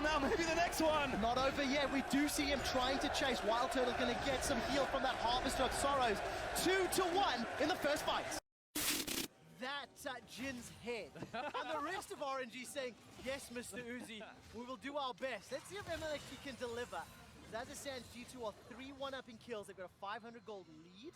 now, maybe the next one. Not over yet. We do see him trying to chase. Wild Turtle going to get some heal from that Harvester of Sorrows. 2-1 in the first fight. That's Jin's head. And the rest of RNG saying, yes, Mr. Uzi, we will do our best. Let's see if MLXG can deliver. As it stands, G2 are 3-1 up in kills. They've got a 500 gold lead.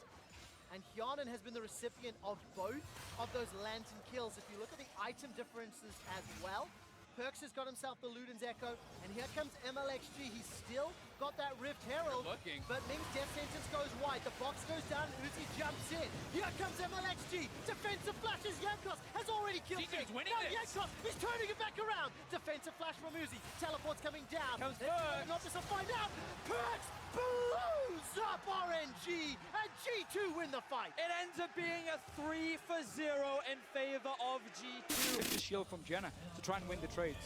And Hyanan has been the recipient of both of those Lantern kills. If you look at the item differences as well, Perks has got himself the Luden's Echo, and here comes MLXG. He's still got that Rift Herald, but Ming's death sentence goes wide. The box goes down, and Uzi jumps in. Here comes MLXG. Defensive flashes. Jankos has already killed Ming. Now Jankos is turning it back around. Defensive flash from Uzi. Teleport's coming down. Comes Perks. Not just to find out. Perks blows up RNG, and G2 win the fight. It ends up being a 3-0 in favor of G2. It's the shield from Jenna to try and win the trades.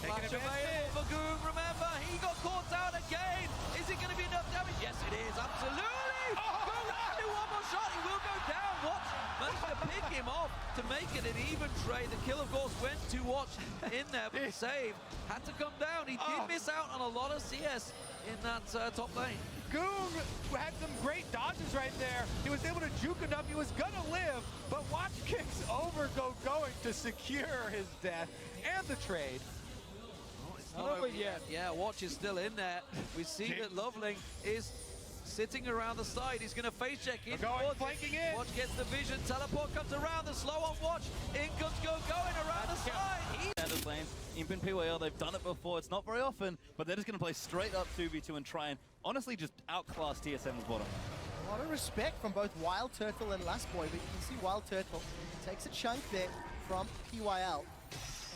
Flash available for Goon, remember, he got caught out again. Is it going to be enough damage? Yes, it is, absolutely. Goon can do one more shot, he will go down. Watch managed to pick him off to make it an even trade. The kill, of course, went to Watch in there, but the save had to come down. He did miss out on a lot of CS in that top lane. Goon had some great dodges right there. He was able to juke enough. He was gonna live, but Watch kicks over going to secure his death and the trade. Not over yet. Yeah, Watch is still in there. We see that Loveling is sitting around the side. He's going to face check in. Flanking in. Watch gets the vision. Teleport comes around. The slow on Watch. In comes going around the side. Standard lane, Imp and PYL, they've done it before. It's not very often, but they're just going to play straight up 2v2 and try and honestly just outclass TSM's bottom. A lot of respect from both Wild Turtle and Last Boy, but you can see Wild Turtle takes a chunk there from PYL.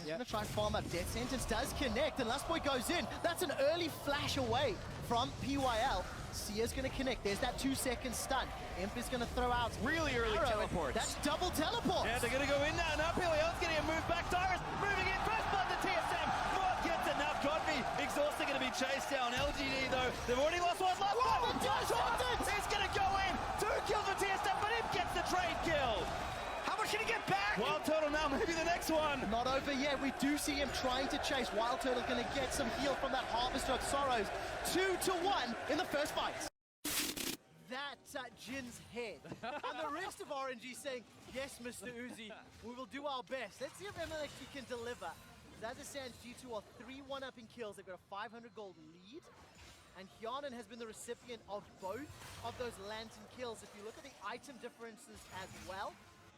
He's going to try and farm up. Death Sentence does connect, and Last Boy goes in. That's an early flash away from PYL. Sia's going to connect. There's that 2-second stun. Imp is going to throw out really early teleports. That's double teleports. Yeah, they're going to go in now. Now PYL's getting a move back. Dyrus moving in. First blood to TSM. Not gets enough. Godby exhausted, going to be chased down. LGD though, they've already lost one. Last one. He's going to go in. 2 kills for TSM, but Imp gets the trade kill. How much can he get back? Wild Turtle now, maybe the next one. Not over yet. We do see him trying to chase. Wild Turtle going to get some heal from that Harvester of Sorrows. 2-1 in the first fight. That's Jin's head. And the rest of RNG saying, yes, Mr. Uzi, we will do our best. Let's see if MLXG can deliver. As it stands, G2 are 3-1 up in kills. They've got a 500 gold lead. And Hyanan has been the recipient of both of those Lantern kills. If you look at the item differences as well,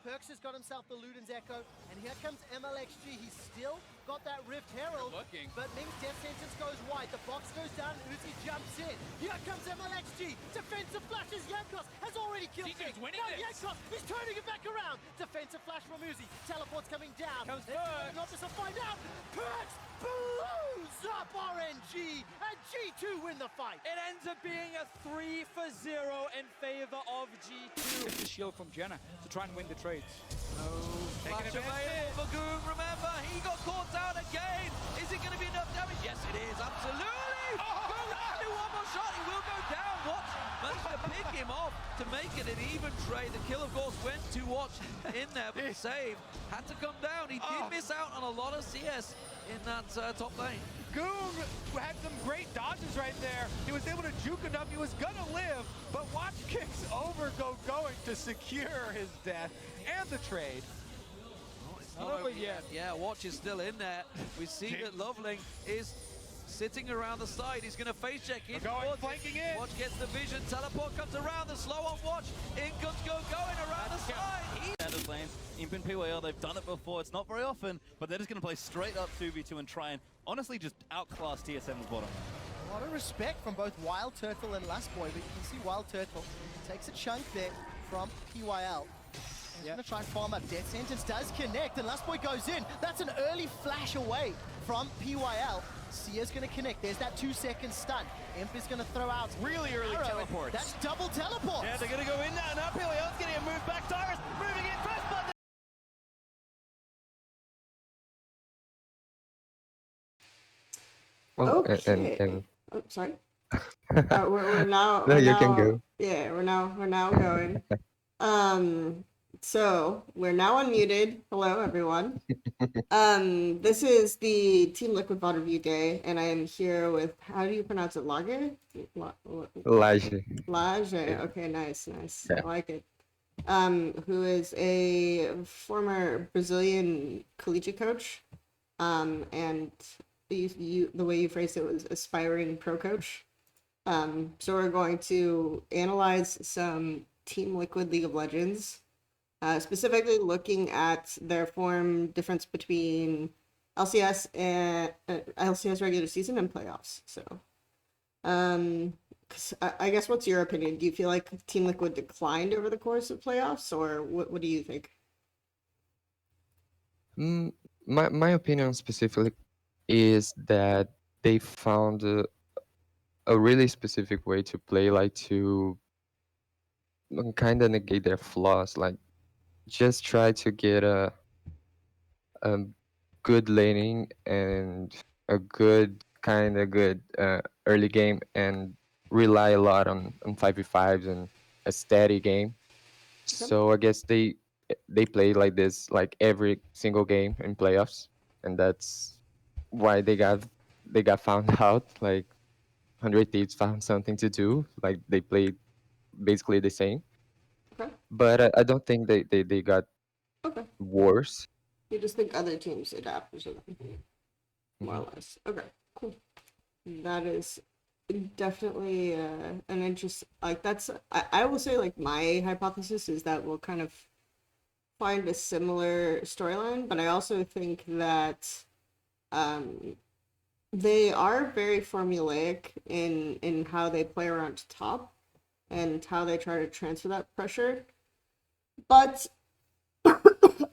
Perks has got himself the Luden's Echo, and here comes MLXG. He's still got that Rift Herald, but Ming's death sentence goes wide. The box goes down, and Uzi jumps in. Here comes MLXG. Defensive flashes. Jankos has already killed Ming. Now Jankos is turning it back around. Defensive flash from Uzi. Teleport's coming down. Comes Perks. Not just to find out. Perks blows up RNG, and G2 win the fight. It ends up being a 3-0 in favor of G2. It's the shield from Jenna to try and win the trades. Flash available for Goon, remember, he got caught out again. Is it going to be enough damage? Yes, it is, absolutely. Goon can do one more shot, he will go down. Watch managed to pick him off to make it an even trade. The kill, of course, went to Watch in there, but the save had to come down. He did miss out on a lot of CS in that top lane. Goon had some great dodges right there. He was able to juke enough. He was gonna live, but Watch kicks over going to secure his death and the trade. Not over yet. Yeah, Watch is still in there. We see that Loveling is sitting around the side. He's going to face check in. Flanking in. Watch gets the vision. Teleport comes around. The slow on Watch. In comes going around the side. Standard lane, Imp and PYL, they've done it before. It's not very often, but they're just going to play straight up 2v2 and try and honestly just outclass TSM's bottom. A lot of respect from both Wild Turtle and Last Boy, but you can see Wild Turtle takes a chunk there from PYL. He's going to try and farm up. Death Sentence does connect, and Last Boy goes in. That's an early flash away from PYL. Sia's going to connect. There's that 2-second stun. Imp is going to throw out really early teleports. That's double teleports. Yeah, they're going to go in now. Now PYL's getting a move back. Dyrus moving in. First blood. Well, Okay. Oh, sorry. we're now. No, we're you now, can go. Yeah, we're now going. So we're now unmuted. Hello, everyone. This is the Team Liquid VOD review day, and I am here with, how do you pronounce it? Laje? Laje. Laje. Okay, nice. Yeah. I like it. Who is a former Brazilian collegiate coach, and the way you phrased it was aspiring pro coach. So we're going to analyze some Team Liquid League of Legends, specifically looking at their form difference between LCS and LCS regular season and playoffs. So, I guess, what's your opinion? Do you feel like Team Liquid declined over the course of playoffs, or what do you think? My opinion specifically is that they found a really specific way to play, like to kind of negate their flaws, like just try to get a good laning and a good early game, and rely a lot on 5v5s and a steady game. So I guess they play like this like every single game in playoffs, and that's why they got found out. Like 100 Thieves found something to do. Like they played basically the same. Okay. But I don't think they got Okay. worse. You just think other teams adapt or something, more or less. Okay, cool. That is definitely an interest. Like that's, I will say, like, my hypothesis is that we'll kind of find a similar storyline, but I also think that they are very formulaic in how they play around top and how they try to transfer that pressure. But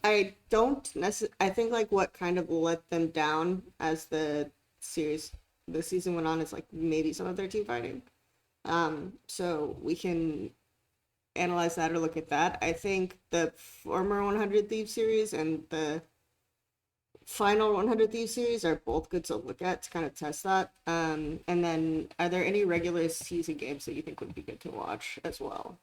I don't necessarily. I think like what kind of let them down as the season went on is like maybe some of their team fighting. So we can analyze that or look at that. I think the former 100 Thieves series and the final 100 Thieves series are both good to look at to kind of test that. And then, are there any regular season games that you think would be good to watch as well?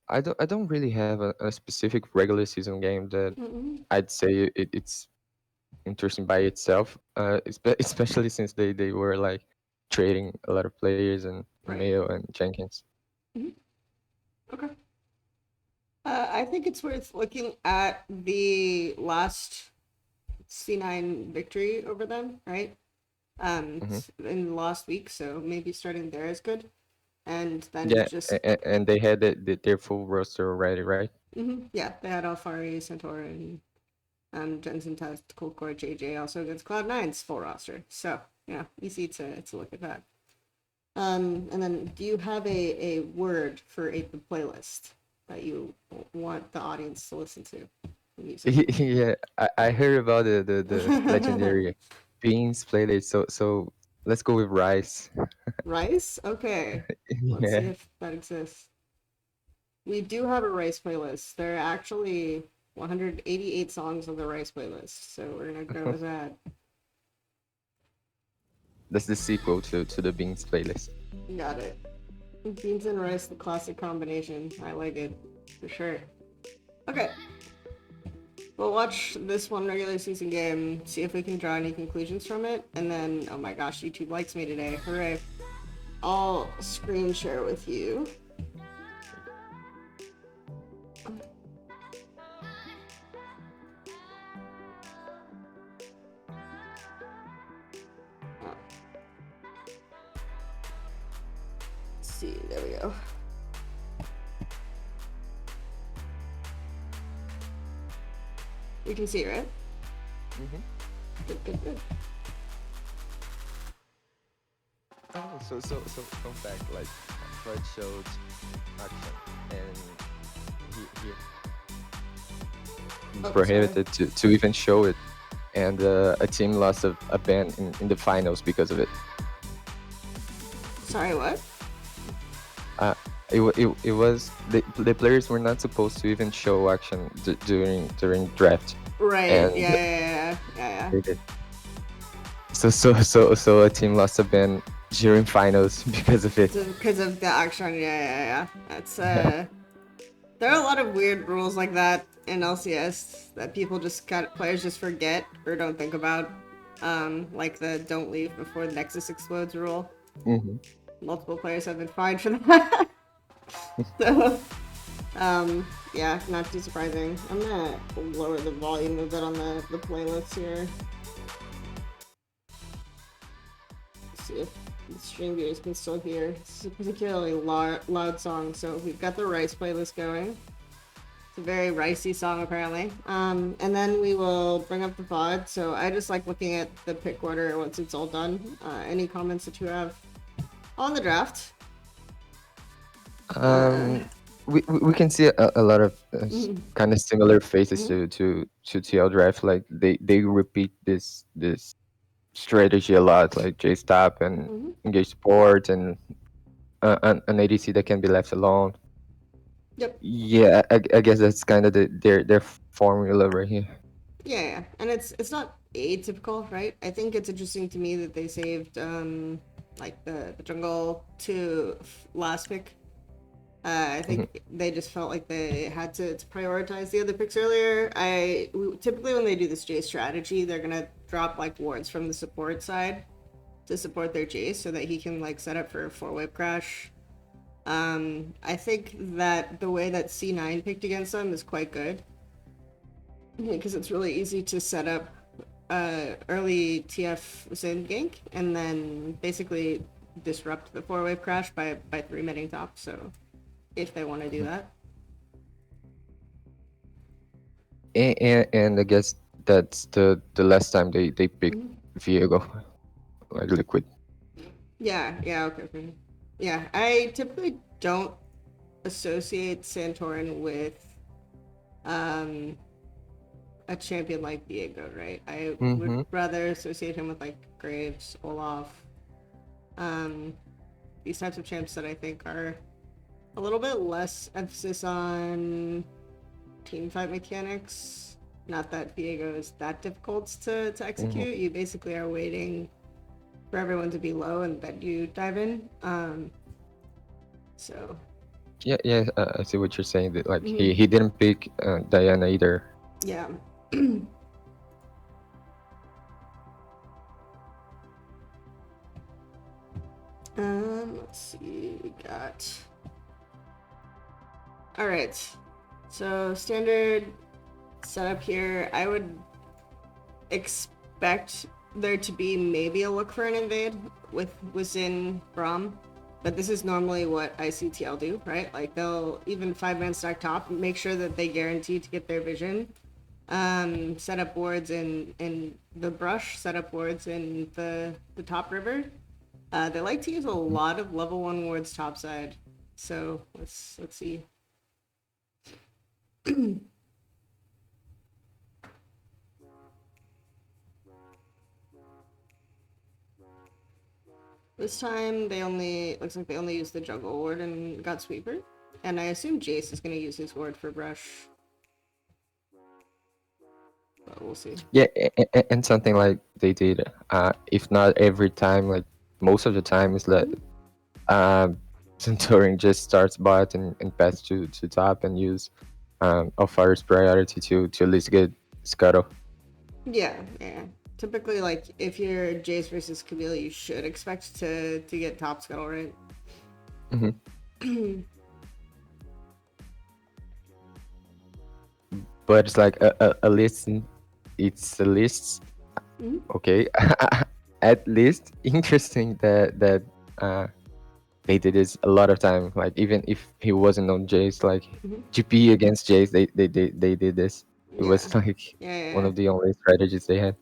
I don't really have a specific regular season game that I'd say it's interesting by itself. Especially since they were like trading a lot of players, and Right. Mayo and Jenkins. Okay. I think it's worth looking at the last C9 victory over them, right? In the last week, so maybe starting there is good. And then Yeah, just and they had their full roster already, right? yeah, they had Alfari, Centaur, and Jensen Test, Cold Core, JJ, also against Cloud9's full roster. So yeah, easy to look at that. And then, do you have a word for the playlist that you want the audience to listen to? Yeah, I heard about the legendary Beans playlist. So let's go with Rice. Rice? Okay. Let's see if that exists. We do have a Rice playlist. There are actually 188 songs on the Rice playlist, so we're gonna go with that. That's the sequel to the Beans playlist. Got it. Beans and rice, the classic combination. I like it, for sure. Okay. We'll watch this one regular season game, see if we can draw any conclusions from it, and then, oh my gosh, YouTube likes me today. Hooray. I'll screen share with you. Let's see, there we go. You can see it, right? Good. Oh, so fun fact, like Fred showed action, and he prohibited to even show it, and a team lost a ban in the finals because of it. Sorry, what? It was the players were not supposed to even show action during draft. Right. And Yeah. They did. So a team lost a ban during finals because of it. Because of the action. Yeah. That's There are a lot of weird rules like that in LCS that people players just forget or don't think about. Like the don't leave before the Nexus explodes rule. Hmm. Multiple players have been fined for that. So, yeah, not too surprising. I'm gonna lower the volume a bit on the playlist here. See if the stream viewers can still hear. It's a particularly loud song, so we've got the Rice playlist going. It's a very ricey song, apparently. And then we will bring up the VOD. So I just like looking at the pick order once it's all done. Any comments that you have on the draft? We can see a lot of kind of similar faces to TL draft. Like they repeat this strategy a lot, like J stop and engage support and an ADC that can be left alone. Yep. Yeah, I guess that's kind of their formula right here. Yeah, and it's not atypical, right? I think it's interesting to me that they saved like the jungle to last pick. I think they just felt like they had to prioritize the other picks earlier. Typically when they do this J strategy, they're gonna drop like wards from the support side to support their Jace so that he can like set up for a 4-wave crash. I think that the way that C9 picked against them is quite good because it's really easy to set up early TF Zen gank and then basically disrupt the 4-wave crash by 3-mitting top. So if they want to do that. And I guess that's the last time they picked Viego, like Liquid. Yeah, okay. Yeah, I typically don't associate Santorin with a champion like Viego, right? I would rather associate him with like Graves, Olaf, these types of champs that I think are a little bit less emphasis on teamfight mechanics. Not that Viego is that difficult to execute. You basically are waiting for everyone to be low and then you dive in. So Yeah, I see what you're saying. That like he didn't pick Diana either. yeah. Let's see, we got. All right, so standard setup here. I would expect there to be maybe a look for an invade with Xin Braum, but this is normally what ICTL do, right? Like they'll even 5-man stack top, make sure that they guarantee to get their vision, set up wards in the brush, set up wards in the top river. They like to use a lot of level 1 wards topside, so let's see. This time looks like they only used the jungle ward and got sweeper, and I assume Jace is gonna use his ward for brush. But we'll see. Yeah, and something like they did, if not every time, like most of the time, is that Centurion just starts bot and pass to top and use Alpha's priority to at least get Scuttle. Yeah. Typically, like if you're Jace versus Camille, you should expect to get top Scuttle, right? But it's like a list. It's a list. Okay, at least interesting that they did this a lot of time. Like even if he wasn't on Jace, like GP against Jace, they did this. It was like one of the only strategies they had.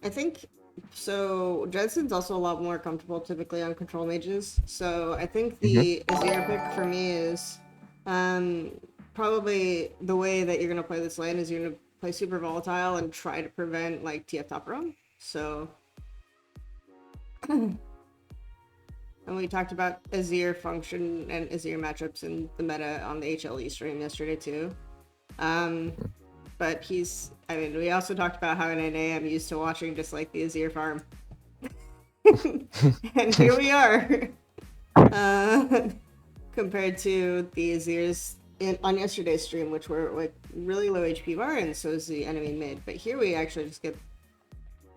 I think so. Jensen's also a lot more comfortable typically on control mages. So I think the Azir pick for me is probably the way that you're gonna play this lane is you're gonna play super volatile and try to prevent like TF top roam. So and we talked about Azir function and Azir matchups in the meta on the HLE stream yesterday too. But we also talked about how in NA I'm used to watching just like the Azir farm. And here we are. Compared to the Azir's on yesterday's stream, which were like really low HP bar, and so is the enemy mid. But here we actually just get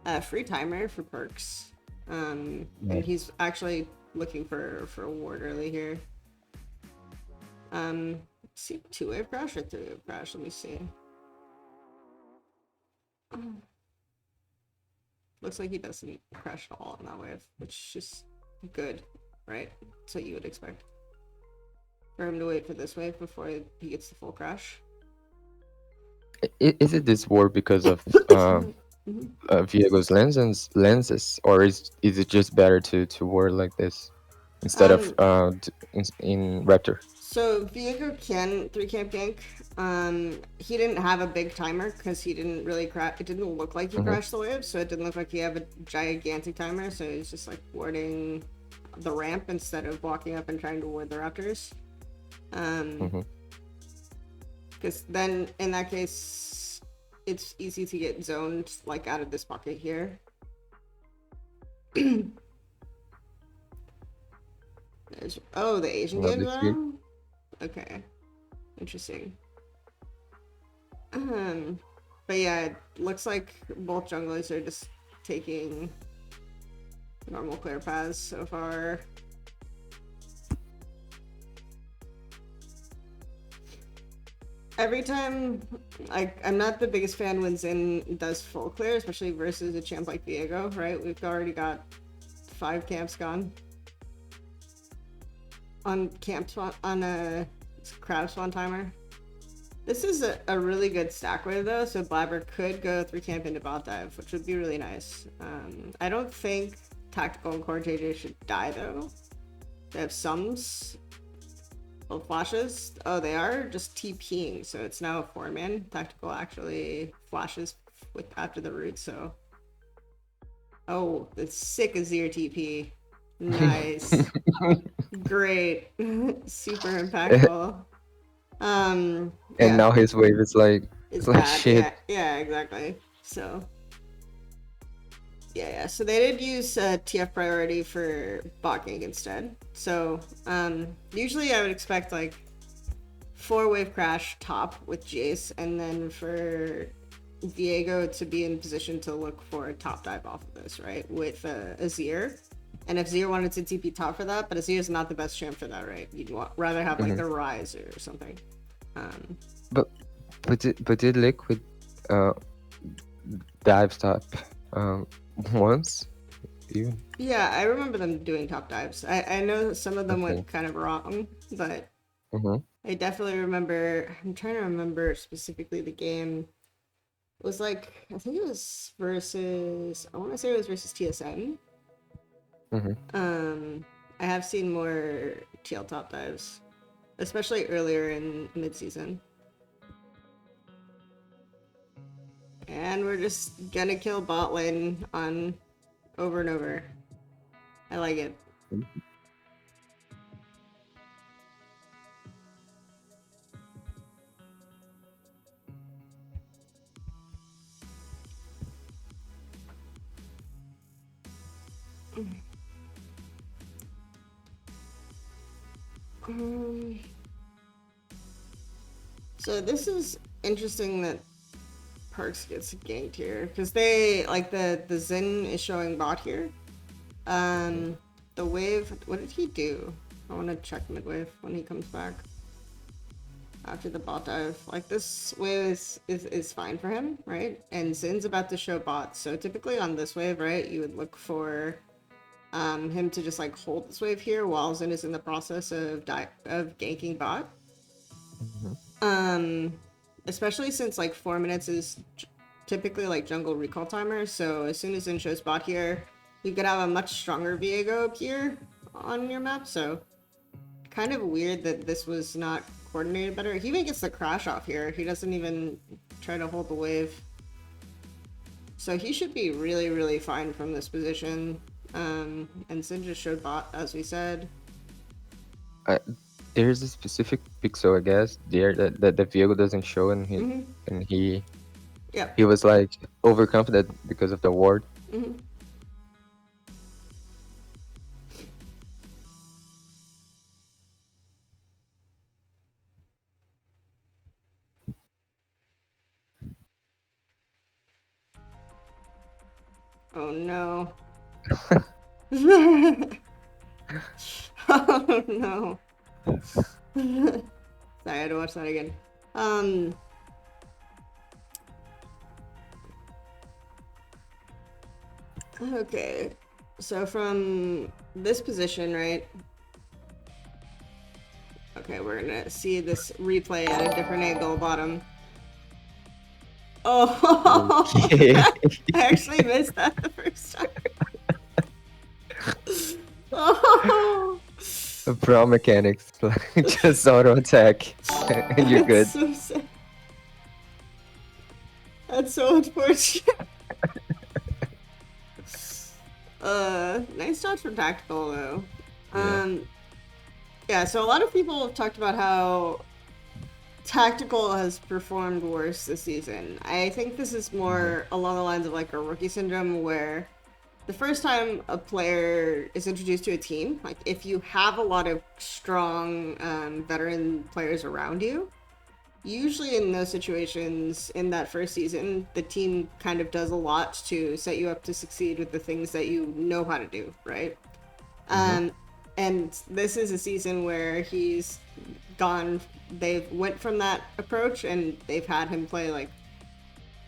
a free timer for perks. And he's actually looking for a ward early here. Let's see, 2-wave crash or 3-wave crash? Let me see. Looks like he doesn't crash at all on that wave, which is good, right? That's what you would expect. For him to wait for this wave before he gets the full crash. Is it this ward because of Viego's lenses, or is it just better to ward like this instead of in Raptor? So Viego can 3-camp gank. He didn't have a big timer because he didn't really crash. It didn't look like he crashed the wave, so it didn't look like he had a gigantic timer. So he's just like warding the ramp instead of walking up and trying to ward the Raptors. Because then in that case, it's easy to get zoned like out of this pocket here. Oh, the Asian game now? Okay. Interesting. But yeah, it looks like both junglers are just taking normal clear paths so far. Every time, I'm not the biggest fan when Xin does full clear, especially versus a champ like Viego, right? We've already got 5 camps gone. On camp spawn, on a crowd spawn timer. This is a really good stack wave though, so Blabber could go 3-camp into bot dive, which would be really nice. I don't think Tactical and Cortager should die though. They have sums. Well, flashes. Oh, they are just TPing, so it's now a 4-man. Tactical actually flashes with after the root, so. Oh, the sick Azir TP. Nice. Great. Super impactful. And now his wave is like shit. Yeah, exactly. So yeah, so they did use TF priority for bot gank instead. So usually I would expect like 4-wave crash top with Jace, and then for Viego to be in position to look for a top dive off of this, right? With Azir. And if Azir wanted to TP top for that, but Azir is not the best champ for that, right? You'd rather have like the Rise or something. But did Liquid dive top once even? Yeah, I remember them doing top dives. I know some of them went kind of wrong, but I definitely remember. I'm trying to remember specifically the game. It was like, I think it was versus, I want to say it was versus TSM. I have seen more TL top dives, especially earlier in mid-season. And we're just gonna kill bot lane on over and over. I like it. So this is interesting that Perks gets ganked here, because they like the Xin is showing bot here. The wave, what did he do? I want to check mid wave when he comes back after the bot dive. Like this wave is fine for him, right? And Zin's about to show bot, so typically on this wave, right, you would look for him to just like hold this wave here while Xin is in the process of ganking bot. Especially since like 4 minutes is typically like jungle recall timer, so as soon as Xin shows bot here, you could have a much stronger Viego appear on your map, so kind of weird that this was not coordinated better. He even gets the crash off here. He doesn't even try to hold the wave. So he should be really, really fine from this position. And Xin just showed bot, as we said. There's a specific pixel, I guess, there that Viego doesn't show, and he was like overconfident because of the ward. Oh no. Oh no. Sorry, I had to watch that again. Okay. So from this position, right? Okay, we're gonna see this replay at a different angle, bottom. Oh, Okay. I actually missed that the first time. Oh, Pro mechanics, like just auto attack, and you're good. that's so sad. That's so unfortunate. Nice dodge for tactical though. Yeah. Yeah. So a lot of people have talked about how tactical has performed worse this season. I think this is more along the lines of like a rookie syndrome, where the first time a player is introduced to a team, like if you have a lot of strong veteran players around you, usually in those situations in that first season, the team kind of does a lot to set you up to succeed with the things that you know how to do, right? And this is a season where he's gone, they've went from that approach and they've had him play like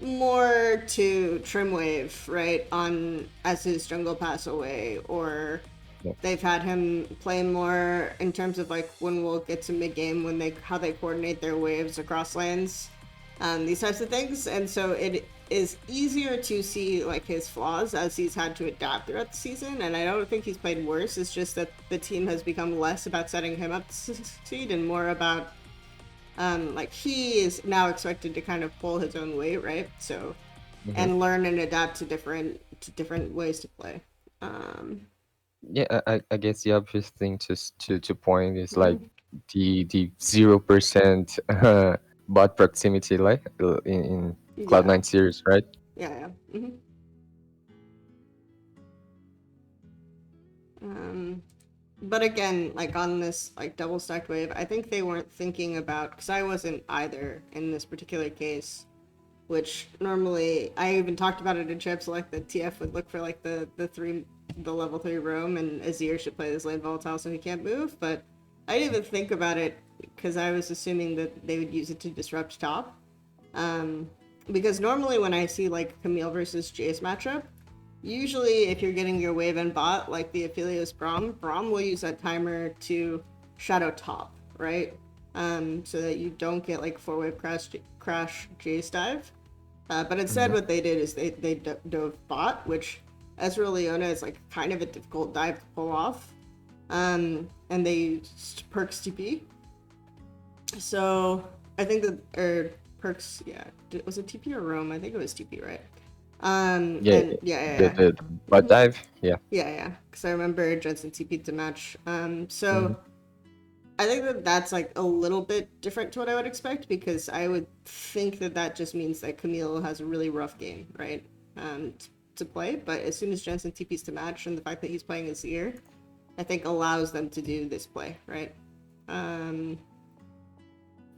more to trim wave, right, on as his jungle pass away, or they've had him play more in terms of like when we'll get to mid game, when they how they coordinate their waves across lanes, these types of things. And so it is easier to see like his flaws as he's had to adapt throughout the season. And I don't think he's played worse. It's just that the team has become less about setting him up to succeed and more about like he is now expected to kind of pull his own weight, right? So and learn and adapt to different ways to play. Yeah, I guess the obvious thing to point is like the 0% bot proximity, like in Cloud9 series, right? Yeah. But again, like on this like double stacked wave, I think they weren't thinking about, because I wasn't either in this particular case, which normally I even talked about it in chips, like the TF would look for like the level 3 roam, and Azir should play this lane volatile so he can't move. But I didn't even think about it because I was assuming that they would use it to disrupt top. Because normally when I see like Camille versus Jace matchup, usually if you're getting your wave and bot, like the Aphelios Braum will use that timer to shadow top, right? So that you don't get like 4-wave crash Jace dive. But instead what they did is they dove bot, which Ezreal Leona is like kind of a difficult dive to pull off. And they used perks TP. So I think that, perks, yeah, was it TP or roam? I think it was TP, right? The bot dive, yeah. Yeah, because I remember Jensen TP'd to match. So I think that that's like a little bit different to what I would expect, because I would think that that just means that Camille has a really rough game, right? To play, but as soon as Jensen TP's to match, and the fact that he's playing his ear, I think allows them to do this play, right?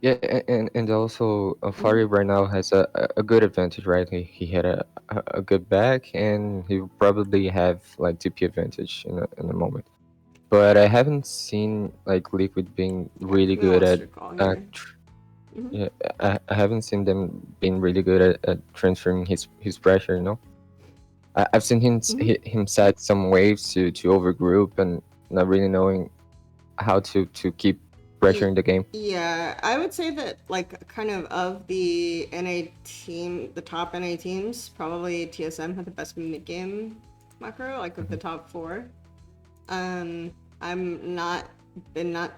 Yeah, and also Fari right now has a good advantage, right? He had a good back, and he will probably have like TP advantage in a moment. But I haven't seen like Liquid being really good at yeah, I haven't seen them being really good at transferring his pressure, you know. I've seen him set some waves to overgroup and not really knowing how to keep pressuring the game. Yeah, I would say that like kind of the NA team, the top NA teams, probably TSM had the best mid game macro, like of the top 4. I'm not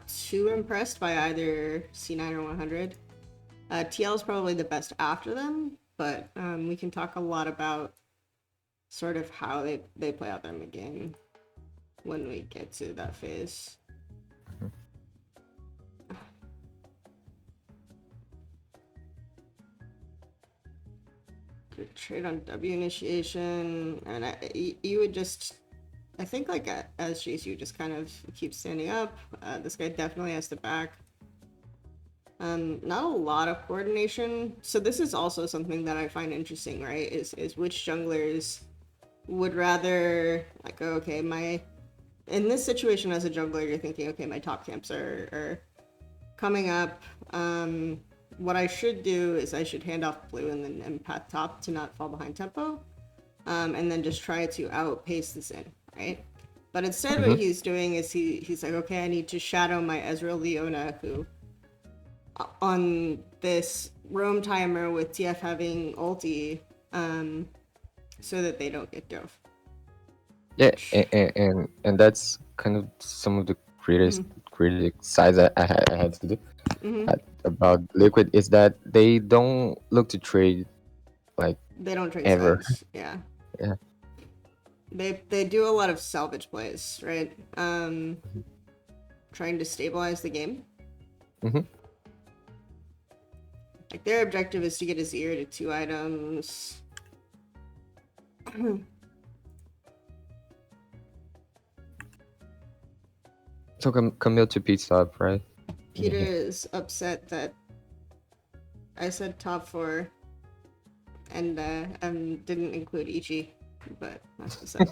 too impressed by either C9 or 100. TL is probably the best after them, but we can talk a lot about sort of how they play out their mid game when we get to that phase. Good trade on W initiation, and you would just, I think like as JCU just kind of keeps standing up. This guy definitely has to back. Not a lot of coordination. So this is also something that I find interesting, right? Is which junglers would rather like, okay, in this situation as a jungler, you're thinking, okay, my top camps are coming up. What I should do is I should hand off blue and then empath top to not fall behind tempo, and then just try to outpace this in, right? But instead, what he's doing is he's like, okay, I need to shadow my Ezreal Leona, who on this roam timer with TF having ulti, so that they don't get dove. Yeah, and that's kind of some of the criticize I had to do about Liquid is that they don't look to trade like They don't trade ever. sides. Yeah. Yeah. They do a lot of salvage plays, right? Trying to stabilize the game. Like their objective is to get his ear to 2 items. So Camille to Pete stop, right? Peter is upset that I said top 4 and didn't include Ichi, but that's what's up.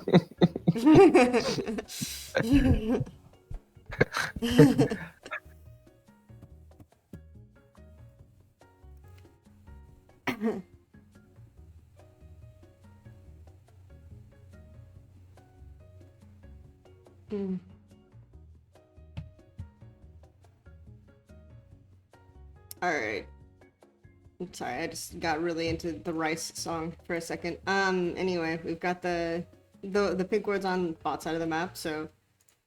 Alright. I'm sorry, I just got really into the Rice song for a second. Anyway, we've got the pink wards on bot side of the map, so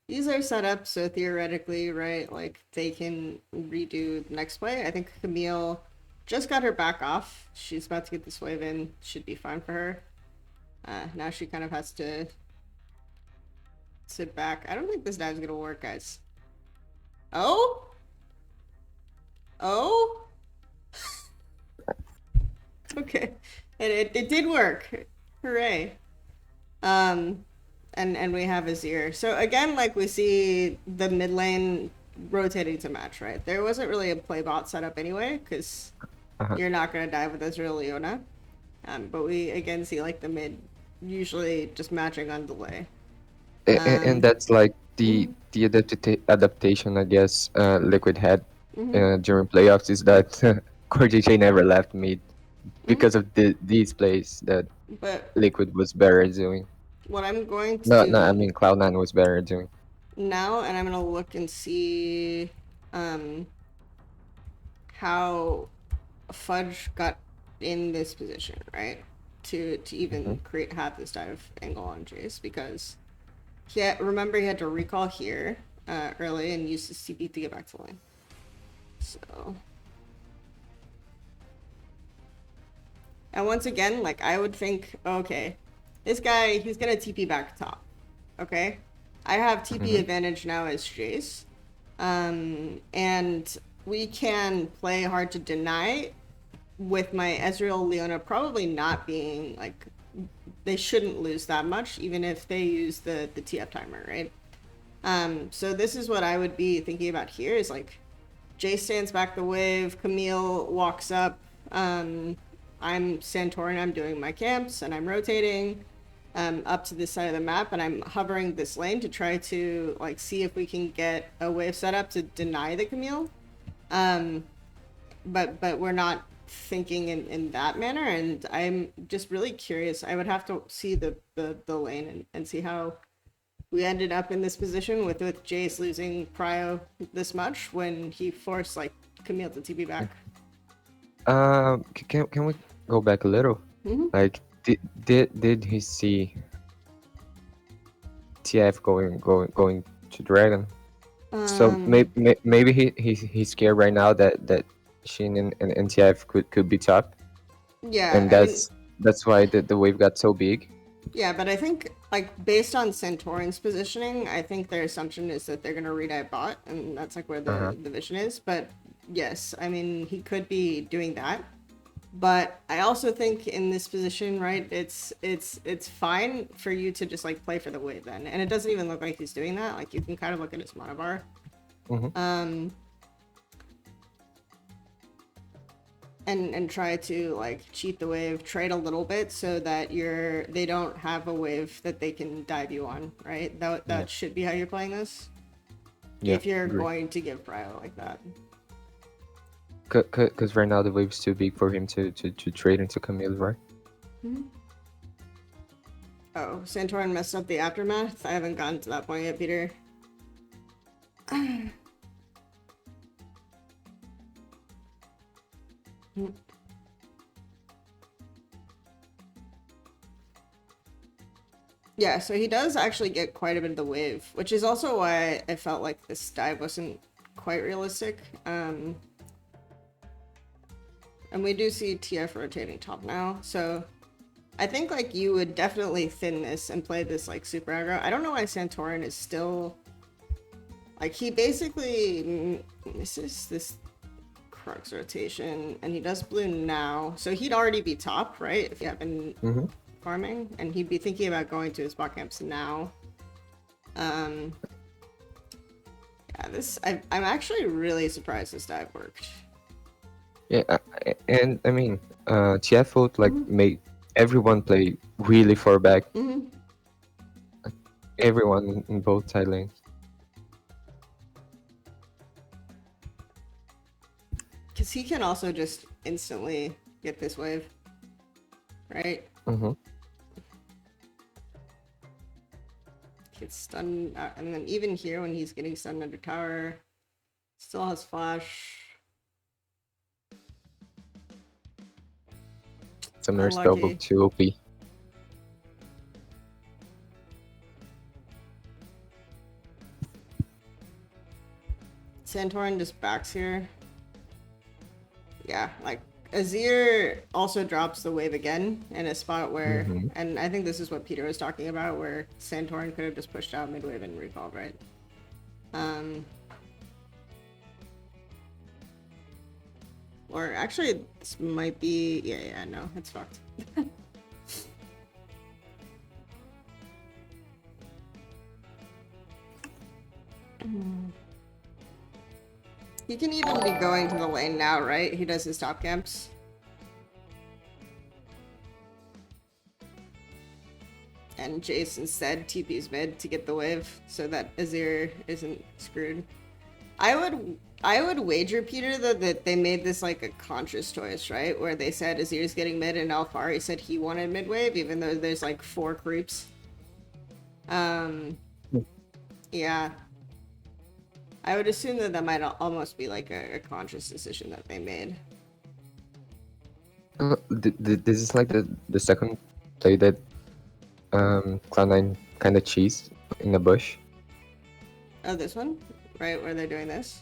these are set up so theoretically, right, like they can redo the next play. I think Camille just got her back off. She's about to get this wave in. Should be fine for her. Now she kind of has to sit back. I don't think this dive's gonna work, guys. Oh? Oh? Okay. And it did work. Hooray. And we have Azir. So again, like we see the mid lane rotating to match, right? There wasn't really a play bot setup anyway, because you're not going to dive with Ezreal Leona. But we again see like the mid usually just matching on delay. And that's like the adaptation, I guess, Liquid had during playoffs is that Core JJ never left mid because of these plays that But Liquid was better at doing. what I'm going to do No, I mean Cloud9 was better at doing. now, and I'm going to look and see how Fudge got in this position, right? To even have this dive angle on Jace, because remember he had to recall here early and use his CP to get back to lane. So, and once again, like I would think, okay, this guy, he's gonna TP back top. Okay, I have TP advantage now as Jace, and we can play hard to deny with my Ezreal Leona probably not being like, they shouldn't lose that much even if they use the TF timer, right? So this is what I would be thinking about here is like Jay stands back the wave, Camille walks up, I'm Santorin, I'm doing my camps and I'm rotating up to this side of the map and I'm hovering this lane to try to like see if we can get a wave set up to deny the Camille. But we're not thinking in that manner, and I'm just really curious. I would have to see the lane and see how we ended up in this position with Jace losing prio this much when he forced like Camille to TP back. Can we go back a little? Like did he see TF going to Dragon? So maybe he's scared right now that Shin and TF could be tough. Yeah, and that's why the wave got so big. Yeah, but I think like based on Santorin's positioning, I think their assumption is that they're gonna redive bot, and that's like where the vision is. But yes, I mean he could be doing that. But I also think in this position, right, it's fine for you to just like play for the wave then, and it doesn't even look like he's doing that. Like you can kind of look at his mana bar. and try to like cheat the wave, trade a little bit so that they don't have a wave that they can dive you on, right? That should be how you're playing this. Yeah, If you're agree. going to give prio like that. Because right now the wave's too big for him to trade into Camille, right? Oh, Santorin messed up the aftermath? I haven't gotten to that point yet, Peter. Yeah, so he does actually get quite a bit of the wave, which is also why I felt like this dive wasn't quite realistic. And we do see TF rotating top now, so I think like you would definitely thin this and play this like super aggro. I don't know why Santorin is still like, he basically misses this Crux rotation, and he does blue now, so he'd already be top, right? If you have been farming, and he'd be thinking about going to his bot camps now. Yeah, I'm actually really surprised this dive worked. Yeah, and I mean, TF would like make everyone play really far back. Everyone in both side lanes. Because he can also just instantly get this wave, right? Gets stunned, and then even here when he's getting stunned under tower, still has flash. Summoner Unlucky. spellbook too OP. Santorin just backs here. Yeah, like Azir also drops the wave again in a spot where, and I think this is what Peter was talking about, where Santorin could have just pushed out mid wave and recalled, right? Or actually, this might be, yeah, no, it's fucked. He can even be going to the lane now, right? He does his top camps. And Jace instead TP's mid to get the wave so that Azir isn't screwed. I would wager, Peter, that they made this like a conscious choice, right? Where they said Azir's getting mid and Alfari said he wanted mid wave, even though there's like 4 creeps. Yeah. I would assume that might almost be like a conscious decision that they made. This is like the second play that Cloud9 kind of cheesed in the bush. Oh, this one? Right, where they're doing this?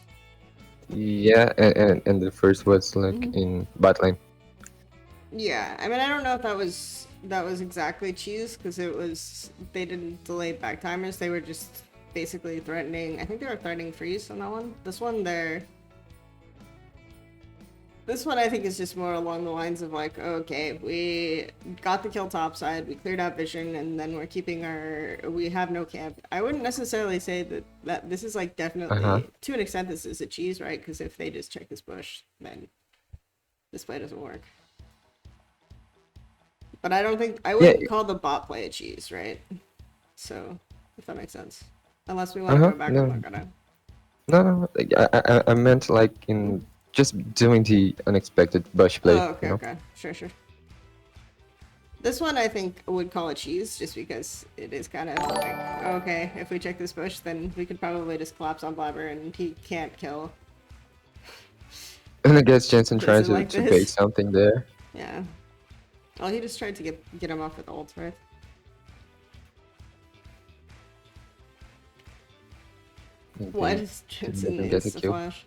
Yeah, and the first was like in bot lane. Yeah, I mean, I don't know if that was exactly cheese, because they didn't delay back timers, they were just basically threatening, I think they were threatening freeze on that one. This one I think is just more along the lines of like, okay, we got the kill top side, we cleared out vision, and then we're keeping we have no camp. I wouldn't necessarily say that this is like definitely, to an extent, this is a cheese, right? Because if they just check this bush, then this play doesn't work. But I wouldn't call the bot play a cheese, right? So, if that makes sense. Unless we want to go back, I'm not gonna. No. I meant like in just doing the unexpected bush play. Oh, okay, you know? okay. Sure. This one I think would call it cheese, just because it is kind of like, okay, if we check this bush, then we could probably just collapse on Blabber and he can't kill. And I guess Jensen trying to like bait something there. Yeah. Well, he just tried to get him off with ult, right? What is Jensen needs to flash?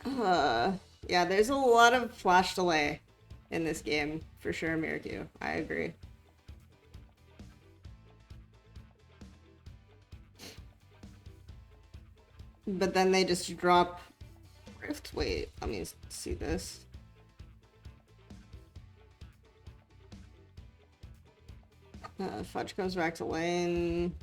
Yeah, there's a lot of flash delay in this game, for sure, Miracu. I agree. But then they just drop Rift. Wait, let me see this. Fudge comes back to lane.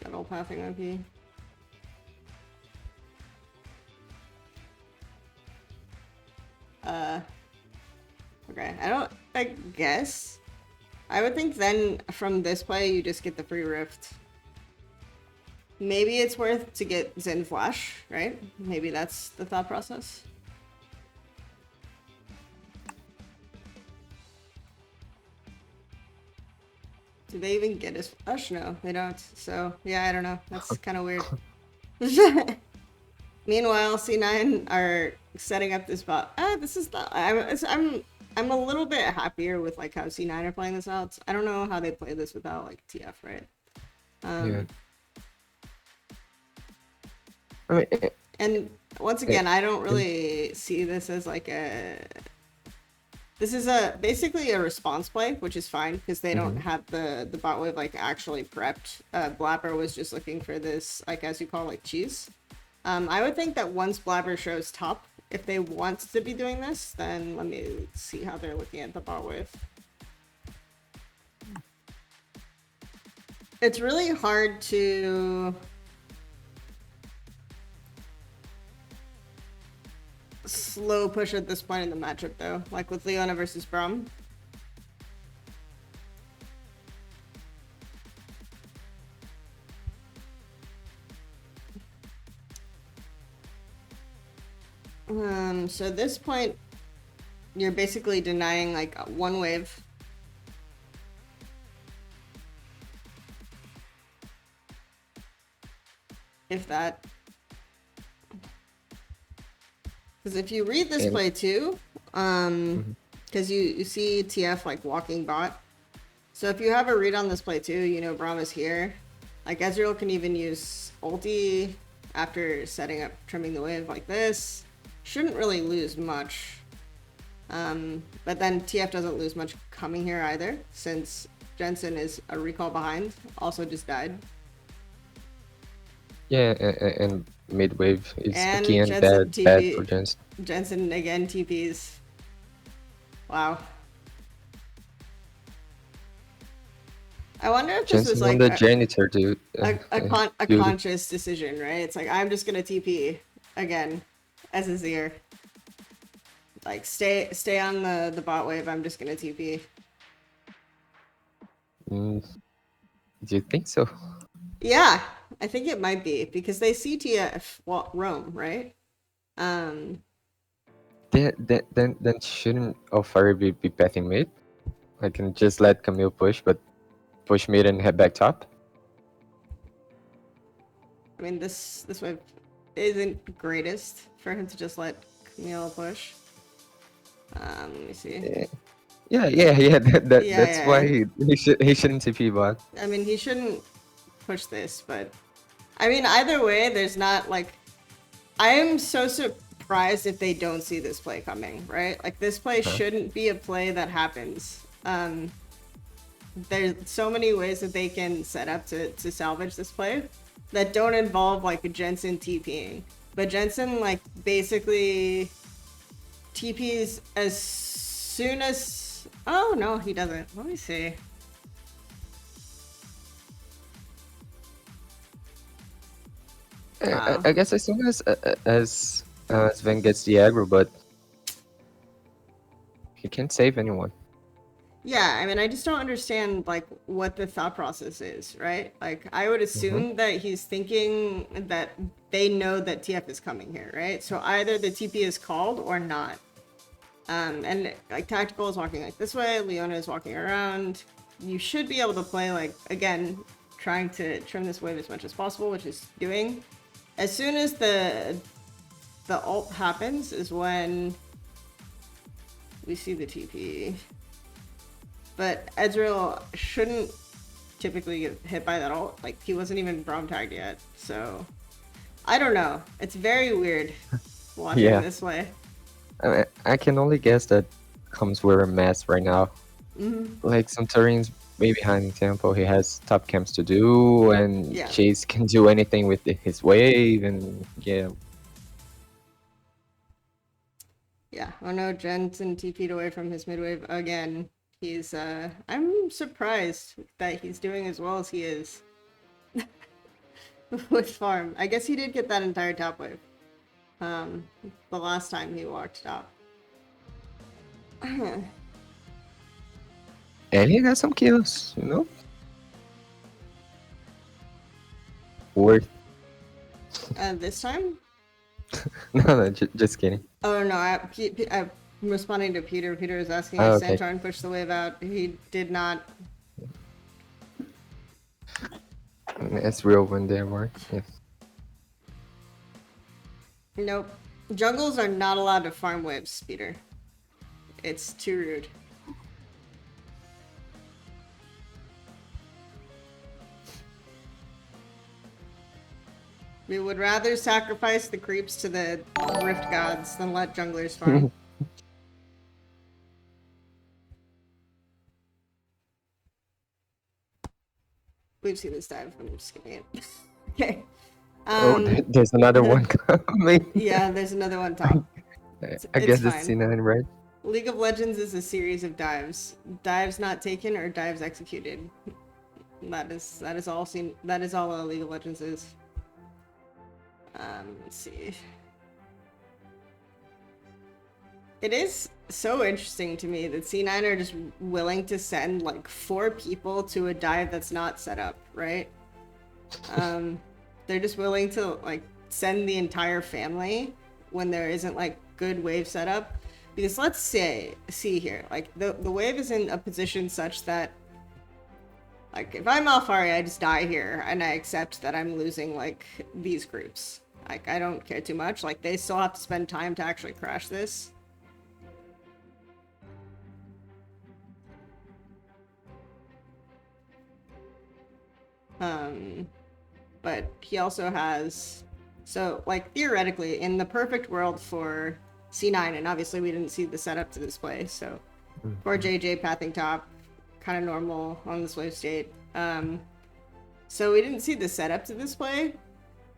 Scuttle pathing OP. Okay, I guess. I would think then from this play you just get the free rift. Maybe it's worth to get Zen Flash, right? Maybe that's the thought process. Do they even get his flash? No, they don't. So yeah, I don't know. That's kind of weird. Meanwhile, C9 are setting up this bot. This is the I'm a little bit happier with like how C9 are playing this out. I don't know how they play this without like TF, right? Yeah. I mean, and once again, I don't really see this as like a. This is basically a response play, which is fine because they don't have the bot wave like actually prepped. Blabber was just looking for this, like as you call like cheese. I would think that once Blabber shows top, if they want to be doing this, then let me see how they're looking at the bot wave. It's really hard to slow push at this point in the matchup though, like with Leona versus Braum. So at this point, you're basically denying like one wave. If that. Because if you read this play too, because you see TF like walking bot. So if you have a read on this play too, you know Braum is here. Like Ezreal can even use ulti after setting up trimming the wave like this. Shouldn't really lose much. But then TF doesn't lose much coming here either, since Jensen is a recall behind, also just died. Yeah, and mid wave is And again Jensen bad for Jensen. Jensen again TPs. Wow. I wonder if Jensen this was like on the janitor, dude. a conscious decision, right? It's like, I'm just gonna TP again as a Zir. Like, stay on the bot wave, I'm just gonna TP. Do you think so? Yeah, I think it might be, because they see TF roam, right? Then shouldn't Alfari be pathing mid? I can just let Camille push, but push mid and head back top? I mean, this wave isn't greatest for him to just let Camille push. Let me see. Yeah. That's why he shouldn't TP bot. I mean, he shouldn't push this, but I mean, either way, there's not like. I am so surprised if they don't see this play coming, right? Like, this play shouldn't be a play that happens. There's so many ways that they can set up to salvage this play that don't involve like a Jensen TPing. But Jensen like basically TPs as soon as. Oh no, he doesn't. Let me see. Wow. I guess as soon as Sven gets the aggro, but he can't save anyone. Yeah, I mean, I just don't understand like what the thought process is, right? Like, I would assume that he's thinking that they know that TF is coming here, right? So either the TP is called or not. And like Tactical is walking like this way, Leona is walking around. You should be able to play like, again, trying to trim this wave as much as possible, which is doing. As soon as the ult happens is when we see the TP. But Ezreal shouldn't typically get hit by that ult. Like, he wasn't even Braum tagged yet. So, I don't know. It's very weird watching this way. I can only guess that comes with a mess right now. Like, some Turin's way behind in tempo. He has top camps to do, and Chase can do anything with his wave, and yeah. Yeah. Oh no, Jensen TP'd away from his mid wave again. He's I'm surprised that he's doing as well as he is. with farm. I guess he did get that entire top wave. The last time he walked top. And he got some kills, you know? Worth. This time? No, just kidding. Oh no, I'm responding to Peter. Peter was asking Oh, if okay. Santarn pushed the wave out. He did not. It's real when they work. Yeah. Nope. Jungles are not allowed to farm waves, Peter. It's too rude. We would rather sacrifice the creeps to the rift gods than let junglers farm. We've seen this dive. I'm just kidding it. Okay. There's another one coming. Yeah, there's another one top. I guess fine. it's C9, right? League of Legends is a series of dives. Dives not taken or dives executed. That is all League of Legends is. Let's see. It is so interesting to me that C9 are just willing to send like 4 people to a dive that's not set up, right? They're just willing to like send the entire family when there isn't like good wave setup. Because let's see here, like the wave is in a position such that like if I'm Alfari, I just die here and I accept that I'm losing like these groups. Like I don't care too much. Like they still have to spend time to actually crash this. But he also has, so like theoretically in the perfect world for C9, and obviously we didn't see the setup to this play, so for JJ pathing top, kind of normal on this wave state. So we didn't see the setup to this play,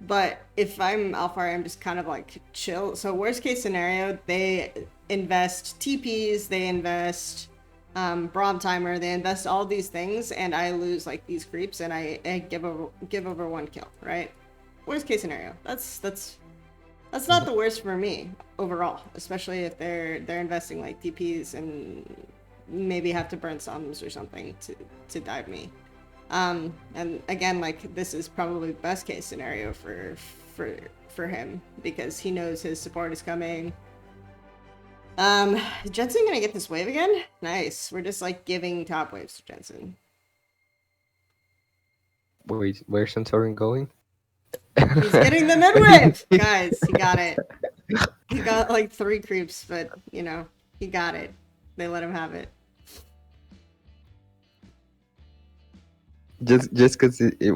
but if I'm Alfari, I'm just kind of like chill. So worst case scenario, they invest TPs, they invest Braum timer, they invest all these things, and I lose like these creeps, and I give over 1 kill, right? Worst case scenario. That's not the worst for me overall, especially if they're investing like TPs and maybe have to burn sums or something to dive me. And again, like this is probably best case scenario for him because he knows his support is coming. Jensen gonna get this wave again? Nice. We're just like giving top waves to Jensen. Wait, where's Santorin going? He's getting the mid wave! Guys, he got it. He got like 3 creeps, but you know, he got it. They let him have it. Just because he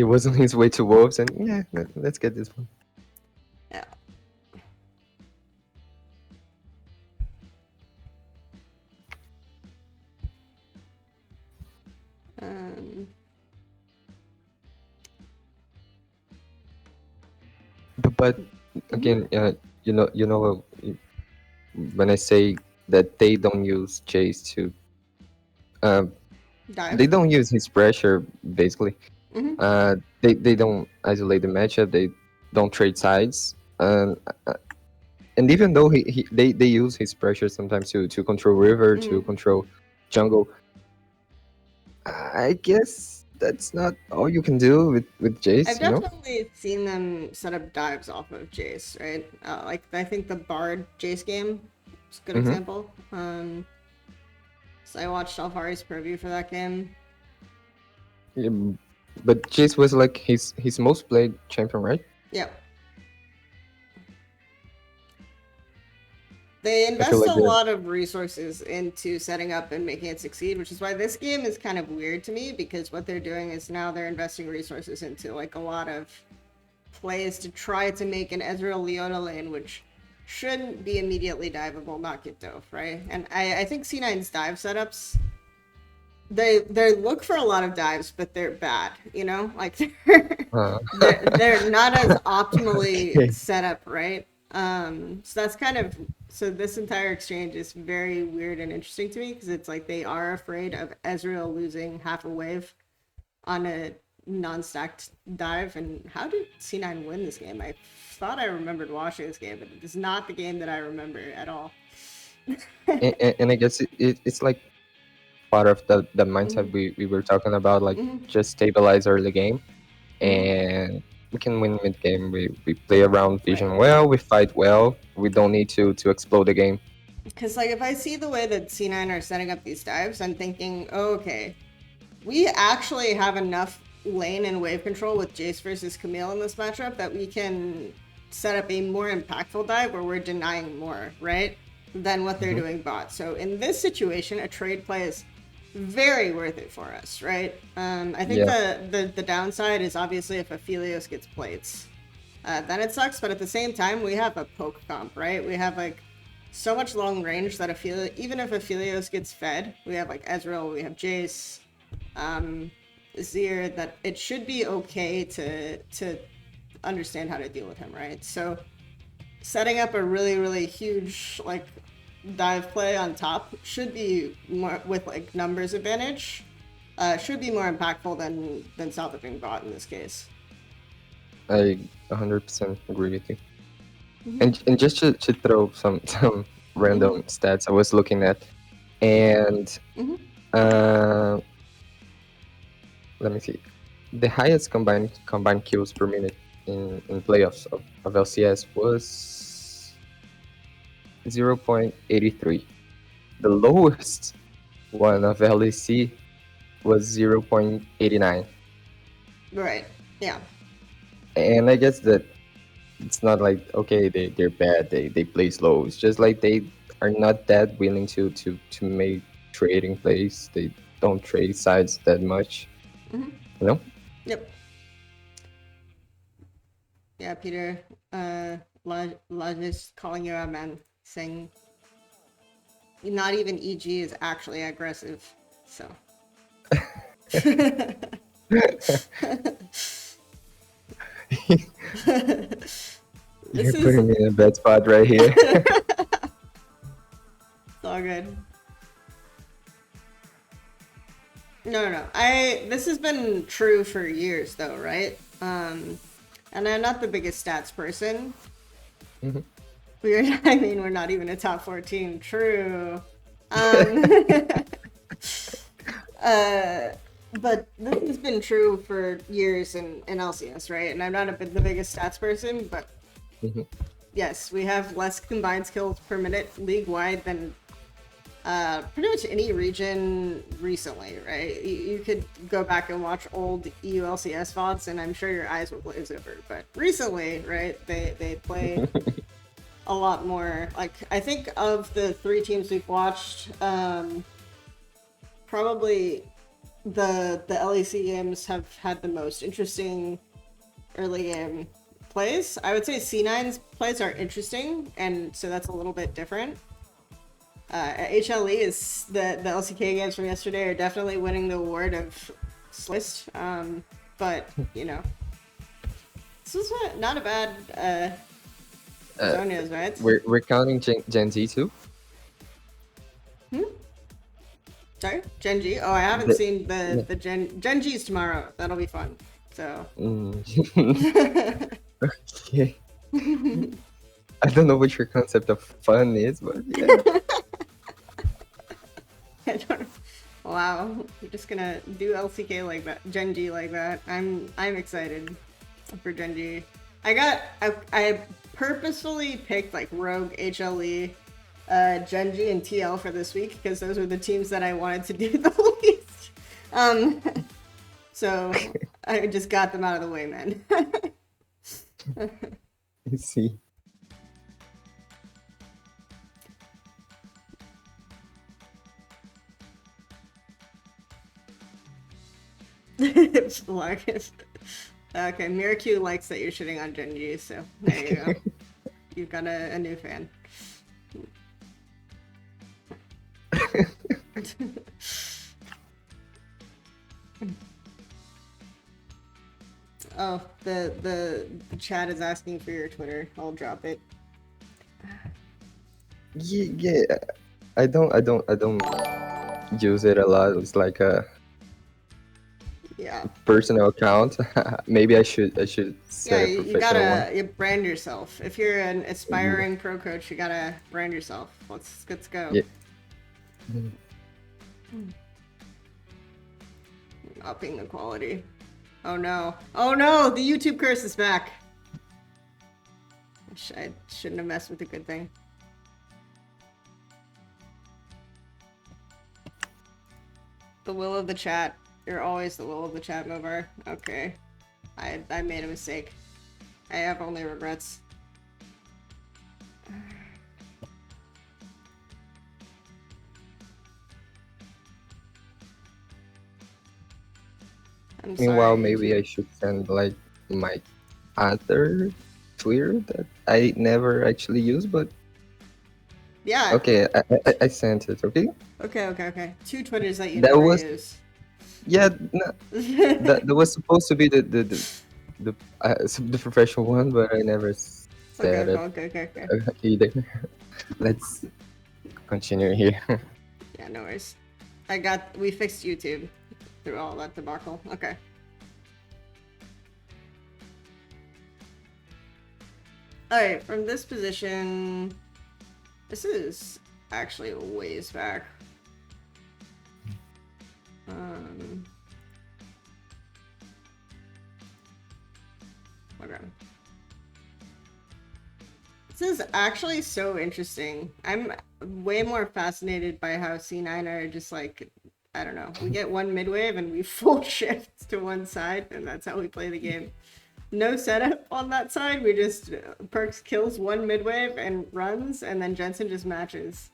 was on his way to Wolves, and yeah, let's get this one. Yeah. But again, you know, when I say that they don't use Chase to, Dive. they don't use his pressure basically. Mhm. They don't isolate the matchup. They don't trade sides. And even though they use his pressure sometimes to control river, to control jungle, I guess that's not all you can do with Jace. I've You know? definitely seen them set up dives off of Jace, right? Like I think the Bard Jace game is a good example. So I watched Alfari's preview for that game. Yeah, but Jace was like his most played champion, right? Yep. They invest like a that. lot of resources into setting up and making it succeed, which is why this game is kind of weird to me, because what they're doing is now they're investing resources into like a lot of plays to try to make an Ezreal Leona lane, which shouldn't be immediately diveable, not get dove, right? And I think C9's dive setups, they look for a lot of dives, but they're bad, you know? Like they're not as optimally set up, right? So that's kind of, so this entire exchange is very weird and interesting to me because it's like they are afraid of Ezreal losing half a wave on a non-stacked dive. And how did C9 win this game? I thought I remembered watching this game, but it is not the game that I remember at all. And I guess it's like part of the mindset we were talking about, like just stabilize early game, and we can win mid game. We play around vision well, we fight well. We don't need to explode the game. Because, like, if I see the way that C9 are setting up these dives, I'm thinking, oh, okay, we actually have enough lane and wave control with Jace versus Camille in this matchup that we can set up a more impactful dive where we're denying more, right, than what they're doing bot. So in this situation, a trade play is very worth it for us, right? I think the downside is obviously if Aphelios gets plates, then it sucks. But at the same time, we have a poke comp, right? We have like so much long range that even if Aphelios gets fed, we have like Ezreal, we have Jace, Zir, that it should be okay to understand how to deal with him, right? So setting up a really huge like dive play on top should be more with like numbers advantage, should be more impactful than salvaging bot in this case. I 100% agree with you. And just to throw some random stats I was looking at, and let me see, the highest combined kills per minute in playoffs of LCS was 0.83. The lowest one of LEC was 0.89. Right. Yeah. And I guess that it's not like, okay, they're bad, they play slow. It's just like they are not that willing to make trading plays. They don't trade sides that much. You know? Yep. Yeah, Peter. Laje is calling you out, man. Saying not even EG is actually aggressive. So. You're putting me in a bad spot right here. It's all good. No. This has been true for years, though, right? And I'm not the biggest stats person. We're not even a top 14. True. But this has been true for years in LCS, right? And I'm not the biggest stats person, but yes, we have less combined skills per minute league-wide than pretty much any region recently, right? You could go back and watch old EU LCS VODs, and I'm sure your eyes will glaze over. But recently, right, they play a lot more. Like, I think of the 3 teams we've watched, probably the LEC games have had the most interesting early game plays. I would say C9's plays are interesting, and so that's a little bit different. HLE is the LCK games from yesterday are definitely winning the award of slowest. But you know, this is not a bad Zonias, right? We're counting Gen Z too. Sorry, Gen G. Oh, I haven't seen the Gen G's tomorrow. That'll be fun. So. Okay. I don't know what your concept of fun is, but yeah. I don't. Wow, you're just gonna do LCK like that, Gen G like that. I'm excited for Gen G. I purposefully picked like Rogue, HLE, Gen G, and TL for this week because those were the teams that I wanted to do the least. So I just got them out of the way, man. I see. Largest. Okay, Miracu likes that you're shitting on Gen G, so there you go. You've got a new fan. Oh, the chat is asking for your Twitter. I'll drop it. Yeah. I don't use it a lot. It's like Yeah. personal account. Maybe I should Yeah, set a you professional one. gotta brand yourself. If you're an aspiring pro coach, you gotta brand yourself. Let's go. Yeah. Upping the quality. Oh no. Oh no! The YouTube curse is back. I shouldn't have messed with a good thing. The will of the chat. You're always the will of the chat, Movar. Okay. I made a mistake. I have only regrets. I'm Meanwhile, sorry, maybe I YouTube. should send like my other Twitter that I never actually use, but Yeah. okay, I sent it. Okay, Okay. 2 Twitters that you that never was use. yeah. No, that was supposed to be the professional one, but I never said it Okay. either. Let's continue here. Yeah, no worries. We fixed YouTube through all that debacle. Okay. Alright, from this position, this is actually a ways back. Okay. This is actually so interesting. I'm way more fascinated by how C9 are just like, I don't know, we get one mid-wave and we full shift to one side, and that's how we play the game. No setup on that side, we just, Perks kills one mid-wave and runs, and then Jensen just matches.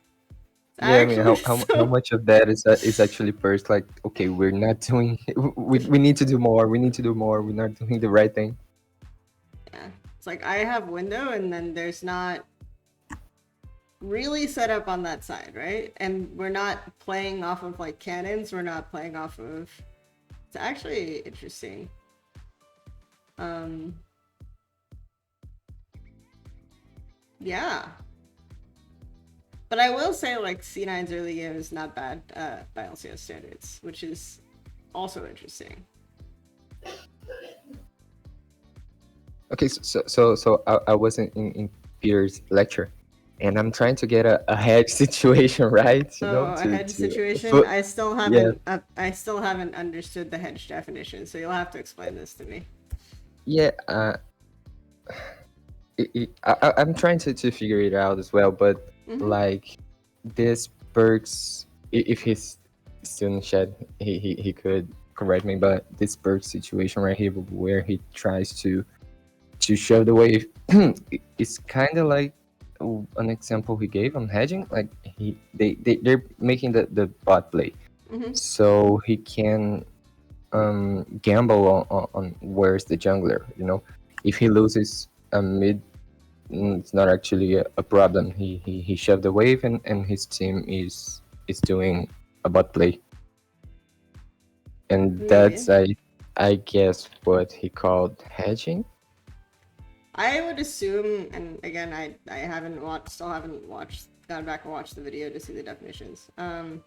Yeah, I mean, how much of that is actually first? Like, okay, we're not doing. We need to do more. We need to do more. We're not doing the right thing. Yeah, it's like I have window, and then there's not really set up on that side, right? And we're not playing off of like cannons. We're not playing off of. It's actually interesting. Yeah. But I will say, like, C9's early game is not bad by LCS standards, which is also interesting. Okay, so I was in Peter's lecture, and I'm trying to get a hedge situation, right? You know, a hedge situation. I still haven't understood the hedge definition, so you'll have to explain this to me. Yeah, I'm trying to figure it out as well, but like this Perks, if he's still in chat, he could correct me, but this Perks situation right here where he tries to shove the wave is kind of like an example he gave on hedging. Like they're making the bot play, so he can gamble on where's the jungler. You know, if he loses a mid, it's not actually a problem. He shoved the wave, and his team is doing a bot play, and that's I guess what he called hedging. I would assume, and again, I haven't gone back and watched the video to see the definitions. I'm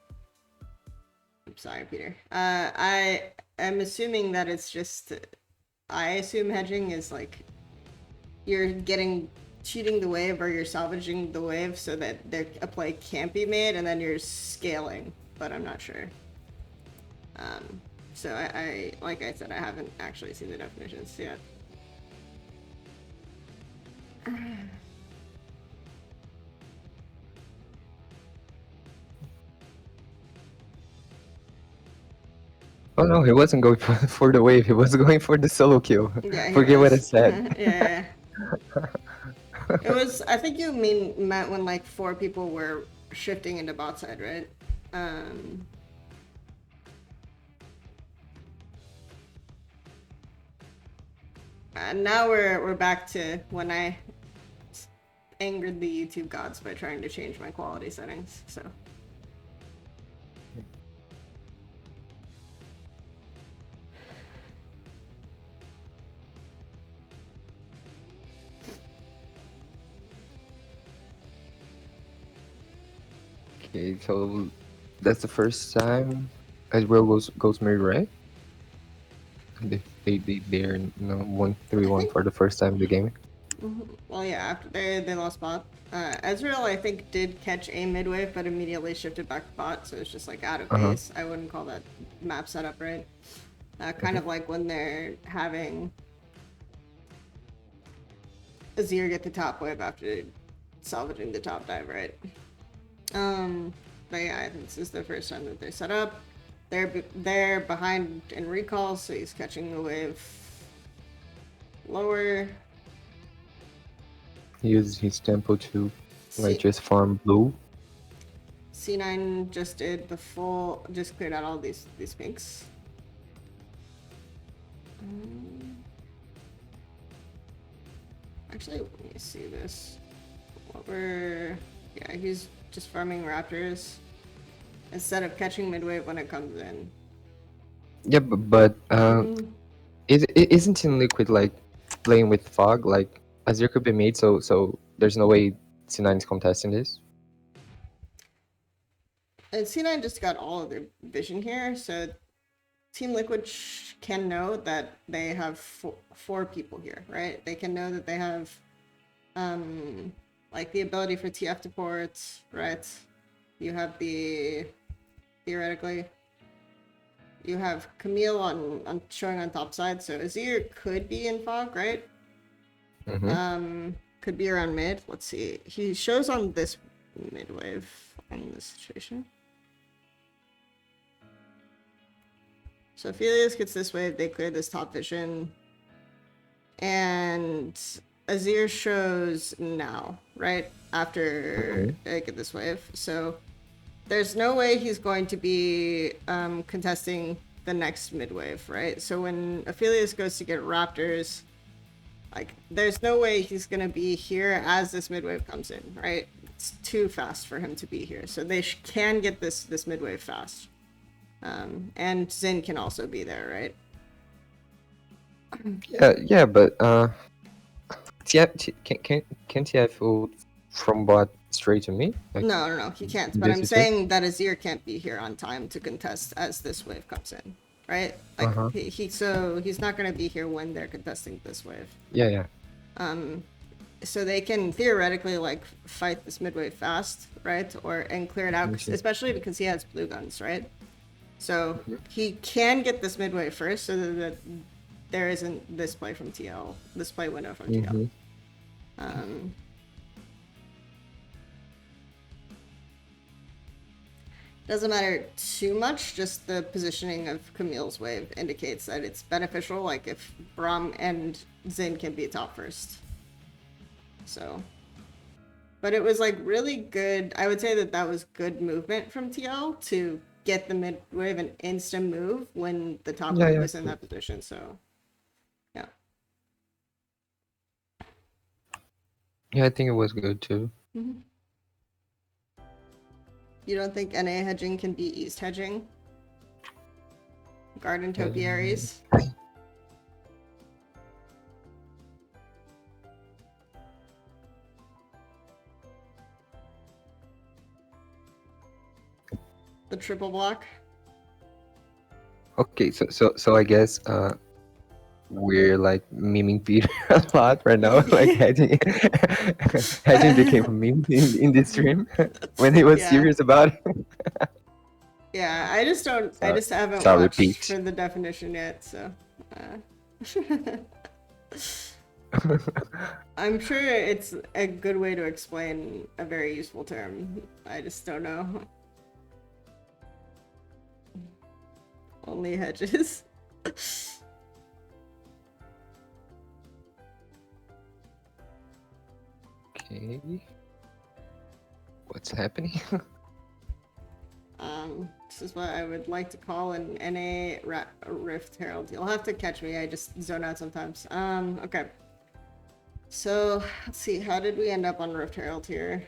sorry, Peter. I'm assuming that it's just, I assume hedging is like, you're cheating the wave, or you're salvaging the wave so that a play can't be made, and then you're scaling, but I'm not sure. So I like I said, I haven't actually seen the definitions yet. Oh no, he wasn't going for the wave. He was going for the solo kill. Yeah, Forget what I said. Yeah. It was. I think you meant when like 4 people were shifting into bot side, right? And now we're back to when I angered the YouTube gods by trying to change my quality settings. So. Okay, so that's the first time Ezreal goes mid, right? They're 1-3-1 for the first time in the game. Well, yeah, after they lost bot. Ezreal, I think, did catch a mid wave, but immediately shifted back to bot, so it's just like out of base. I wouldn't call that map setup right. Kind of like when they're having Azir get the top wave after salvaging the top dive, right? But yeah, I think this is the first time that they set up. They're behind in recall, so he's catching the wave lower. He used his tempo to like See- just farm blue. C9 just did the full, just cleared out all these pinks. Actually, let me see this. Yeah, he's just farming raptors instead of catching midwave when it comes in. Yeah, but isn't Team Liquid like playing with fog? Like Azir could be made, so there's no way C9 is contesting this. And C9 just got all of their vision here, so Team Liquid can know that they have four people here, right? They can know that they have, like the ability for TF to port, right? You have theoretically, you have Camille on showing on top side, so Azir could be in fog, right? Could be around mid. Let's see. He shows on this mid wave in this situation. So if Helios gets this wave, they clear this top vision. And Azir shows now, right? After they get this wave. So there's no way he's going to be contesting the next mid wave, right? So when Aphelios goes to get Raptors, like there's no way he's going to be here as this mid wave comes in, right? It's too fast for him to be here. So they can get this mid wave fast. And Xin can also be there, right? Yeah, but TF can TF ult from bot straight to me? Like, No, he can't. But I'm saying that Azir can't be here on time to contest as this wave comes in, right? Like he's not gonna be here when they're contesting this wave. Yeah. So they can theoretically like fight this mid wave fast, right? And clear it out, especially because he has blue guns, right? So he can get this mid wave first, so that there isn't this play from TL, this play window from TL. Doesn't matter too much, just the positioning of Camille's wave indicates that it's beneficial, like if Braum and Xin can be top first. So, but it was like really good. I would say that was good movement from TL to get the mid wave an instant move when the top wave was in that position. So, yeah. Yeah, I think it was good too. You don't think NA hedging can be East hedging? Garden topiaries? The triple block? Okay, so I guess we're like memeing Peter a lot right now. Like hedging became a meme in this stream when he was serious about it. Yeah, I just haven't watched for the definition yet, so I'm sure it's a good way to explain a very useful term. I just don't know. Only hedges. Okay. What's happening? This is what I would like to call an NA Rift Herald. You'll have to catch me, I just zone out sometimes. Okay. So, let's see, how did we end up on Rift Herald here?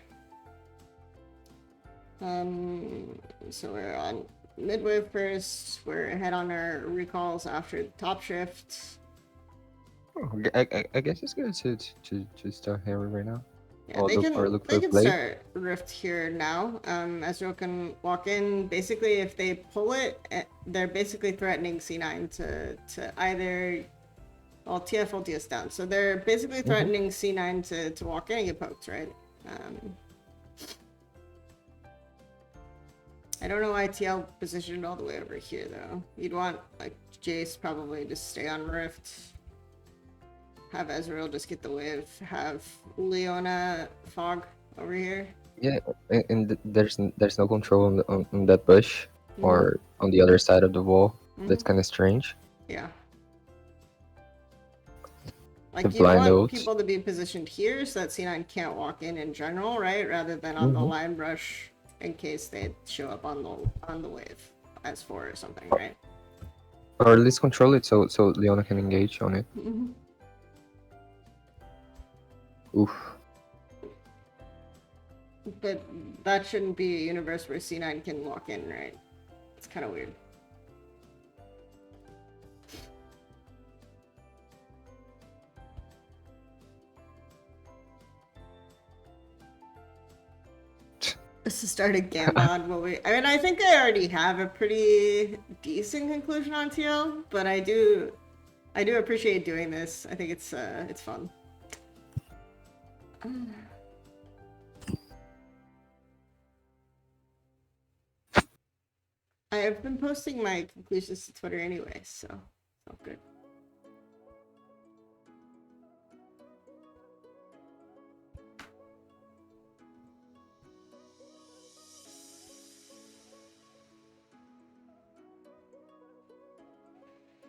So we're on midwave first, we're ahead on our recalls after the top shift. I guess it's good to start Harry right now. Yeah, or look they for can play. start Rift here now. Ezreal can walk in. Basically, if they pull it, they're basically threatening C9 to either. Well, TF ulti is down, so they're basically threatening C9 to walk in and get poked, right? I don't know why TL positioned all the way over here though. You'd want like Jace probably to stay on Rift. Have Ezreal just get the wave. Have Leona Fog over here. Yeah, and there's no control on that bush or on the other side of the wall. That's kind of strange. Yeah. The Like, you blind want ult. people to be positioned here so that C9 can't walk in general, right? Rather than on the line brush in case they show up on the wave as 4 or something, right? Or at least control it so Leona can engage on it. Oof. But that shouldn't be a universe where C9 can walk in, right? It's kind of weird. To start a Gambon, I mean, I think I already have a pretty decent conclusion on TL, but I do appreciate doing this. I think it's fun. I have been posting my conclusions to Twitter anyway, so it's all good.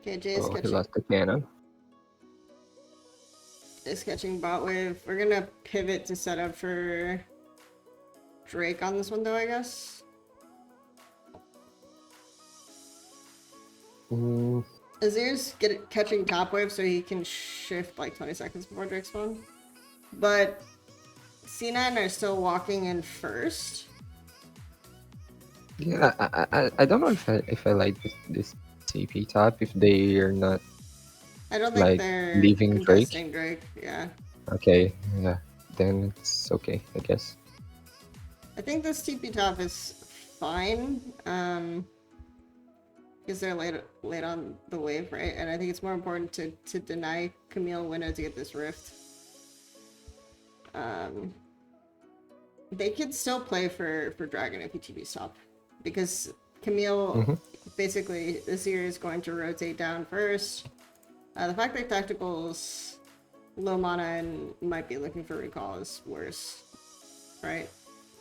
Okay, Jay's Oh, he lost the cannon. catching bot wave. We're gonna pivot to set up for Drake on this one though, I guess. Azir's catching top wave so he can shift like 20 seconds before Drake spawn. But C9 are still walking in first. Yeah, I don't know if I like this TP top if they are not. I don't think like they're leaving contesting Drake. Yeah. Okay, yeah, then it's okay, I guess. I think this TP top is fine. Because they're late on the wave, right? And I think it's more important to deny Camille Winnow to get this rift. They could still play for Dragon if TP's top. Because Camille, basically, this year is going to rotate down first. The fact that Tactical's low mana and might be looking for recall is worse, right?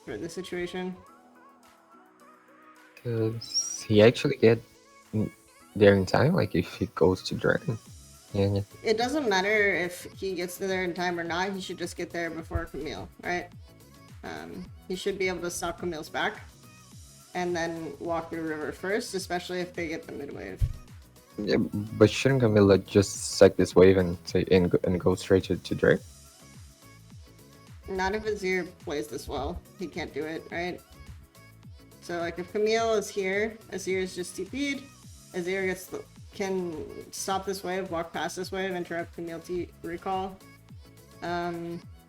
For this situation. Because he actually get there in time, like if he goes to Dragon. Yeah. It doesn't matter if he gets there in time or not, he should just get there before Camille, right? He should be able to stop Camille's back and then walk through river first, especially if they get the mid wave. Yeah, but shouldn't Camilla just sack this wave and go straight to Drake? Not if Azir plays this well. He can't do it, right? So like if Camille is here, Azir is just TP'd. Azir can stop this wave, walk past this wave, interrupt Camille to recall.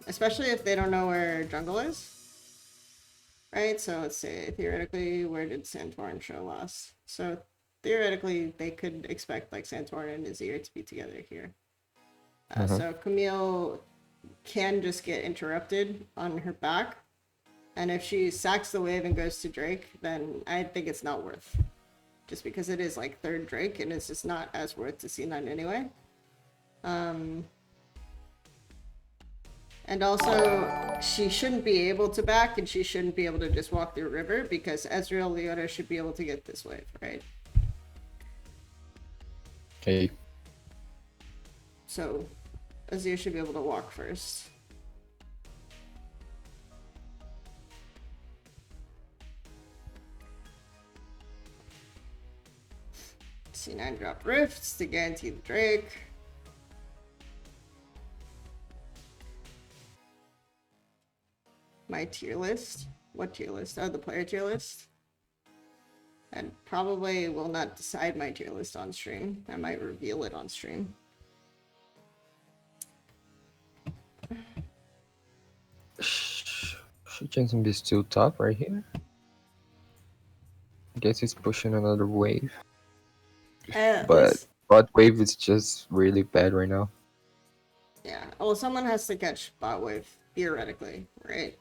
Especially if they don't know where jungle is. Right, so let's say theoretically, where did Santorin show last? So theoretically, they could expect like Santorin and Azir to be together here. So Camille can just get interrupted on her back. And if she sacks the wave and goes to Drake, then I think it's not worth. Just because it is like third Drake and it's just not as worth to C9 anyway. And also, she shouldn't be able to back and she shouldn't be able to just walk through river because Ezreal Leona should be able to get this wave, right? Okay. So, Azir should be able to walk first. C9 drop rifts to guarantee the Drake. My tier list. What tier list? Oh, the player tier list. And probably will not decide my tier list on stream. I might reveal it on stream. Jensen be still top right here. I guess he's pushing another wave. But This, bot wave is just really bad right now. yeah. Well, someone has to catch bot wave, theoretically, right?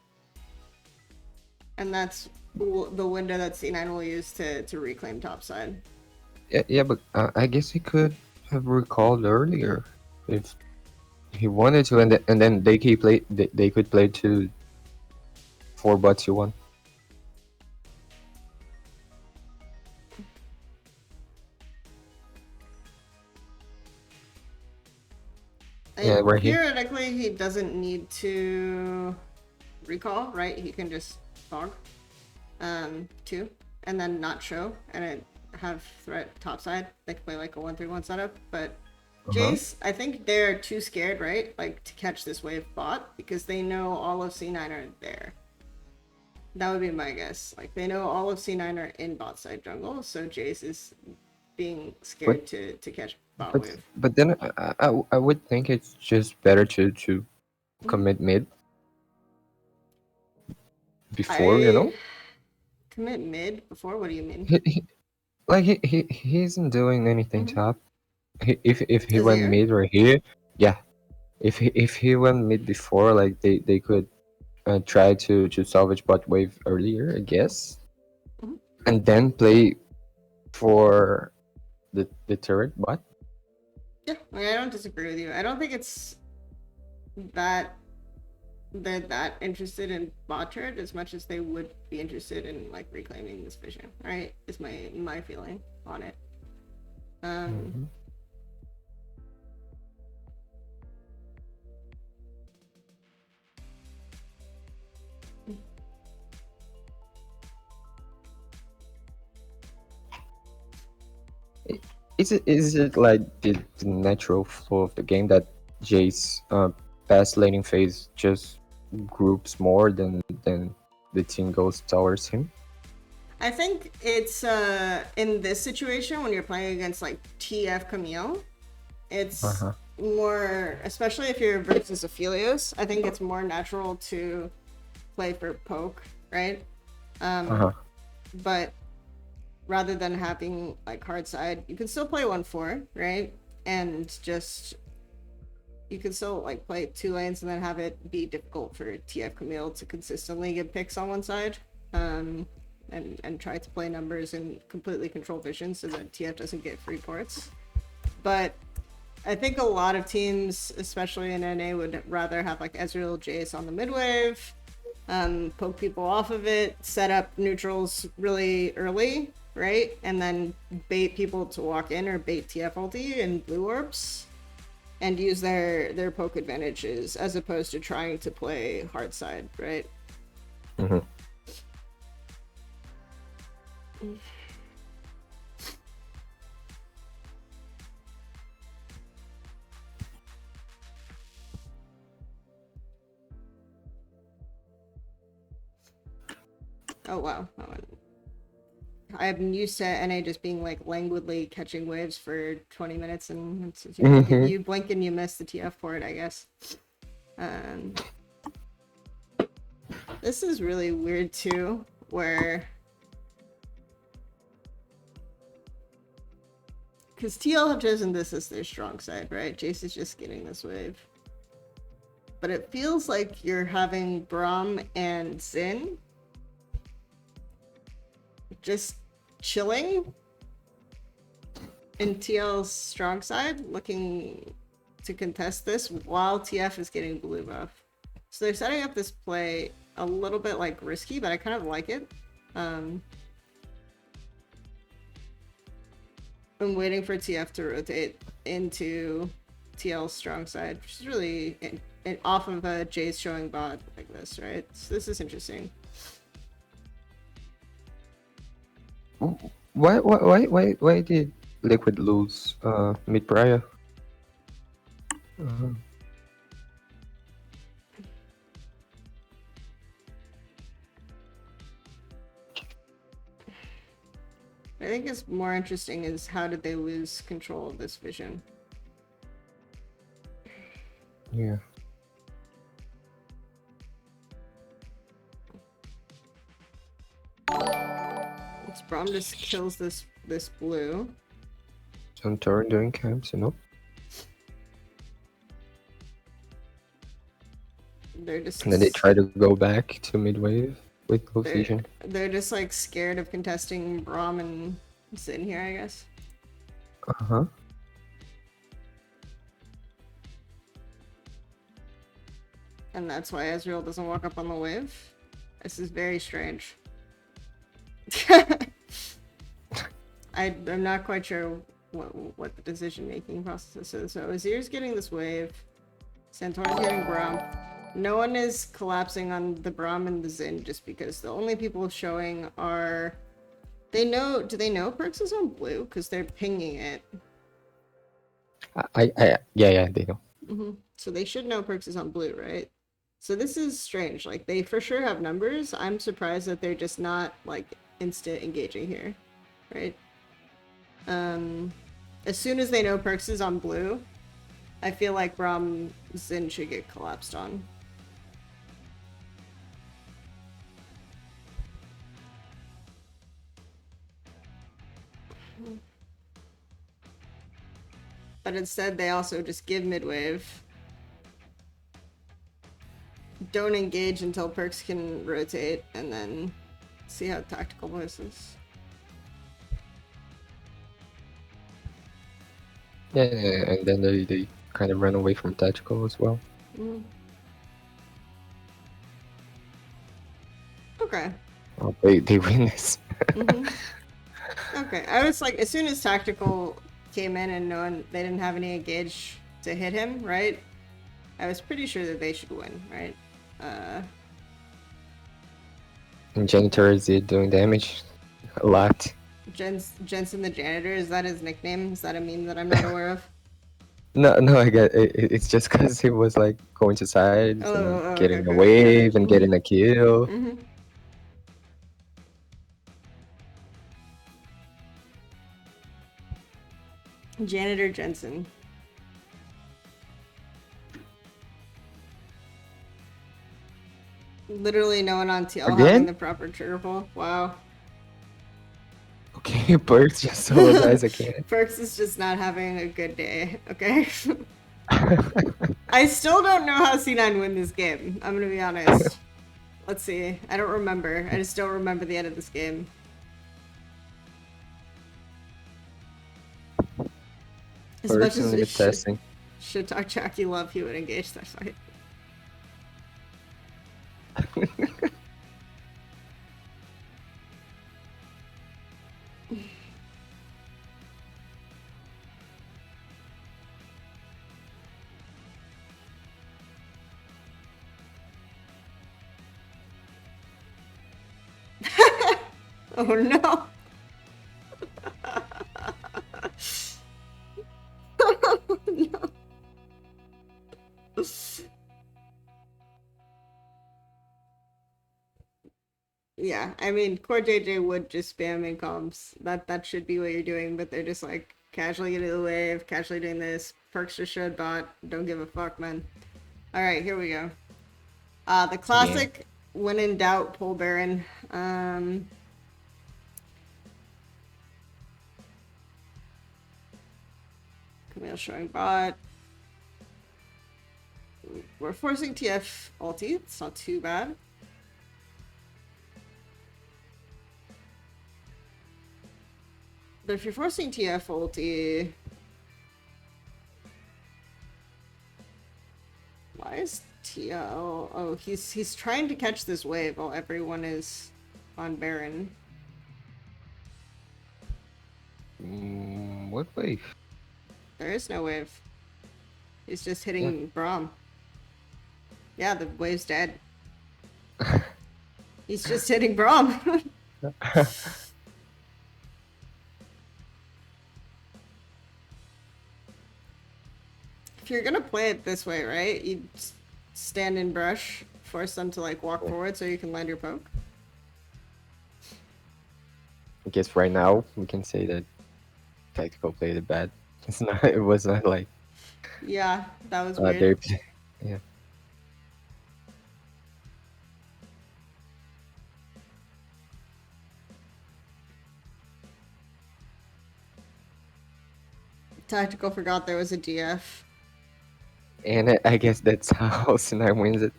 And that's the window that C9 will use to reclaim topside. Yeah, but I guess he could have recalled earlier if he wanted to, and then they could play to 4 bots you want. Yeah, And right here. theoretically, he doesn't need to recall, right? He can just fog, too, and then not show, and it have threat topside. They can play like a 1-3-1 setup, but Jace, I think they're too scared, right? Like to catch this wave bot because they know all of C9 are there. That would be my guess. Like they know all of C9 are in bot side jungle, so Jace is being scared to catch bot wave. But then I would think it's just better to commit mid before, you know? Commit mid before? What do you mean? He isn't doing anything top. If he Is went here? mid right here, yeah. If he went mid before, like they could try to salvage bot wave earlier, I guess, and then play for the turret bot. Yeah, I mean, I don't disagree with you. I don't think it's that they're that interested in bot turret as much as they would be interested in like reclaiming this vision, right? Is my feeling on it. Is it like the natural flow of the game that Jace past laning phase just groups more than the team goes towards him? I think it's in this situation when you're playing against like TF Camille, it's more, especially if you're versus Aphelios, I think it's more natural to play for poke, right? But rather than having like hard side, you can still play 1-4, right? And just you can still like play 2 lanes and then have it be difficult for TF Camille to consistently get picks on one side. And try to play numbers and completely control vision so that TF doesn't get free ports. But I think a lot of teams, especially in NA, would rather have like Ezreal Jace on the mid wave, poke people off of it, set up neutrals really early, right? And then bait people to walk in or bait TF ulti and blue orbs and use their poke advantages as opposed to trying to play hard side, right? Oh wow. I'm used to NA just being like languidly catching waves for 20 minutes and you blink and you miss the TF port, I guess. This is really weird too, where because TL have chosen this as their strong side, right? Jace is just getting this wave. But it feels like you're having Braum and Xin just chilling in TL's strong side, looking to contest this while TF is getting blue buff. So they're setting up this play a little bit like risky, but I kind of like it. I'm waiting for TF to rotate into TL's strong side, which is really off of a Jace showing bot like this, right? So this is interesting. Why did Liquid lose mid prior? I think it's more interesting is how did they lose control of this vision? Yeah. Braum just kills this blue. Some turn doing camps, you know. They're just And then they try to go back to mid wave with low vision. they're just like scared of contesting Braum and Sin here, I guess. Uh-huh. And that's why Ezreal doesn't walk up on the wave. This is very strange. I'm not quite sure what the decision-making process is. So Azir's getting this wave. Santorin's getting Braum. No one is collapsing on the Braum and the Xin just because the only people showing are... They know... Do they know Perks is on blue? Because they're pinging it. Yeah, they know. So they should know Perks is on blue, right? So this is strange. Like, they for sure have numbers. I'm surprised that they're just not, like, instant engaging here. Right? As soon as they know Perks is on blue, I feel like Braum Xin should get collapsed on. But instead, they also just give midwave. Don't engage until Perks can rotate, and then see how tactical this is. Yeah, and then they kind of run away from tactical as well. Okay. Oh, they win this. Okay, I was like, as soon as tactical came in and they didn't have any engage to hit him, right? I was pretty sure that they should win, right? And Janitor is doing damage a lot. Jensen the Janitor, is that his nickname? Is that a meme that I'm not aware of? No, I get it. It's just because he was like going to sides and getting okay, a wave and getting a kill. Janitor Jensen. Literally no one on TL having the proper trigger pull. Wow. Okay, Perks just solo dies again. Perks is just not having a good day, okay? I still don't know how C9 win this game. I'm gonna be honest. Let's see. I don't remember. I just don't remember the end of this game. As much as we should talk Jackie love, he would engage that fight. Oh no. Oh no. Yeah, I mean, Core JJ would just spam in comms. That should be what you're doing, but they're just like casually getting the wave, casually doing this. Perks just showed bot. Don't give a fuck, man. Alright, here we go. The classic when in doubt, pull Baron. Camille showing bot. We're forcing TF ulti. It's not too bad. But if you're forcing TF ulti... Why is TL... Oh, he's trying to catch this wave while everyone is on Baron. What wave? There is no wave. He's just hitting Braum. Yeah, the wave's dead. He's just hitting Braum. If you're gonna play it this way, right? You stand in brush, force them to like walk forward so you can land your poke. I guess right now we can say that tactical played it bad. It was not like. Yeah, that was weird. Yeah. Tactical forgot there was a DF. And I guess that's how C9 wins it.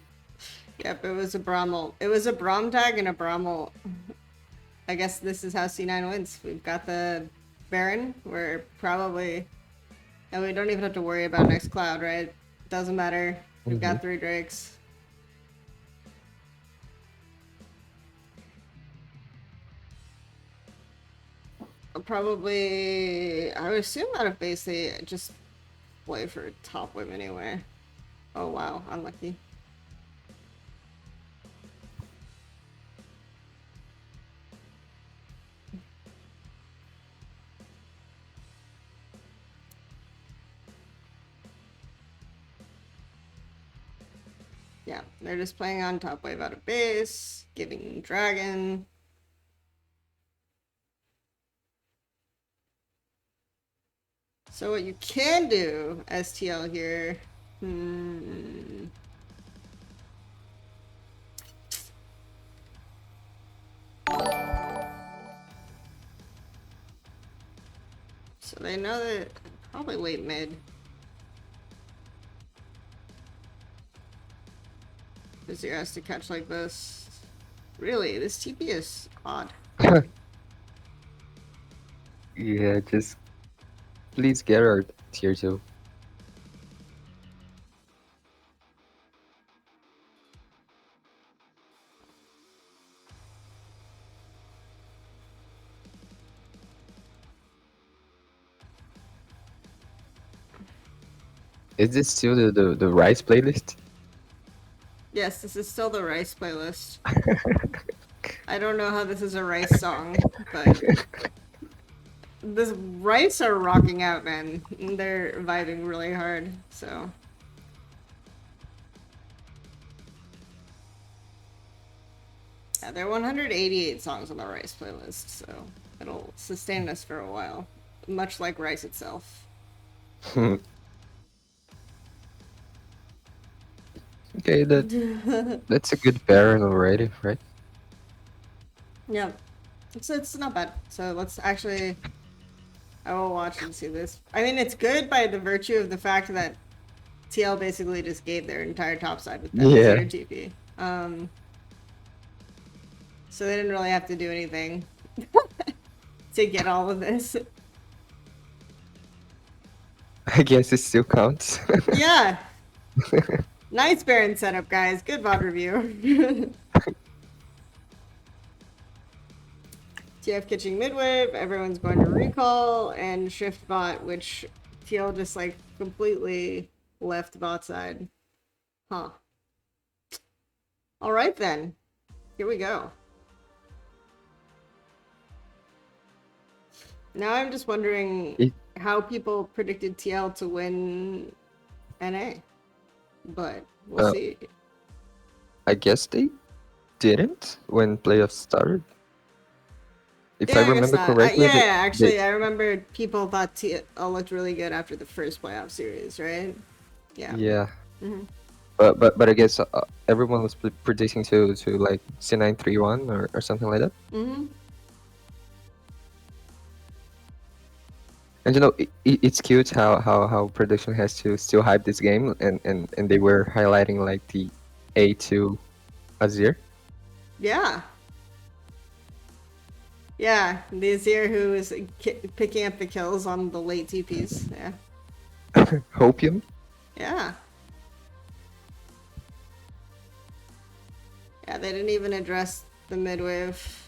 Yep, it was a Brommel. It was a Brom tag and a Brommel. I guess this is how C9 wins. We've got the Baron. We're probably... And we don't even have to worry about next cloud, right? Doesn't matter. We've got 3 Drakes. Probably... I would assume out of base they just play for top wave anyway. Oh wow, unlucky. Yeah, they're just playing on top wave out of base, giving dragon. So what you can do, STL here, so they know that probably wait mid. Because he has to catch like this. Really, this TP is odd. Yeah, just please get our tier 2. Is this still the Rice playlist? Yes, this is still the Rice playlist. I don't know how this is a Rice song, but this Rice are rocking out, man. They're vibing really hard, so. Yeah, there are 188 songs on the Rice playlist, so it'll sustain us for a while, much like Rice itself. Okay, that's a good Baron already, right? Yeah, it's not bad. So let's actually, I will watch and see this. I mean, it's good by the virtue of the fact that TL basically just gave their entire top side with that Yeah. TP. So they didn't really have to do anything to get all of this. I guess it still counts. Yeah. Nice Baron setup, guys. Good VOD review. TF catching midwave, everyone's going to recall, and shift bot, which TL just like completely left bot side. Huh. Alright then. Here we go. Now I'm just wondering how people predicted TL to win NA. But we'll see. I guess they didn't when playoffs started. If Yeah, I remember correctly. Actually, I remember people thought TL looked really good after the first playoff series, right? Yeah. Yeah. But I guess everyone was predicting to like C9 3-1 or something like that. And you know, it's cute how production has to still hype this game, and they were highlighting like the A2 Azir. Yeah. Yeah, the Azir who is picking up the kills on the late TPs. Yeah. Hopium. Yeah. Yeah, they didn't even address the midwave.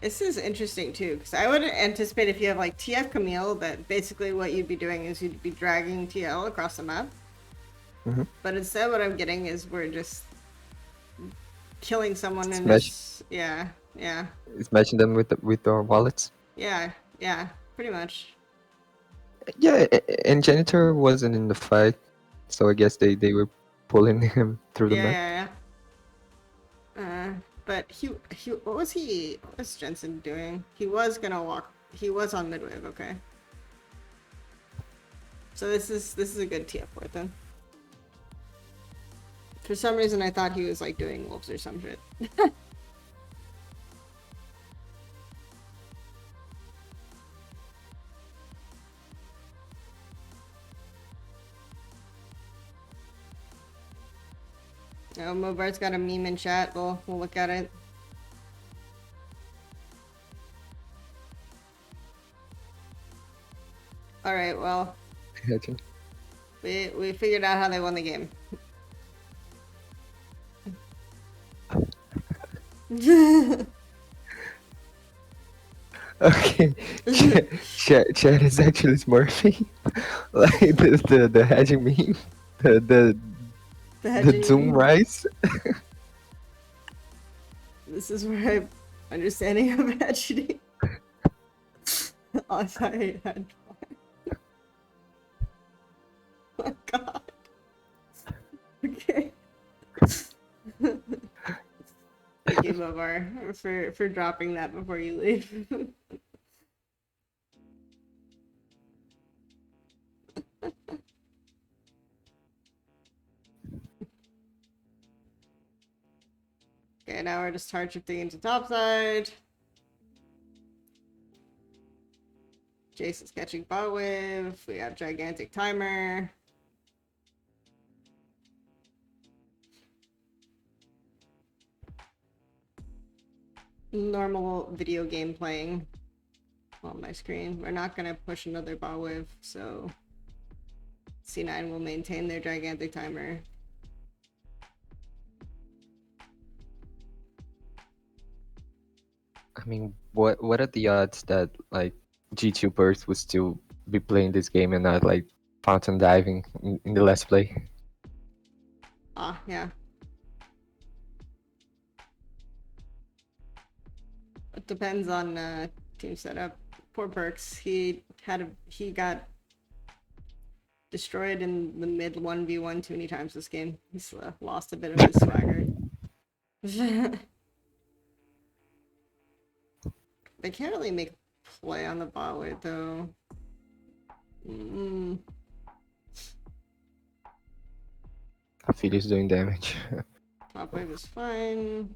This is interesting too, because I would anticipate if you have like TF Camille, that basically what you'd be doing is you'd be dragging TL across the map. But instead what I'm getting is we're just killing someone and just, yeah. Smashing them with our wallets. Yeah, pretty much. Yeah, and Janitor wasn't in the fight, so I guess they were pulling him through the map. But what was Jensen doing? He was gonna walk. He was on midwave. Okay. So this is a good TF for then. For some reason, I thought he was like doing wolves or some shit. Mobart's got a meme in chat. We'll look at it. All right. Well, we figured out how they won the game. Okay, chat is actually Smurfy. Like the hedging meme, the Doom rice. This is where I'm understanding of hedging. Oh, sorry. Oh my god. Okay. Thank you, Mobar, for dropping that before you leave. Okay, now we're just hard shifting into topside. Jace is catching bot wave. We have gigantic timer. Normal video game playing on my screen. We're not gonna push another bot wave, so C9 will maintain their gigantic timer. I mean, what are the odds that like G2 Burst would still be playing this game and not like fountain diving in the last play? Ah, yeah. It depends on team setup. Poor Perks. He got destroyed in the mid 1v1 too many times this game. He's lost a bit of his swagger. They can't really make play on the bot wave though. Philly's doing damage. Top wave is fine.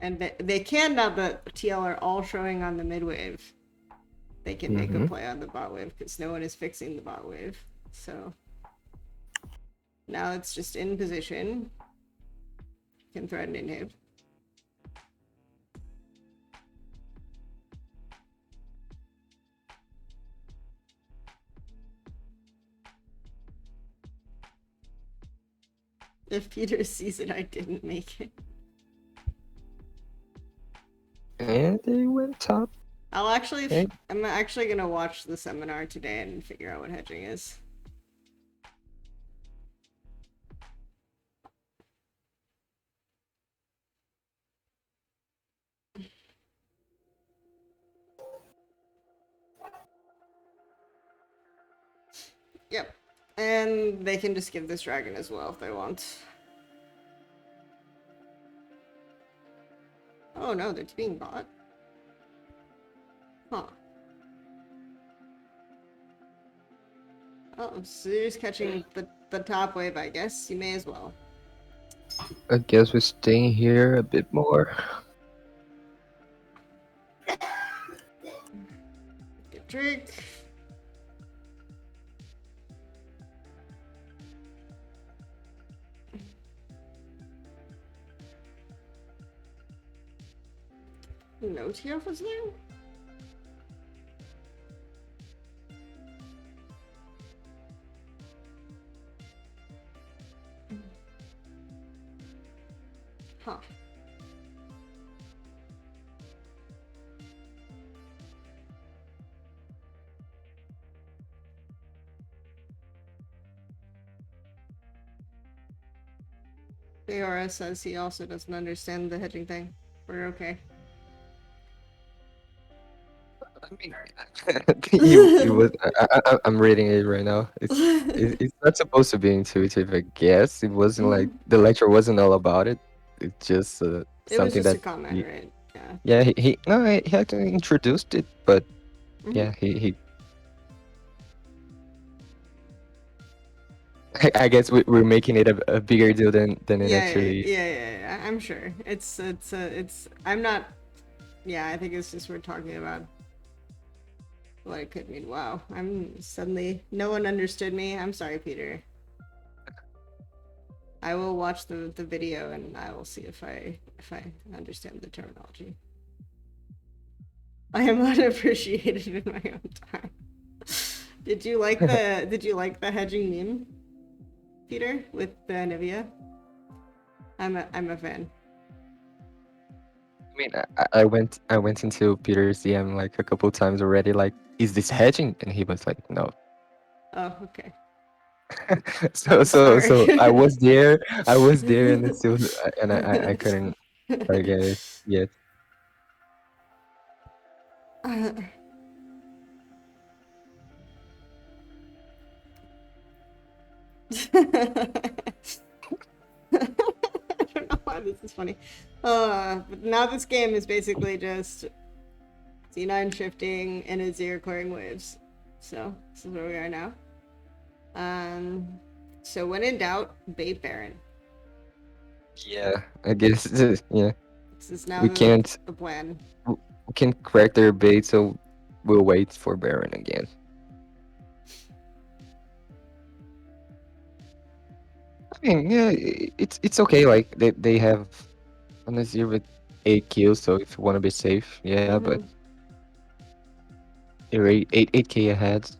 And they can, now that TL are all showing on the mid wave, they can make a play on the bot wave because no one is fixing the bot wave. So now it's just in position. Can threaten inhib. If Peter sees it, I didn't make it. And they went top. I'm actually gonna watch the seminar today and figure out what hedging is. Yep. And they can just give this dragon as well if they want. Oh no, they're being bought. Huh. Oh, so you're just catching the top wave, I guess. You may as well. I guess we're staying here a bit more. Good trick. No TF was there? Huh. ARS says he also doesn't understand the hedging thing. We're okay. I mean, I'm reading it right now. It's not supposed to be intuitive, I guess. It wasn't like the lecture wasn't all about it. It's just It was something just a that comment, right? Yeah. yeah, he actually introduced it, but yeah, he I guess we're making it a bigger deal than it actually. Yeah. I'm sure. It's. I'm not. Yeah, I think it's just we're talking about what it could mean. Wow, I'm suddenly no one understood me. I'm sorry, Peter. I will watch the video and I will see if I understand the terminology. I am unappreciated in my own time. Did you like the hedging meme, Peter, with Nivea? I'm a fan. I mean, I went into Peter's DM like a couple times already. Like, is this hedging? And he was like, no. Oh, okay. So Sorry. I was there, and it's still, and I couldn't forget it yet. I don't know why this is funny. But now this game is basically just C9 shifting and Azir clearing waves. So this is where we are now. So when in doubt, bait Baron. Yeah, I guess yeah. This is now We can't the plan. we can crack their bait, so we'll wait for Baron again. I mean, yeah, it's okay. Like they have an Azir with 8 kills, so if you want to be safe, yeah. But you're 8K ahead.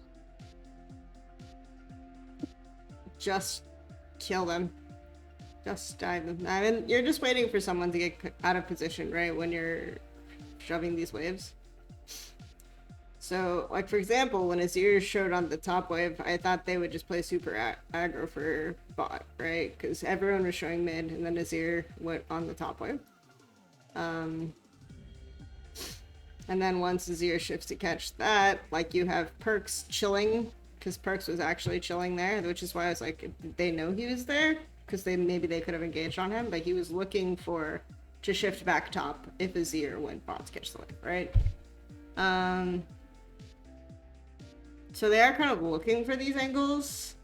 Just kill them. Just dive them. I mean, you're just waiting for someone to get out of position, right? When you're shoving these waves. So, like for example, when Azir showed on the top wave, I thought they would just play super aggro for bot, right? Because everyone was showing mid, and then Azir went on the top wave. And then once Azir shifts to catch that, like you have Perks chilling, because Perks was actually chilling there, which is why I was like, they know he was there, because maybe they could have engaged on him, but he was looking to shift back top if Azir went bot to catch the wave, right? So they are kind of looking for these angles.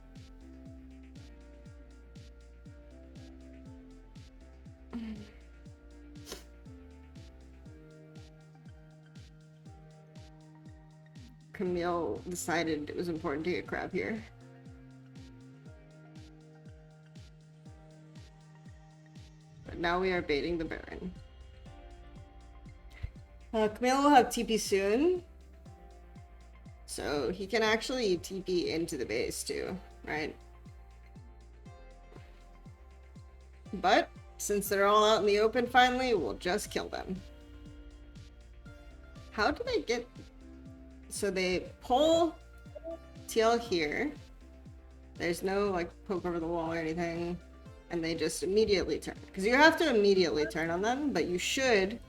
Camille decided it was important to get crab here. But now we are baiting the Baron. Camille will have TP soon. So he can actually TP into the base too, right? But since they're all out in the open finally, we'll just kill them. How do they get... So they pull TL here. There's no like poke over the wall or anything. And they just immediately turn. Because you have to immediately turn on them, but you should...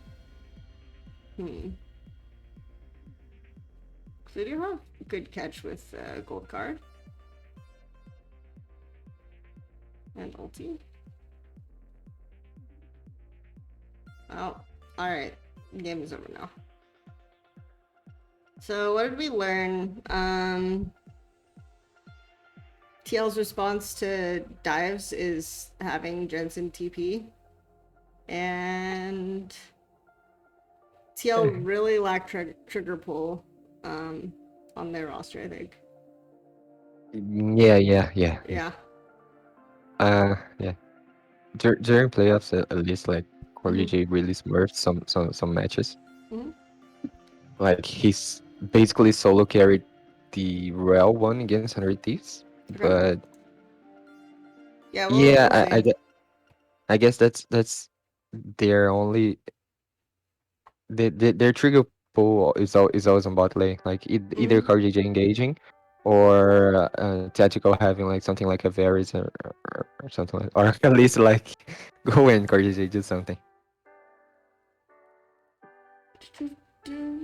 So do you have good catch with gold card? And ulti? Oh, alright. Game is over now. So what did we learn? TL's response to dives is having Jensen TP. And TL really lacked trigger pull on their roster, I think. Yeah. Yeah. Yeah. During playoffs, at least like Corey really smurfed some matches. Like he's basically solo carried the Royal one against 100 Thieves, but yeah, I guess that's their only their trigger pull is always on bot lane. Like either CarJJ engaging or Tactical having like something like a Varys or something like, or at least like go in CarJJ do something. I'm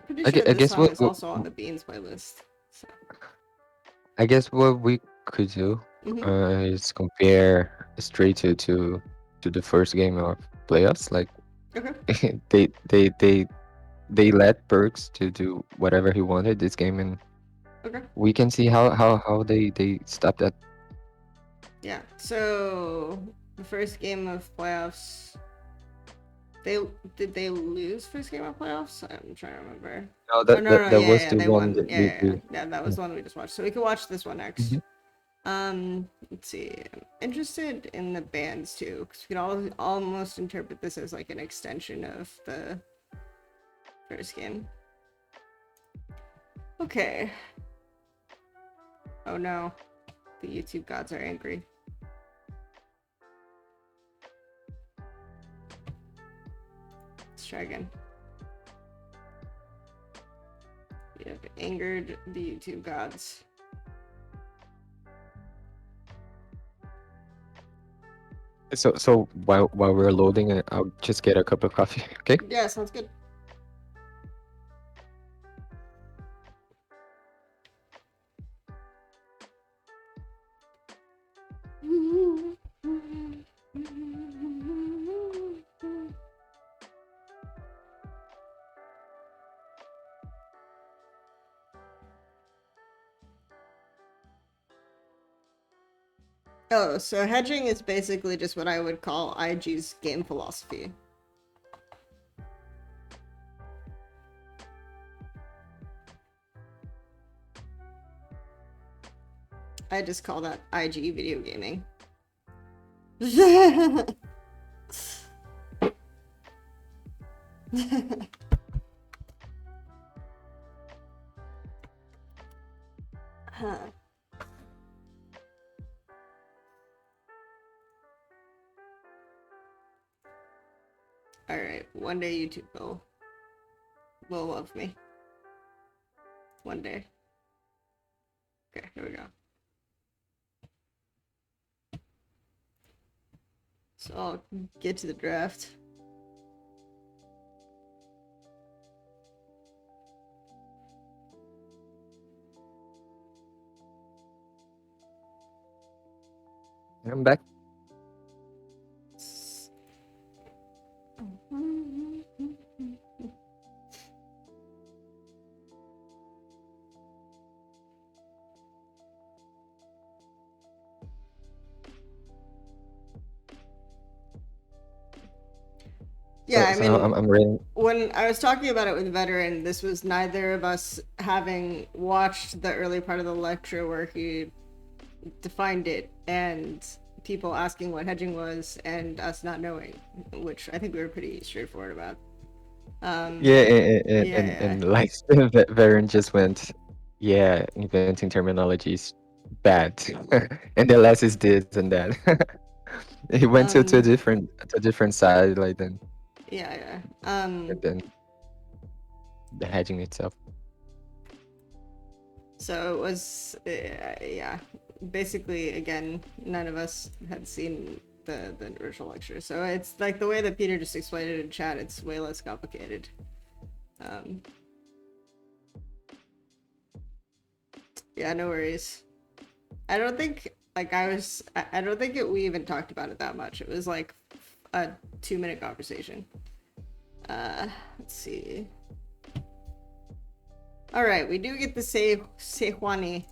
pretty sure I this guess song is also on the Beans playlist. So. I guess what we could do is compare straight to the first game of playoffs. Like they let Perks to do whatever he wanted this game, and we can see how they stopped that. Yeah. So the first game of playoffs, did they lose first game of playoffs? I'm trying to remember. No, that was the they one won. that we Yeah, that was the one we just watched. So we could watch this one next. Let's see. I'm interested in the bands too, because we can almost interpret this as like an extension of the first game. Okay. Oh no. The YouTube gods are angry. Let's try again. We have angered the YouTube gods. So while we're loading, I'll just get a cup of coffee. Okay. Yeah, sounds good. Oh, so hedging is basically just what I would call IG's game philosophy. I just call that IG video gaming. Huh. Alright, one day YouTube will love me. One day. Okay, here we go. So I'll get to the draft. I'm back. Yeah, I mean, I'm ready. when I was talking about it with Veteran, this was neither of us having watched the early part of the lecture where he defined it, and people asking what hedging was, and us not knowing, which I think we were pretty straightforward about. Yeah, Yeah. and like Varen just went, yeah, inventing terminology is bad, and the less is this and that. He went to a different side, like then Yeah. and then the hedging itself. So it was, yeah. Basically, again, none of us had seen the original lecture, so it's like the way that Peter just explained it in chat. It's way less complicated. Yeah, no worries. I don't think I don't think we even talked about it that much. It was like a 2-minute conversation. Let's see. All right, we do get the Sejuani.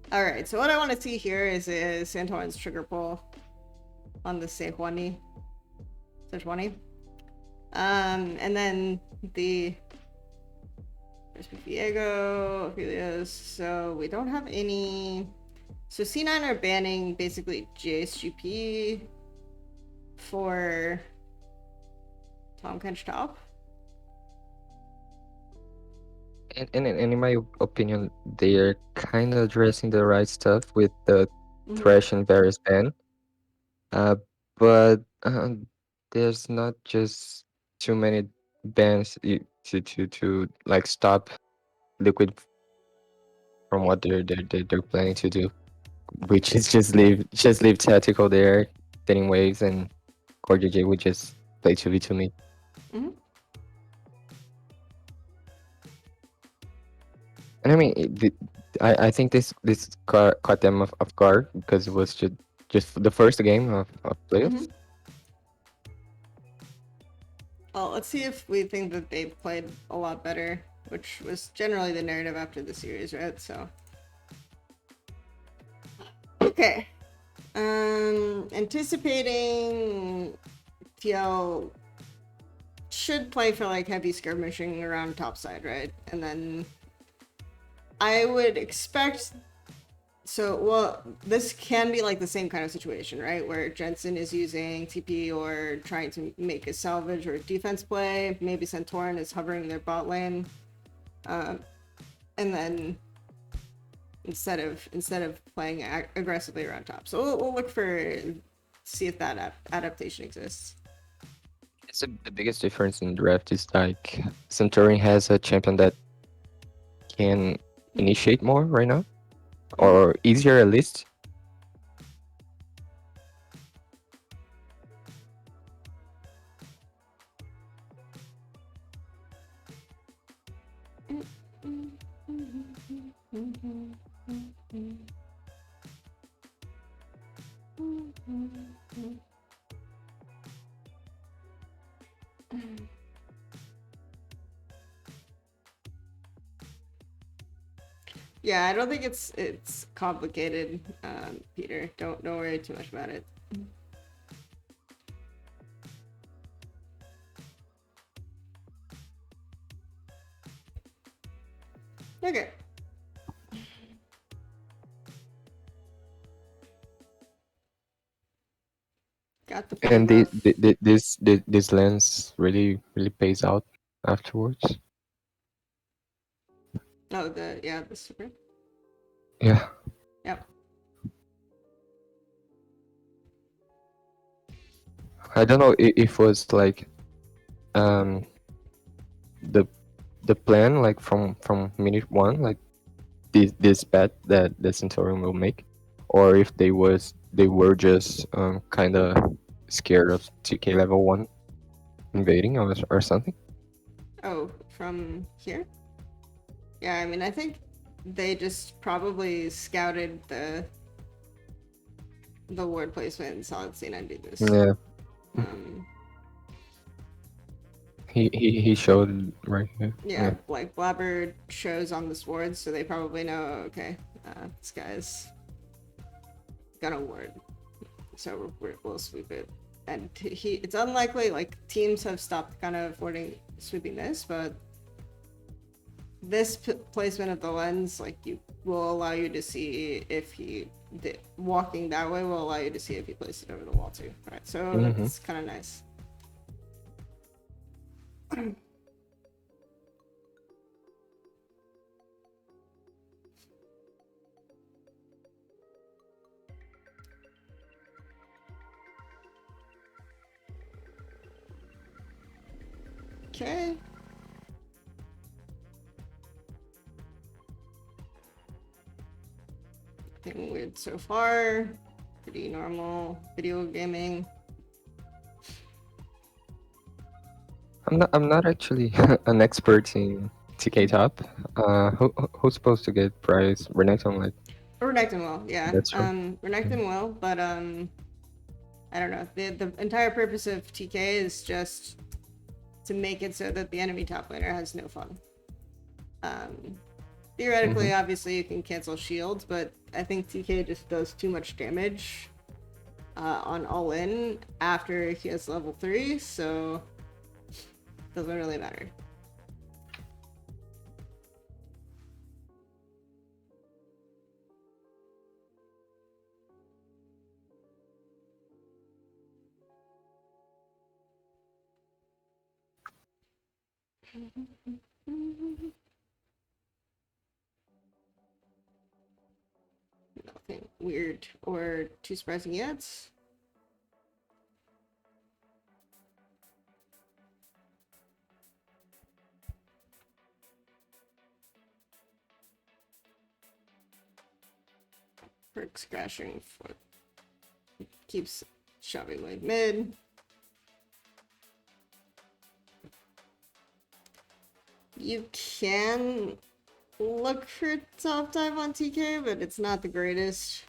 All right, so what I want to see here is Santorin's trigger pull on the Sejuani. And then the Diego, Helios. So we don't have any. So C9 are banning basically JSGP for Tom Kench top. And in my opinion, they're kind of addressing the right stuff with the Thresh and Varus ban. But there's not just too many bans to like stop Liquid from what they're planning to do, which is just leave Tactical there, getting waves, and Core JJ would just play 2v2 me. And I mean, I think this caught them off guard because it was just the first game of playoffs. Well, let's see if we think that they played a lot better, which was generally the narrative after the series, right? So, okay. Anticipating TL should play for like heavy skirmishing around topside, right? And then I would expect well, this can be like the same kind of situation, right? Where Jensen is using TP or trying to make a salvage or a defense play. Maybe Centauran is hovering their bot lane. And then instead of playing aggressively around top. So we'll look for, see if that adaptation exists. It's the biggest difference in draft is like Centurion has a champion that can initiate more right now, or easier at least. Yeah, I don't think it's complicated, Peter. Don't worry too much about it. Okay. Got the And buff. this lens really pays out afterwards. Oh, the super. Yeah. Yep. I don't know if it was like the plan like from minute one, like this bet that the Centurion will make, or if they were just kind of scared of TK level 1 invading or something. Oh, from here? Yeah, I mean, I think they just probably scouted the ward placement and saw C9 do this. Yeah, Um, he showed right here. yeah, like Blabber shows on this ward, so they probably know, okay, this guy's gonna ward, so we'll sweep it. And it's unlikely, like, teams have stopped kind of sweeping this, but this placement of the lens, like, will allow you to see if walking that way will allow you to see if he placed it over the wall too. All right, so that's kind of nice. Okay. Nothing weird so far. Pretty normal video gaming. I'm not actually an expert in TK top. Who's supposed to get prize? Renekton, like. Renekton will, yeah. That's right. Renekton will, but I don't know. The entire purpose of TK is just to make it so that the enemy top laner has no fun. Theoretically, obviously, you can cancel shields, but I think TK just does too much damage on all in after he has level 3, so doesn't really matter. Nothing weird or too surprising yet. Perks crashing foot. Keeps shoving like mid. You can look for top dive on TK, but it's not the greatest.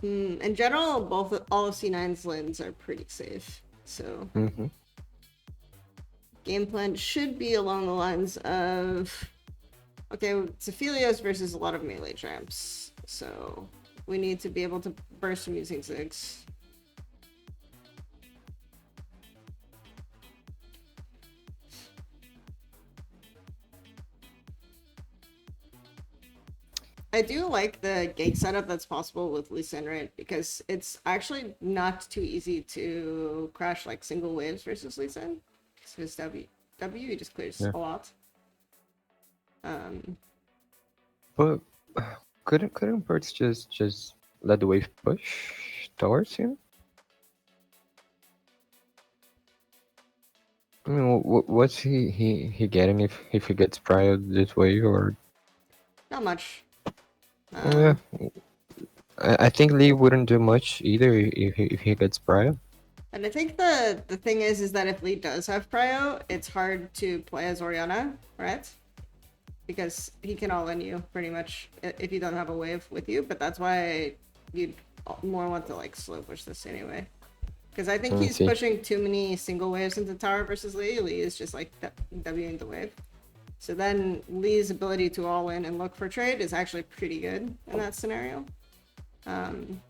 In general, all of C9's lanes are pretty safe, so game plan should be along the lines of, okay, it's Aphelios versus a lot of melee champs, so we need to be able to burst from using Ziggs. I do like the gate setup that's possible with Lee Sin, right? Because it's actually not too easy to crash like single waves versus Lee Sin. Because W he just clears Yeah. a lot. But couldn't Birds just let the wave push towards him? I mean, what's he getting if he gets prior this way or? Not much. Yeah, I think Lee wouldn't do much either if he gets prior. And I think the thing is that if Lee does have prio, it's hard to play as Oriana, right? Because he can all in you pretty much if you don't have a wave with you. But that's why you'd more want to like slow push this anyway. Because I think he's pushing too many single waves into tower versus Lee. Lee is just like Wing the wave. So then Lee's ability to all in and look for trade is actually pretty good in that scenario. And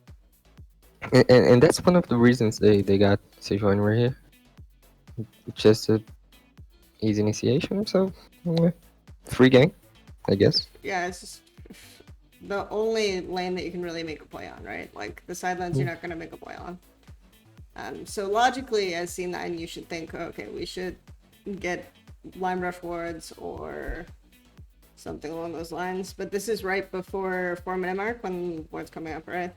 that's one of the reasons they got Sejuani right here. Just a easy initiation, so free game, I guess. Yeah, it's just the only lane that you can really make a play on, right? Like the sidelines, you're not going to make a play on. So logically, as C9, you should think, okay, we should get line rush wards or something along those lines. But this is right before 4-minute mark when ward's coming up, right?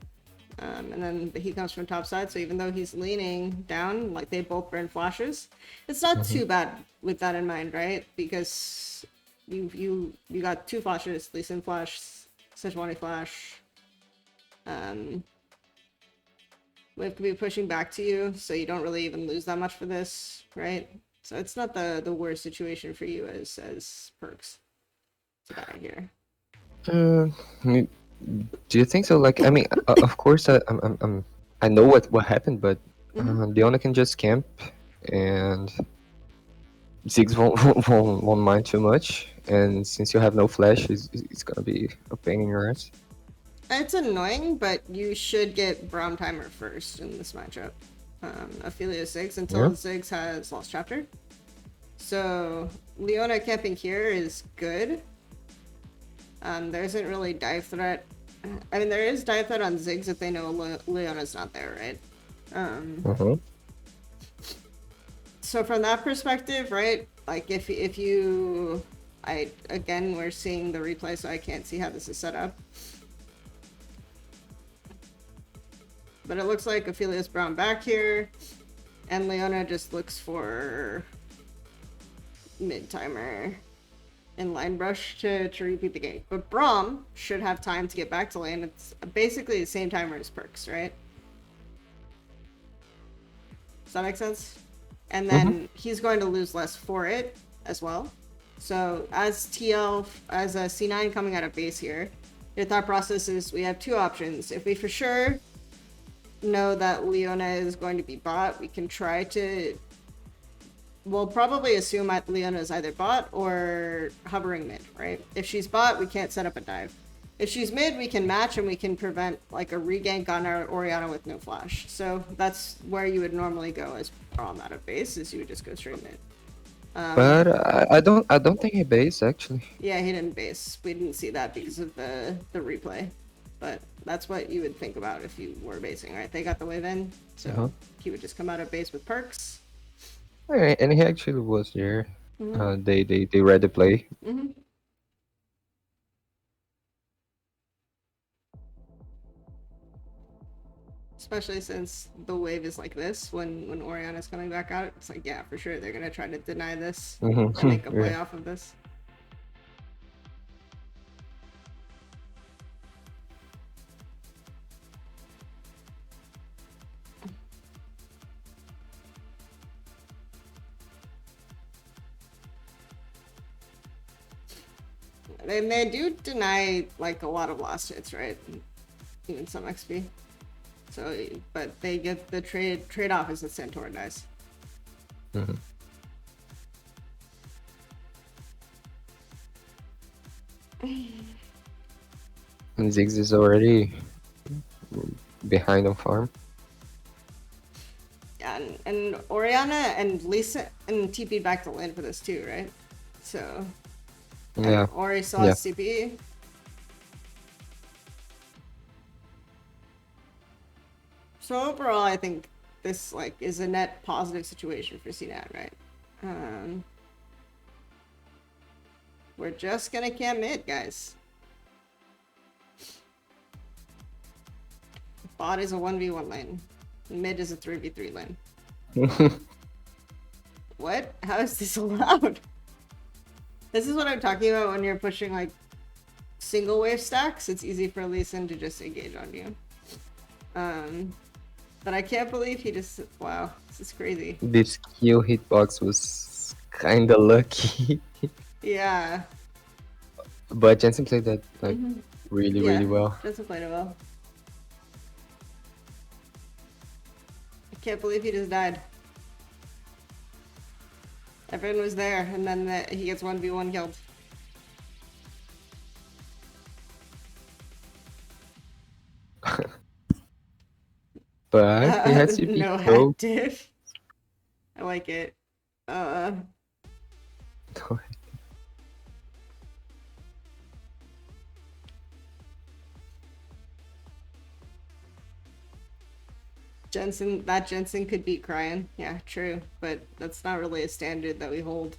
And then he comes from top side, so even though he's leaning down, like they both burn flashes, it's not too bad with that in mind, right? Because you got 2 flashes, Lee Sin flash, Sejuani flash. Wave could be pushing back to you, so you don't really even lose that much for this, right? So it's not the worst situation for you as Perks to die here. Do you think so? Like, I mean, of course, I know what happened, but Leona can just camp, and Ziggs won't mind too much. And since you have no flash, it's gonna be a pain in your ass. It's annoying, but you should get Braum Timer first in this matchup. Ophelia Ziggs until Ziggs has Lost Chapter. So Leona camping here is good. There isn't really dive threat. I mean, there is dive threat on Ziggs if they know Leona's not there, right? So from that perspective, right? Like if you, again, we're seeing the replay, so I can't see how this is set up. But it looks like Ophelia's Braum back here, and Leona just looks for mid timer and line brush to repeat the game. But Braum should have time to get back to lane. It's basically the same timer as Perks, right? Does that make sense? And then he's going to lose less for it as well. So as TL, as a C9 coming out of base here, your thought process is we have 2 options. If we for sure know that Leona is going to be bot, we can try to, we'll probably assume that Leona is either bot or hovering mid, right? If she's bot, we can't set up a dive. If she's mid, we can match and we can prevent like a regank on our Oriana with no flash. So that's where you would normally go as Braum out of base, is you would just go straight mid. But I don't think he base actually. Yeah, he didn't base. We didn't see that because of the replay. But that's what you would think about if you were basing, right? They got the wave in, so he would just come out of base with Perks. Alright, and he actually was there. They read the play. Especially since the wave is like this, when Oriana's coming back out, it's like, yeah, for sure, they're gonna try to deny this and make a play off of this. And they do deny like a lot of last hits, right? Even some XP. So, but they get the trade off is that Santorin dies. And Ziggs is already behind on farm. Yeah, and Oriana and Lisa and TP'd back to lane for this too, right? So Yeah. Ori still has CP. So overall, I think this like is a net positive situation for C9, right? We're just gonna camp mid, guys. Bot is a 1v1 lane. Mid is a 3v3 lane. What? How is this allowed? This is what I'm talking about when you're pushing like single wave stacks. It's easy for Lee Sin to just engage on you. But I can't believe he just, wow, this is crazy. This kill hitbox was kinda lucky. Yeah. But Jensen played that like really well. Jensen played it well. I can't believe he just died. Everyone was there, and then he gets 1v1 killed. But he has to be no so... active. I like it. Jensen could beat Cryan. Yeah, true. But that's not really a standard that we hold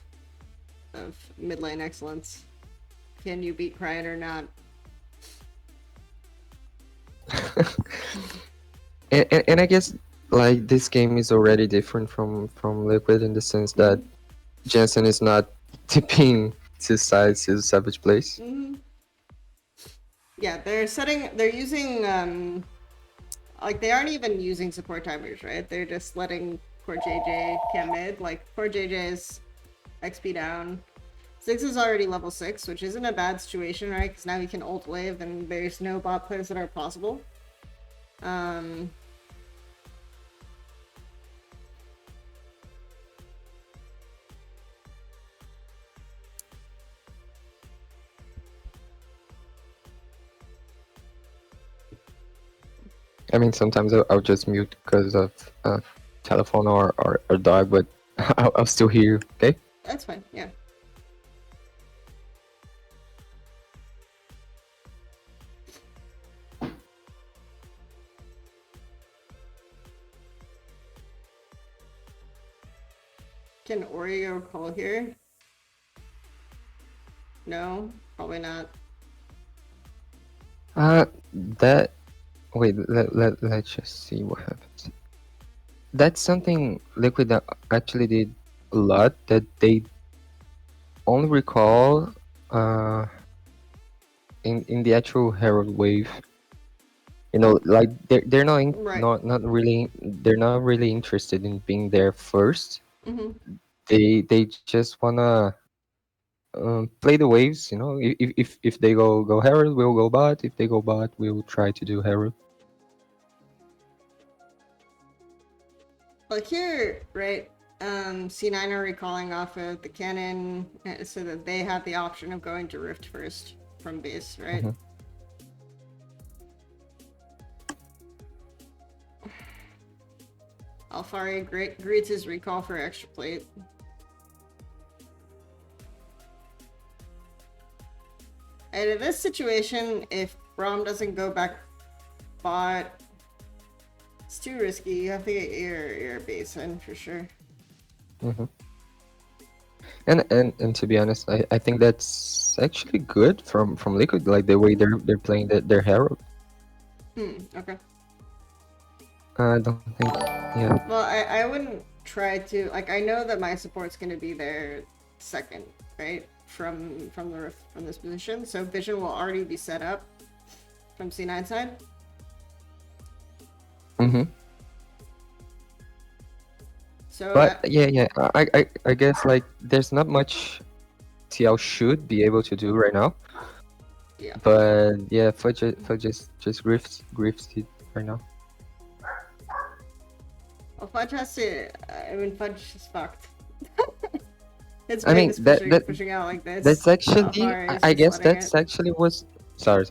of mid lane excellence. Can you beat Cryan or not? and I guess like this game is already different from Liquid in the sense that Jensen is not tipping to sides his Savage place. Yeah, they're using like they aren't even using support timers, right? They're just letting poor JJ camp mid. Like poor JJ is XP down. Six is already level 6, which isn't a bad situation, right? Because now he can ult wave and there's no bot plays that are possible. I mean, sometimes I'll just mute because of telephone or dog, but I'll still hear you, okay? That's fine, yeah. Can Oreo call here? No, probably not. Wait, let's just see what happens. That's something Liquid actually did a lot, that they only recall in the actual Herald wave. You know, like they're not really interested in being there first. They just wanna play the waves. You know, if they go Herald, we'll go bot. If they go bot, we'll try to do Herald. Like here, right, C9 are recalling off of the cannon so that they have the option of going to Rift first from base, right? Alfari greets his recall for extra plate. And in this situation, if Braum doesn't go back bot, it's too risky. You have to get your base in for sure. And to be honest, I think that's actually good from Liquid, like the way they're playing their Herald. Okay. I don't think, yeah. Well, I wouldn't try to, like, I know that my support's gonna be there second, right? From this position, so vision will already be set up from C9 side. So but yeah, I guess like there's not much TL should be able to do right now. Yeah. But yeah, Fudge just grifts it right now. Well, Fudge has to. I mean, Fudge is fucked. It's I mean pushing out like this. That's actually, I guess that's actually was. Sorry.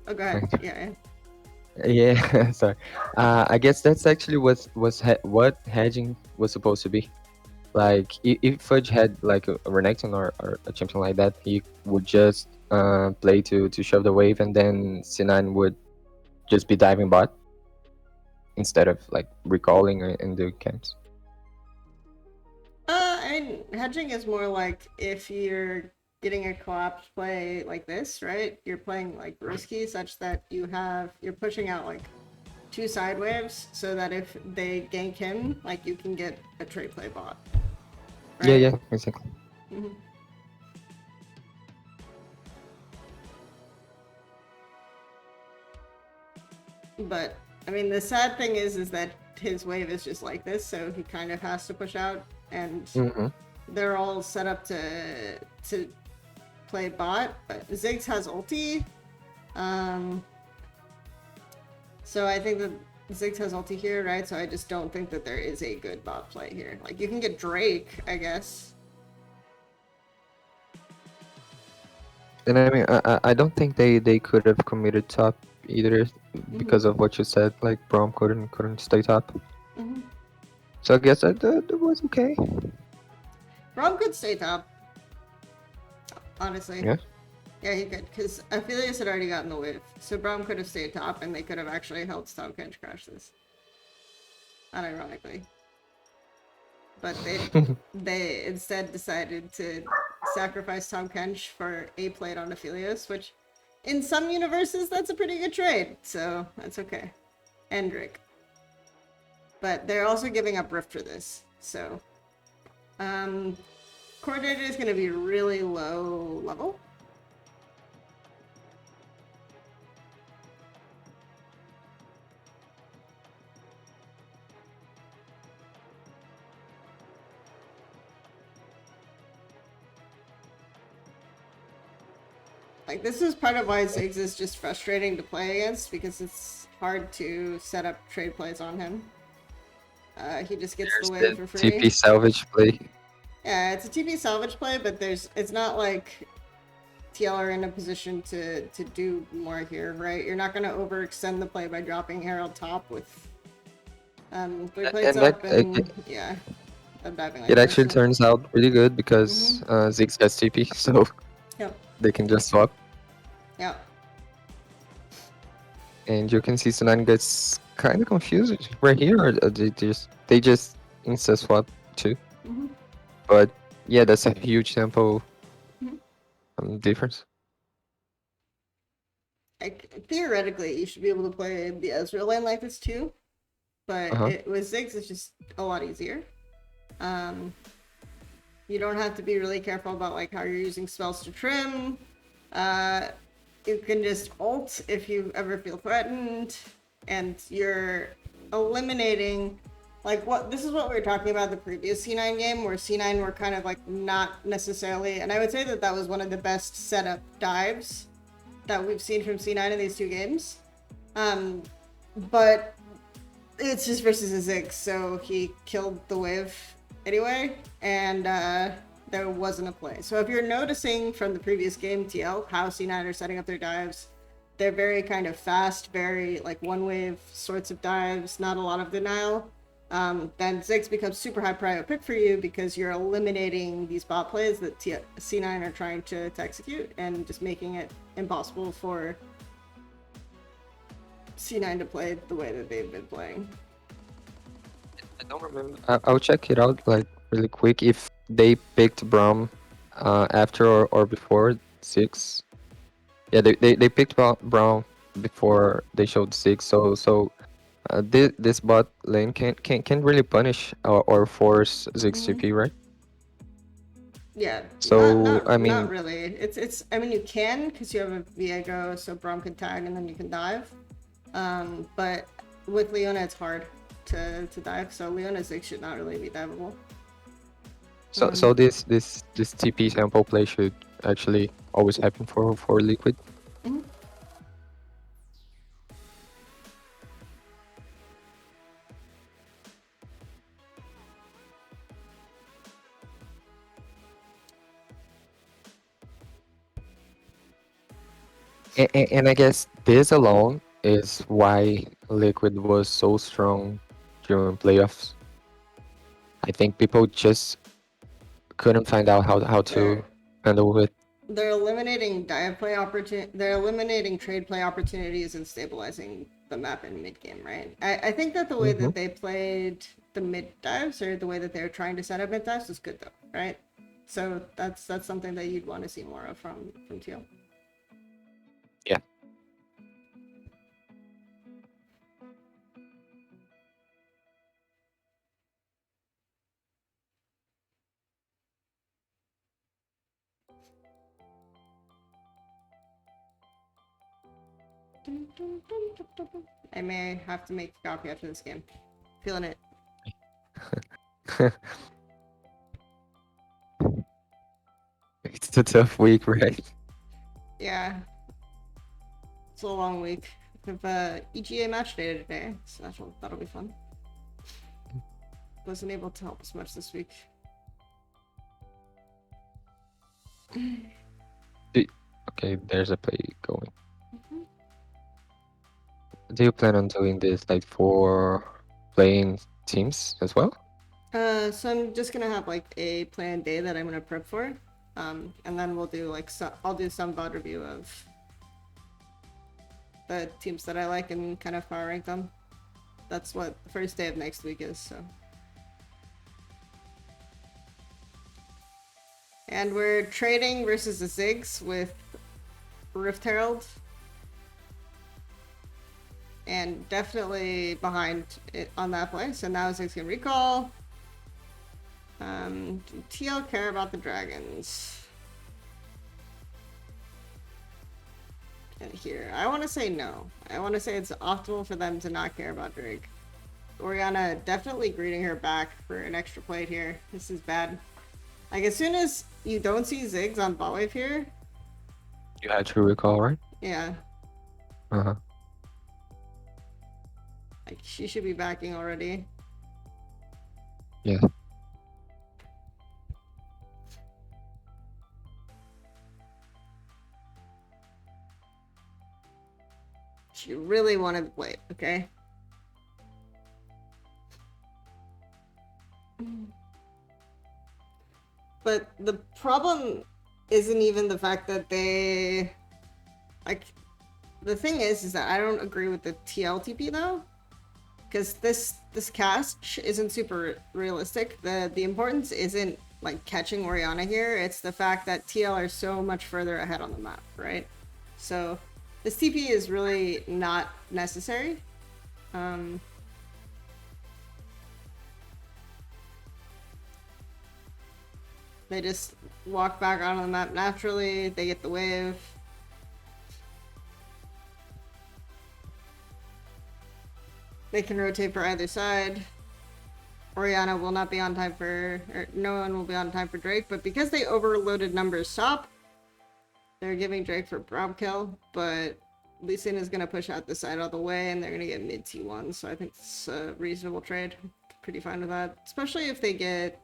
Oh, go ahead. Yeah. Yeah, sorry. I guess that's actually what hedging was supposed to be. Like, if Fudge had like a Renekton or a champion like that, he would just play to shove the wave, and then C9 would just be diving bot. instead of like recalling and do camps. I mean, hedging is more like if you're getting a collapse play like this, right? You're playing like risky such that you're pushing out like 2 side waves so that if they gank him, like you can get a trade play bot. Yeah, Right? yeah, exactly. Mhm. But I mean, the sad thing is that his wave is just like this, so he kind of has to push out, and Hmm. they're all set up to play bot. But Ziggs has ulti, so I think that Ziggs has ulti here, right? So I just don't think that there is a good bot play here. Like you can get Drake, I guess. And I mean, I don't think they could have committed top either because of what you said. Like Braum couldn't stay top. Mhm. So I guess that was okay. Braum could stay top, honestly. Yeah. Yeah, he could, because Aphelios had already gotten the wave. So Braum could have stayed top, and they could have actually helped Tom Kench crash this. Unironically. But they instead decided to sacrifice Tom Kench for a plate on Aphelios, which in some universes that's a pretty good trade, so that's okay. And Drake. But they're also giving up Rift for this, so core data is gonna be really low level. Like, this is part of why Ziggs is just frustrating to play against, because it's hard to set up trade plays on him. He just gets the wave for free. TP salvage play. Yeah, it's a TP salvage play, but it's not like TL are in a position to do more here, right? You're not going to overextend the play by dropping Herald top with 3 plates And up and, yeah. Diving like It actually this. turns out really good because Ziggs gets TP, so Yep. they can just swap. Yeah. And you can see C9 gets kind of confused right here, or they just insta swap too. Mhm. But yeah, that's a huge tempo Mhm. difference. Like, theoretically, you should be able to play the Ezreal lane like this too, but with Ziggs, it's just a lot easier. You don't have to be really careful about like how you're using spells to trim. You can just ult if you ever feel threatened, and you're eliminating like this is what we were talking about the previous C9 game, where C9 were kind of like not necessarily, and I would say that that was one of the best setup dives that we've seen from C9 in these 2 games. But it's just versus a Ziggs, so he killed the wave anyway, and there wasn't a play. So if you're noticing from the previous game, TL, how C9 are setting up their dives, they're very kind of fast, very like one wave sorts of dives, not a lot of denial. Then Ziggs becomes super high prio pick for you because you're eliminating these bot plays that C9 are trying to execute and just making it impossible for C9 to play the way that they've been playing. I don't remember. I'll check it out like really quick if they picked Braum after or before 6. Yeah, they picked Braum before they showed 6. So this bot lane can really punish or force Ziggs TP, right? Yeah. So I mean, not really. It's. I mean, you can because you have a Viego, so Braum can tag and then you can dive. But with Leona, it's hard to dive. So Leona Ziggs should not really be diveable. So this TP sample play should actually always happen for Liquid. Mm-hmm. And I guess this alone is why Liquid was so strong during playoffs. I think people just couldn't find out how to handle it. They're eliminating dive play opportunity. They're eliminating trade play opportunities and stabilizing the map in mid game, right? I think that the way that they played the mid dives, or the way that they're trying to set up mid dives, is good though, right? So that's something that you'd want to see more of from TL. Yeah. I may have to make a copy after this game. Feeling it. It's a tough week, right? Yeah. It's a long week. We have EGA match day today, so that'll be fun. Wasn't able to help us much this week. Okay, there's a play going. Do you plan on doing this like for playing teams as well? So I'm just gonna have like a planned day that I'm gonna prep for, and then we'll do like I'll do some VOD review of the teams that I like and kind of power rank them. That's what the first day of next week is. So, and we're trading versus the Ziggs with Rift Herald, and definitely behind it on that play. So now Ziggs can recall. Do TL care about the dragons? And here, I want to say no. I want to say it's optimal for them to not care about Drake. Orianna definitely greeting her back for an extra plate here. This is bad. Like, as soon as you don't see Ziggs on bot wave here... You had to recall, right? Yeah. Uh-huh. Like, she should be backing already. Yeah. She really wanted to play it, okay? But the problem isn't even the fact that they... Like, the thing is that I don't agree with the TL TP though. Because this cast isn't super realistic. The importance isn't like catching Orianna here, it's the fact that TL are so much further ahead on the map, right? So this TP is really not necessary. They just walk back onto the map naturally, they get the wave. They can rotate for either side. Orianna will not be on time for, or no one will be on time for Drake, but because they overloaded numbers top, they're giving Drake for Brob kill, but Lee Sin is going to push out the side all the way, and they're going to get mid T1, so I think it's a reasonable trade. Pretty fine with that, especially if they get...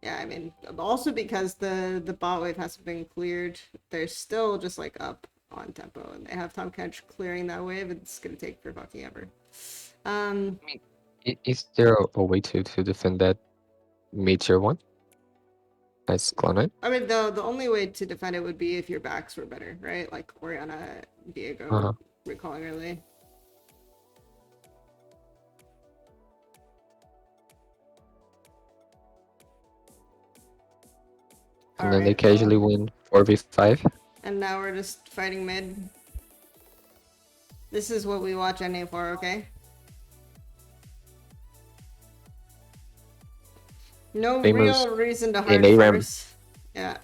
Yeah, I mean, also because the bot wave hasn't been cleared, they're still just like up on tempo, and they have Tom Catch clearing that wave. It's going to take for fucking ever. Is there a way to defend that mid-tier one? As Cloud9? I mean, the only way to defend it would be if your backs were better, right? Like Orianna, Diego, recalling early. And then they occasionally win 4v5. And now we're just fighting mid. This is what we watch NA for, okay? No real reason to hard force. Yeah.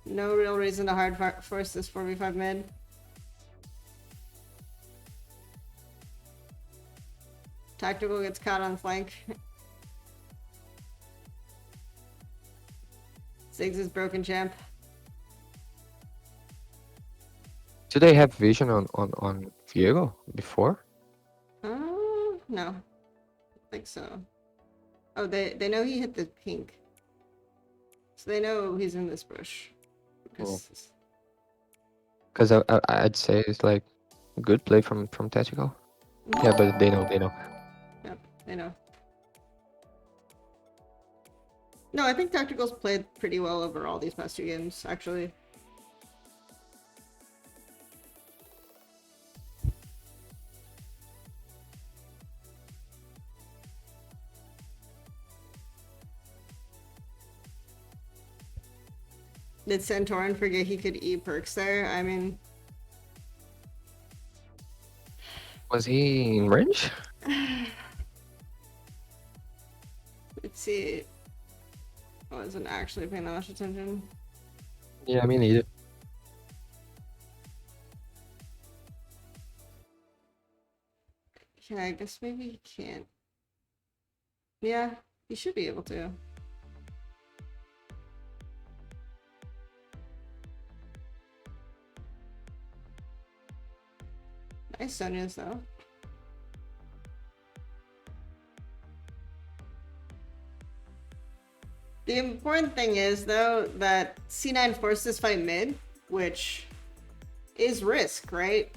No real reason to hard force this 4v5 mid. Tactical gets caught on flank. Ziggs is broken champ. Do they have vision on Viego before? No. I think so. Oh, they know he hit the pink. So they know he's in this bush. Because I'd say it's like a good play from Tactical. Yeah, but they know. Yep, they know. No, I think Tactical's played pretty well overall these past two games, actually. Did Santorin forget he could eat perks there? I mean, Was he in range? let's see. I wasn't actually paying that much attention. Yeah, I mean neither. Yeah, I guess maybe he can't. Yeah, he should be able to. Nice Sonya's though. The important thing is though that C9 forced this fight mid, which is risk, right?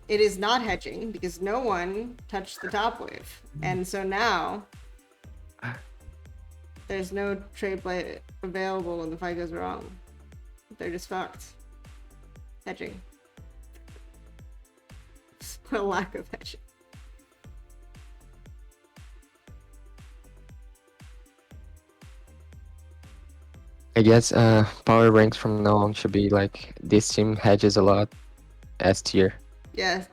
It is not hedging because no one touched the top wave. And so now there's no trade play available when the fight goes wrong. They're just fucked. Hedging. What a lack of hedging. I guess power ranks from now on should be like this team hedges a lot, S tier. Yeah.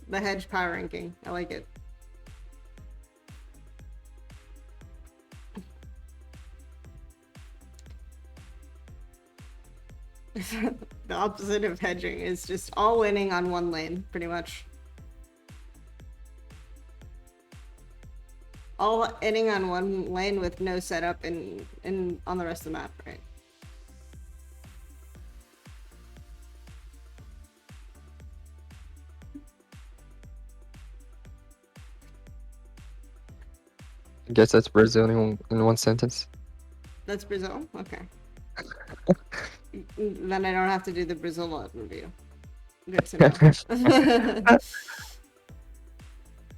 The hedge power ranking. I like it. The opposite of hedging is just all winning on one lane, pretty much. All inning on one lane with no setup in on the rest of the map, right? I guess that's Brazil in one sentence. That's Brazil? Okay. Then I don't have to do the Brazil VOD review. Good to know.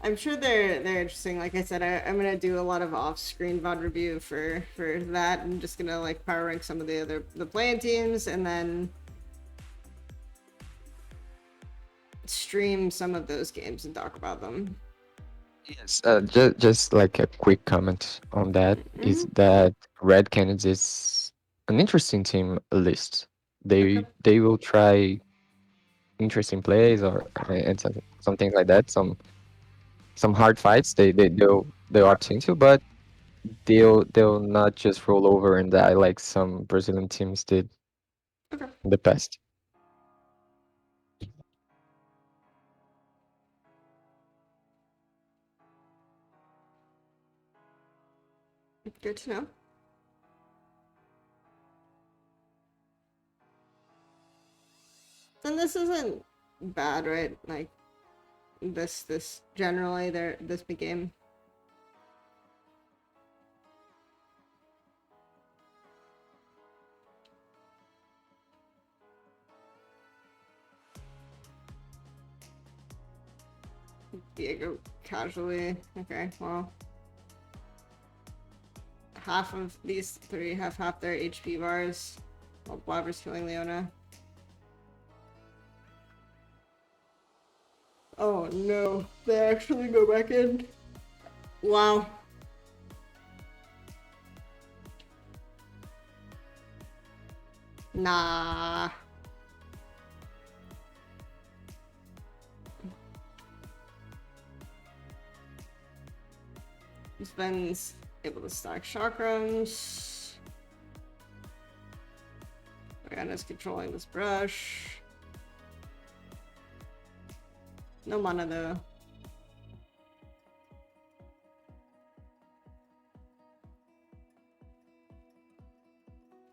I'm sure they're interesting. Like I said, I'm gonna do a lot of off-screen VOD review for that. I'm just gonna like power rank some of the playing teams and then stream some of those games and talk about them. Yes, just like a quick comment on that is that Red Canids is an interesting team list. They will try interesting plays or and something like that. Some hard fights they'll opt into, but they'll not just roll over and die like some Brazilian teams did in the past. Good to know. Then this isn't bad, right? Like this generally this big game. Diego casually. Okay, well. Half of these three have half their HP bars while Blabber's killing Leona. Oh no, they actually go back in. Wow. Nah. Sven's able to stack chakrams. Rihanna's controlling this brush. No mana though.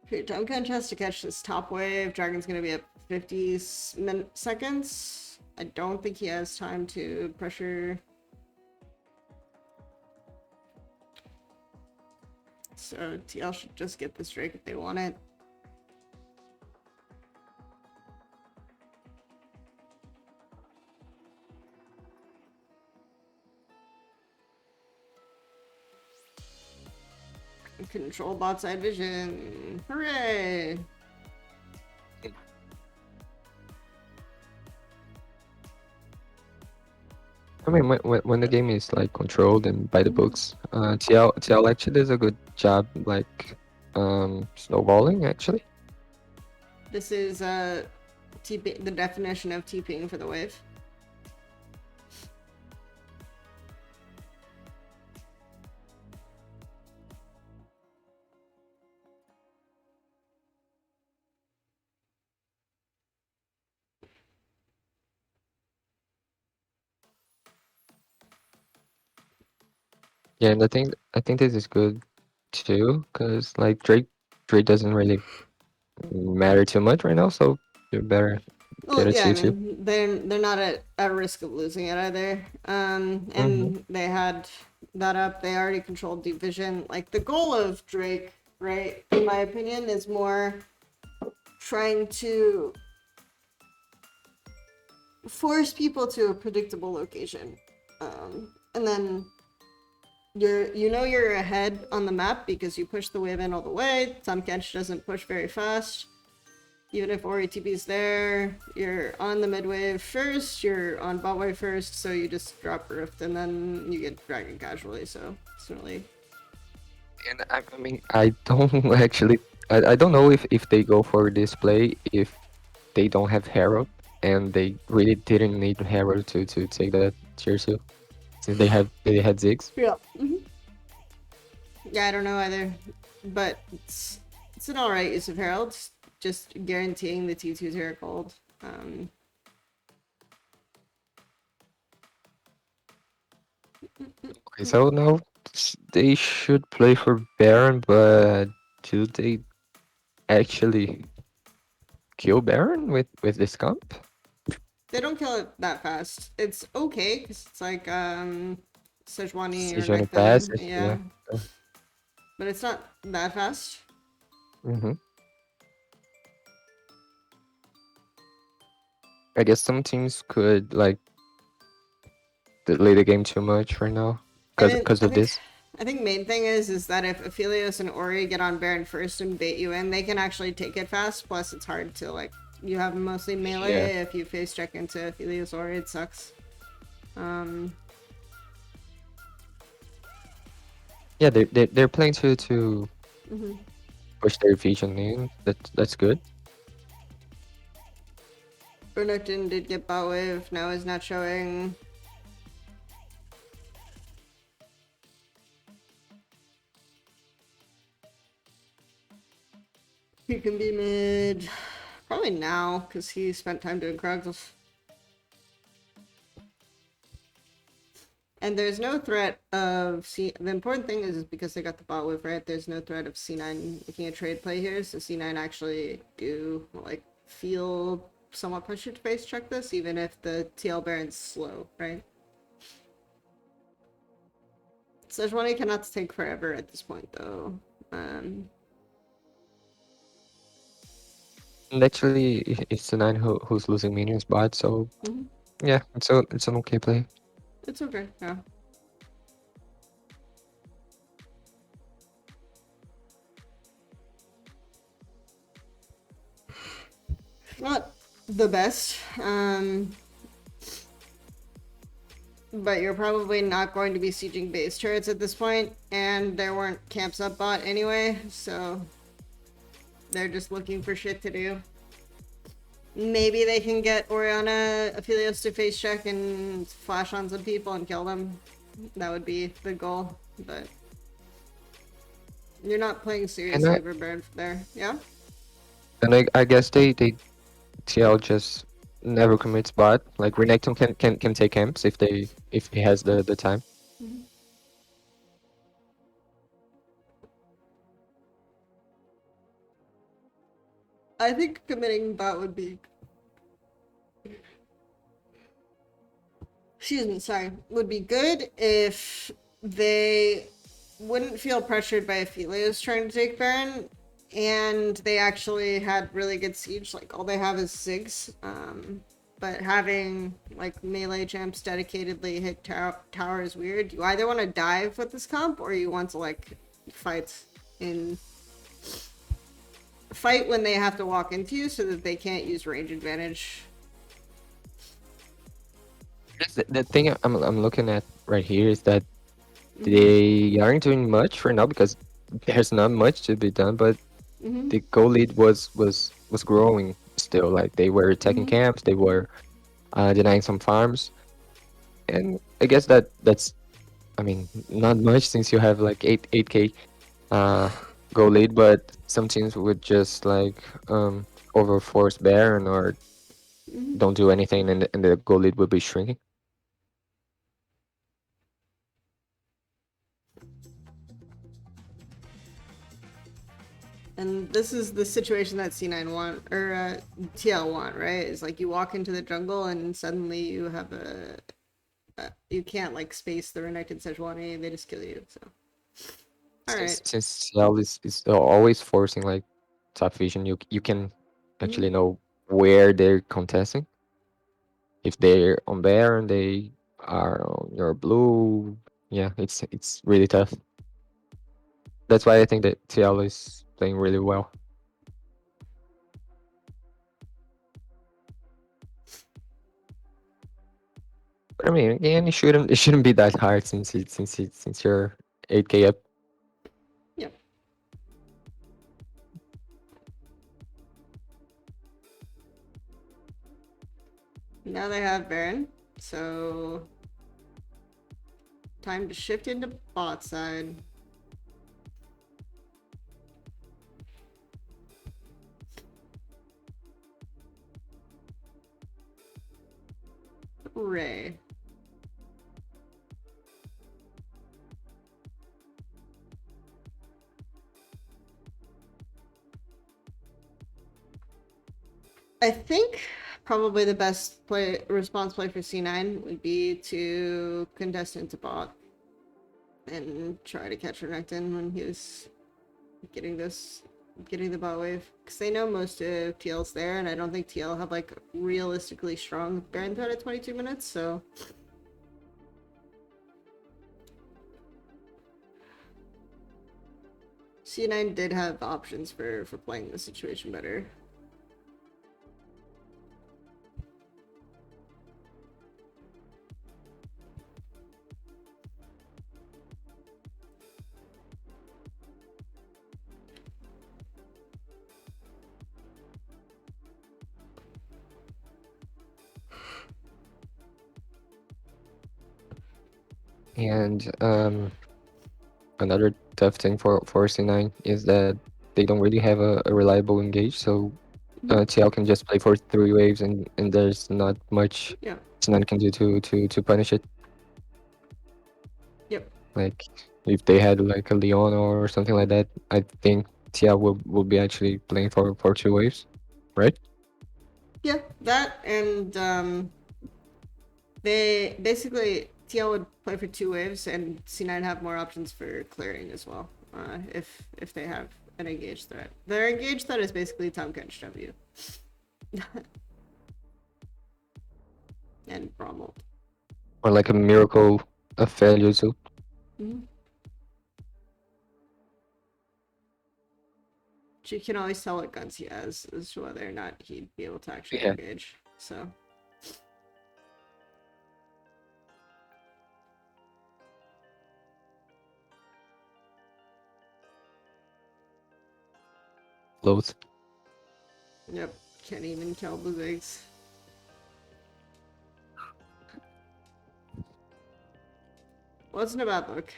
Okay, Duncan has to catch this top wave. Dragon's gonna be at 50 seconds. I don't think he has time to pressure. So TL should just get this Drake if they want it. Control bot side vision. Hooray! I mean, when the game is like controlled and by the books, TL actually does a good job like snowballing actually. This is the definition of TPing for the wave. Yeah, and I think this is good too, because like Drake doesn't really matter too much right now, so you better get Well, a yeah, I 2-2. mean they're not at risk of losing it either. Mm-hmm. And they had that up. They already controlled deep vision. Like the goal of Drake, right, in my opinion, is more trying to force people to a predictable location, and then you're ahead on the map because you push the wave in all the way. Tamkench doesn't push very fast. Even if Ori TP's there, you're on the mid wave first, you're on bot wave first, so you just drop Rift and then you get Dragon casually, so it's really... And I mean, I don't actually, I don't know if they go for this play if they don't have Herald, and they really didn't need Herald to take that tier 2, since they had Ziggs. Yeah. Yeah, I don't know either, but it's an alright use of Herald, just guaranteeing the T2 tier gold. Okay, so now they should play for Baron, but do they actually kill Baron with this comp? They don't kill it that fast. It's okay, because it's like, Sejuani or Sejuani pass, Rek'Thai, yeah. yeah. But it's not that fast. Mm-hmm. I guess some teams could like delay the game too much right now because of this. I think main thing is that if Aphelios and Ori get on Baron first and bait you in, they can actually take it fast. Plus, it's hard to like you have mostly melee. Yeah. If you face check into Aphelios Ori, it sucks. Yeah, they're playing to Mhm. push their vision in. That's good. Bernardin did get bot wave. Now is not showing. He can be mid. Probably now, because he spent time doing Krugs. And there's no threat of the important thing is because they got the bot wave, right? There's no threat of C9 making a trade play here, so C9 actually do like feel somewhat pressured to face check this, even if the TL Baron's slow, right? Sejuani cannot take forever at this point though. And actually, it's the 9 who's losing minions bot, so yeah, it's an okay play. It's okay, yeah. Not the best, but you're probably not going to be sieging base turrets at this point, and there weren't camps up bot anyway, so they're just looking for shit to do. Maybe they can get Orianna Aphelios to face check and flash on some people and kill them. That would be the goal, but you're not playing seriously over Baron there, yeah? And I guess they TL just never commits bot. Like Renekton can take camps if he has the time. I think committing bot would be... Excuse me, sorry. Would be good if they wouldn't feel pressured by Aphelios trying to take Baron, and they actually had really good siege. Like, all they have is Ziggs. But having, like, melee champs dedicatedly hit tower is weird. You either want to dive with this comp, or you want to, like, fight when they have to walk into you so that they can't use range advantage. The thing I'm looking at right here is that they aren't doing much right now because there's not much to be done, but the goal lead was growing still. Like they were attacking camps, they were denying some farms, and I guess that's, I mean, not much since you have like 8k uh goal lead, but some teams would just like overforce Baron or don't do anything, and the goal lead will be shrinking. And this is the situation that C9 want, or TL want, right? It's like you walk into the jungle and suddenly you have you can't like space the Renekton Sejuani, they just kill you, so. Alright. Since CL is always forcing like top vision, you can actually know where they're contesting. If they're on Baron, they are on your blue. Yeah, it's really tough. That's why I think that TL is playing really well. But I mean, again, it shouldn't be that hard since you're 8k up. Yep. Now they have Baron, so time to shift into bot side. Ray. I think probably the best response play for C9 would be to contest into bot and try to catch Renekton when he was getting the bot wave, because they know most of TL's there, and I don't think TL have like realistically strong Baron threat at 22 minutes, so. C9 did have options for playing the situation better. And another tough thing for C9 is that they don't really have a reliable engage, so TL can just play for 3 waves, and there's not much Yeah. C9 can do to punish it. Yep. Like if they had like a Leon or something like that, I think TL will be actually playing for 2 waves, right? Yeah, that and they basically TL would play for 2 waves, and C9 have more options for clearing as well. If they have an engaged threat, their engaged threat is basically Tom Kench W. And Brommel. Or like a miracle of failure too. You can always tell what guns he has as to whether or not he'd be able to actually Yeah. engage. So. Both. Yep. Can't even kill blue eggs. Wasn't a bad look.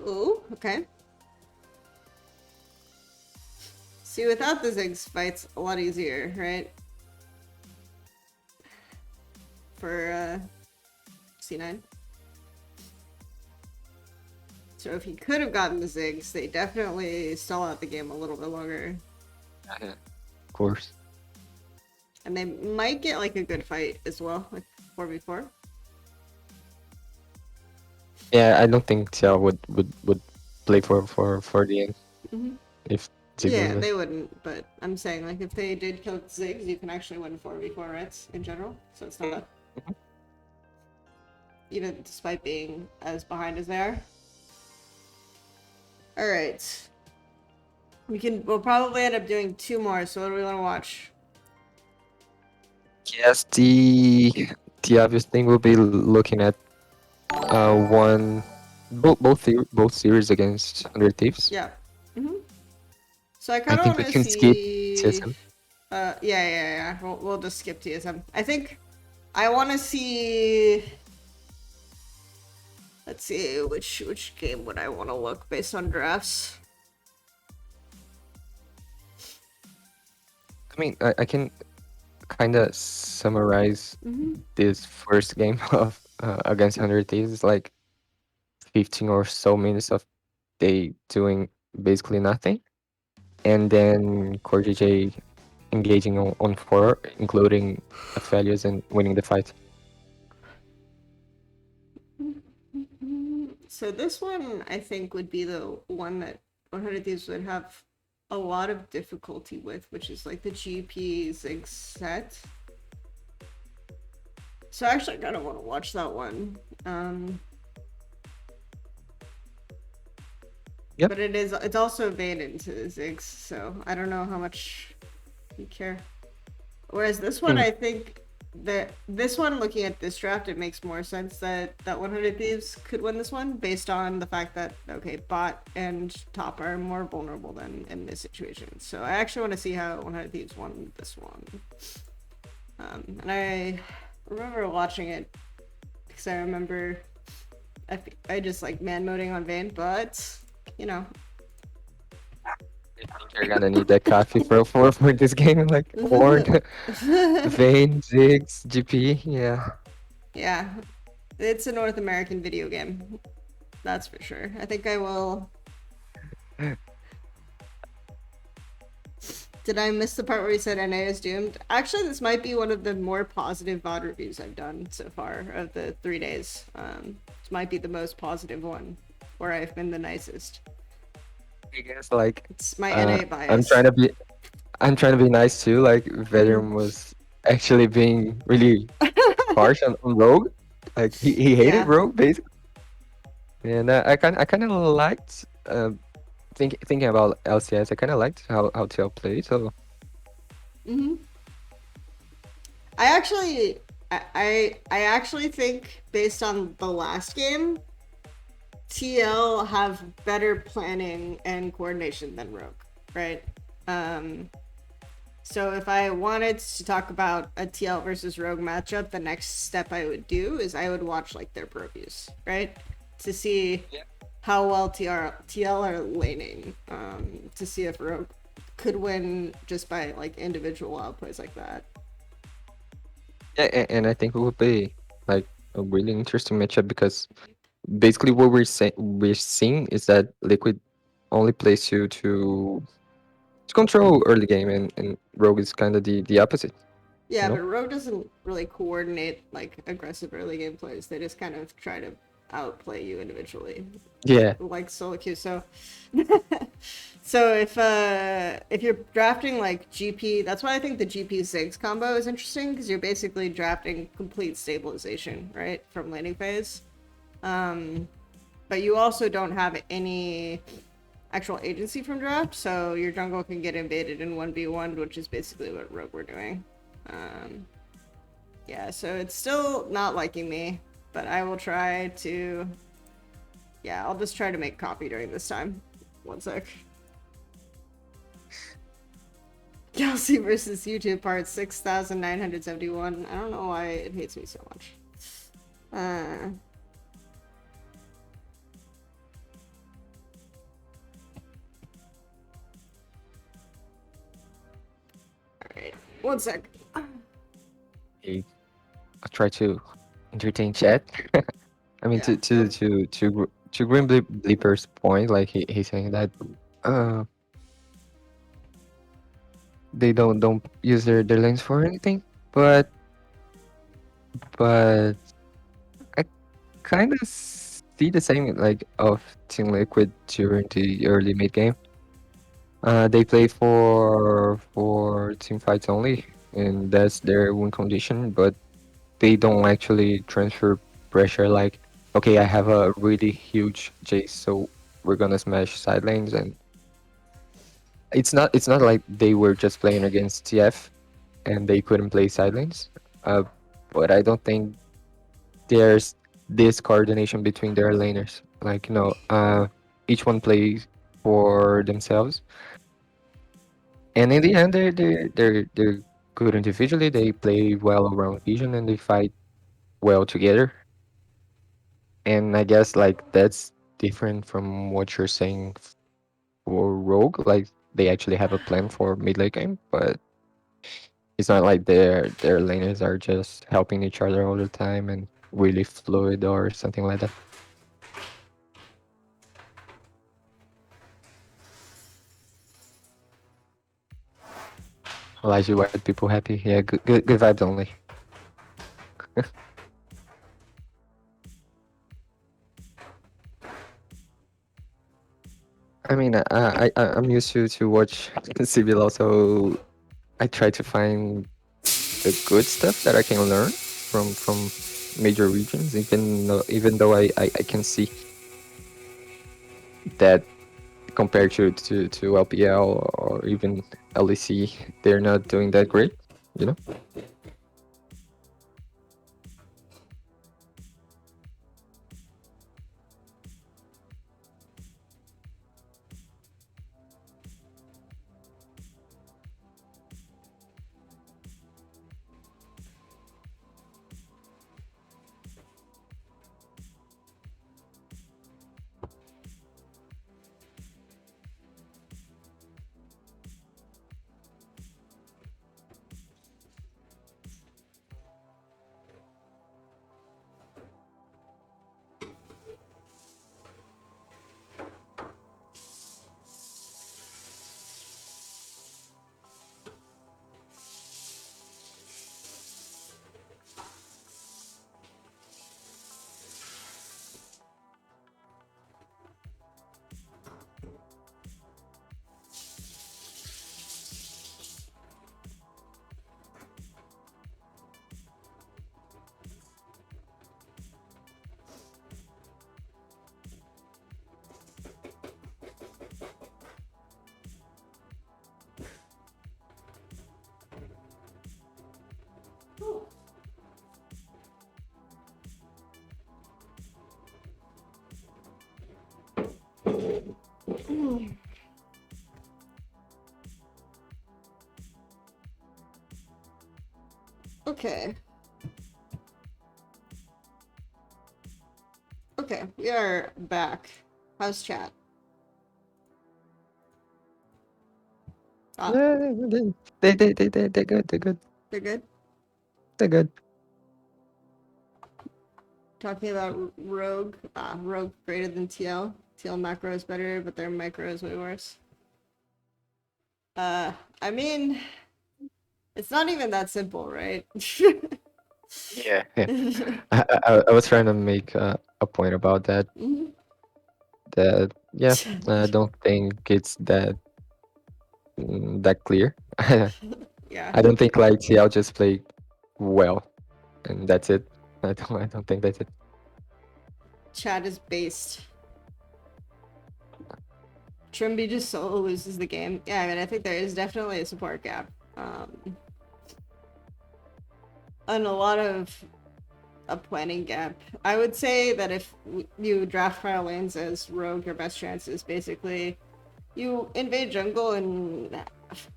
Oh, okay. See, without the Ziggs, fight's a lot easier, right? For C9. So if he could have gotten the Ziggs, they definitely stall out the game a little bit longer. Yeah. Of course. And they might get like a good fight as well, like 4v4. Yeah, I don't think TL would play for the end if Zig was Yeah, there. they wouldn't, but I'm saying like if they did kill Ziggs, you can actually win 4v4 reds in general, so it's not bad. Even despite being as behind as they are. All right. We'll probably end up doing 2 more, so what do we want to watch? Yes, the obvious thing will be looking at one both series against 100 Thieves. Yeah. So I I kind of think want we to can skip see. TSM. Yeah. We'll just skip TSM. I think I want to see. Let's see which game would I want to look based on drafts. I mean, I can kind of summarize this first game of against 100 Thieves. It's like 15 or so minutes of they doing basically nothing, and then Core JJ engaging on 4, including failures and winning the fight. So this one, I think, would be the one that 100 Thieves would have a lot of difficulty with, which is like the GP Zig set. So actually, I kind of want to watch that one. Yep. But it's also Vayne into Ziggs, so I don't know how much you care. Whereas this one, I think that this one, looking at this draft, it makes more sense that 100 Thieves could win this one based on the fact that, okay, bot and top are more vulnerable than in this situation. So I actually want to see how 100 Thieves won this one. And I remember watching it because I remember I just like man moding on Vayne, but you know. You're gonna need that coffee for this game, like Horn, Vayne, Ziggs, GP, yeah. Yeah, it's a North American video game. That's for sure. I think I will. Did I miss the part where he said NA is doomed? Actually, this might be one of the more positive VOD reviews I've done so far of the 3 days. This might be the most positive one, where I've been the nicest. I guess like It's my NA bias. I'm trying to be nice too. Like Veteran was actually being really harsh on Rogue. Like he hated Rogue basically. And I kind of liked thinking about LCS. I kind of liked how TL played. So I actually think based on the last game, TL have better planning and coordination than Rogue, right? So if I wanted to talk about a TL versus Rogue matchup, the next step I would do is I would watch like their pro views, right? To see how well TL are laning, to see if Rogue could win just by like individual outplays like that. yeah, and I think it would be like a really interesting matchup because basically what we're seeing is that Liquid only plays you to control early game, and Rogue is kind of the opposite. Yeah, you know? but Rogue doesn't really coordinate like aggressive early game plays. They just kind of try to outplay you individually. Yeah. Like solo queue. So so if you're drafting like GP, that's why I think the GP Ziggs combo is interesting, because you're basically drafting complete stabilization, right? From laning phase. But you also don't have any actual agency from draft, so your jungle can get invaded in 1v1, which is basically what Rogue were doing. Yeah, so it's still not liking me, but I will try to... Yeah, I'll just try to make copy during this time. One sec. Galaxy versus YouTube part 6,971. I don't know why it hates me so much. Alright, one sec. I'll try to entertain chat. I mean, Yeah. to Grim Bleeper's point, like he's saying that they don't use their lanes for anything, but I kind of see the same like of Team Liquid during the early mid game. They play for team fights only, and that's their win condition, but they don't actually transfer pressure like, okay, I have a really huge Jace, so we're gonna smash side lanes, and it's not like they were just playing against TF and they couldn't play side lanes. Uh, but I don't think there's this coordination between their laners. Like, each one plays for themselves, and in the end, they're good individually. They play well around vision and they fight well together. And I guess like that's different from what you're saying for Rogue. Like they actually have a plan for mid lane game, but it's not like their laners are just helping each other all the time and really fluid or something like that. Laje white people happy. Yeah, good vibes only. I mean, I'm used to watch CBLOL, so I try to find the good stuff that I can learn from major regions, even though I can see that compared to LPL or even LEC, they're not doing that great, you know? Okay. Okay, we are back. How's chat? Ah, Yeah, they're good. They're good. they're good. They're good. Talking about Rogue. Rogue greater than TL. TL macro is better, but their micro is way worse. I mean, it's not even that simple, right? Yeah. I was trying to make a point about that. Mhm. That yeah, I don't think it's that clear. I Yeah, don't think like CL just play well, and that's it. I don't think that's it. chat is based. Trimby just solo loses the game. Yeah, I mean, I think there is definitely a support gap. And a lot of a planning gap. I would say that if you draft file lanes as rogue, your best chance is basically you invade jungle and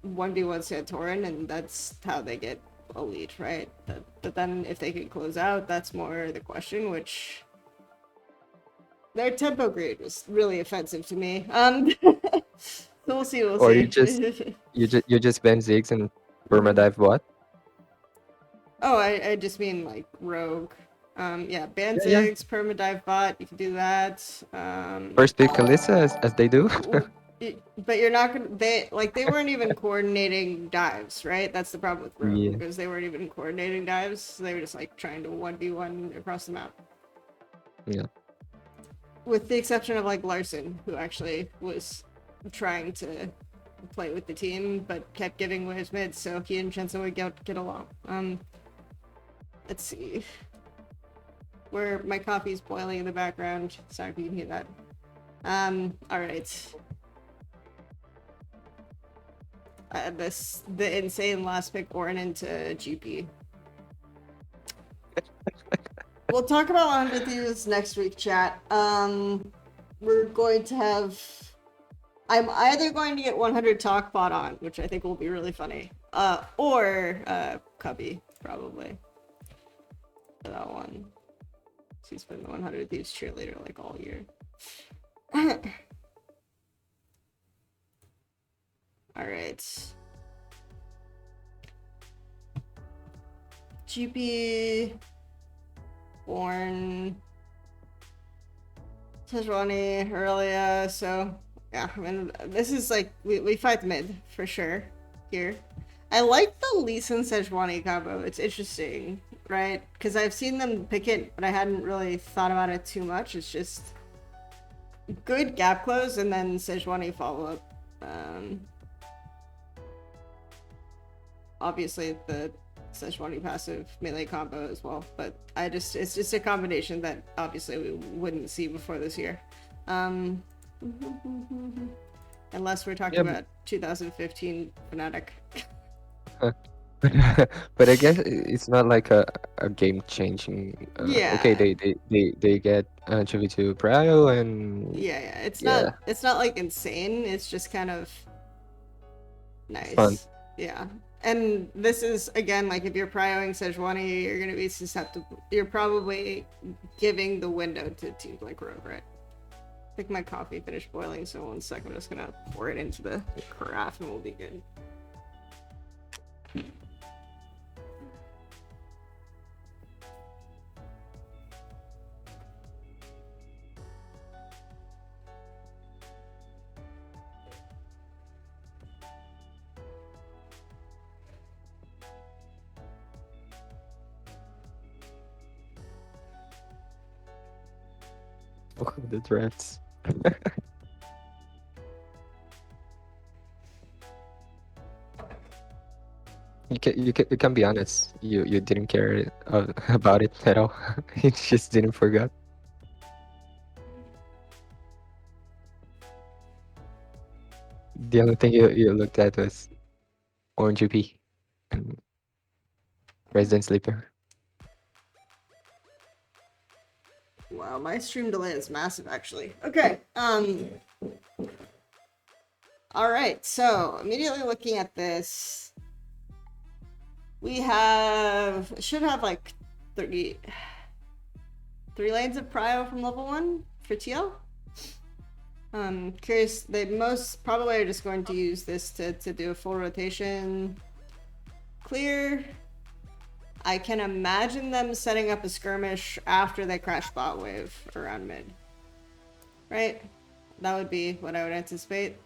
1v1 Santorin, and that's how they get elite, right? But then if they can close out, that's more the question, which their tempo grade was really offensive to me. We'll see, we'll Or see. you just ban Ziggs and permadive bot. Oh, I just mean like rogue. Yeah, ban Yeah. Ziggs, permadive bot, you can do that. First pick Kalista as they do. But you're not gonna. They weren't even coordinating dives, right? That's the problem with rogue, Yeah. because they weren't even coordinating dives. They were just like trying to 1v1 across the map. Yeah. With the exception of like Larson, who actually was trying to play with the team, but kept giving away his mids, so he and Chenso would get along. Let's see. Where my coffee's boiling in the background. Sorry if you can hear that. All right. The insane last pick Orin into GP. We'll talk about 100 Thieves next week, chat. We're going to have. I'm either going to get 100 Talkbot on, which I think will be really funny, or Cubby probably for that one. She's been the 100 Thieves cheerleader like all year. All right. GP, Born, Sejuani, Aurelia, so yeah, I mean, this is like, we fight mid for sure here. I like the Lee Sin Sejuani combo, it's interesting, right? Because I've seen them pick it, but I hadn't really thought about it too much. It's just good gap close and then Sejuani follow up. Obviously the Sejuani passive melee combo as well, but it's just a combination that obviously we wouldn't see before this year. Unless we're talking about 2015 Fnatic. But I guess it's not like a game changing. Yeah. Okay, they get GV2 Prio and Yeah, it's not like insane. It's just kind of nice. Fun. Yeah. And this is, again, like if you're prioing Sejuani, you're going to be susceptible. You're probably giving the window to teams like Rogue, right? I think my coffee finished boiling, so 1 second, I'm just going to pour it into the carafe and we'll be good. Oh, the drafts. You can be honest. You didn't care about it at all. You just didn't forget. The only thing you looked at was Orange GP and Resident Sleeper. Wow, my stream delay is massive, actually. Okay, all right, so immediately looking at this, we should have like 3 lanes of prio from level 1 for TL. Curious, they most probably are just going to use this to do a full rotation clear. I can imagine them setting up a skirmish after they crash bot wave around mid. Right? That would be what I would anticipate.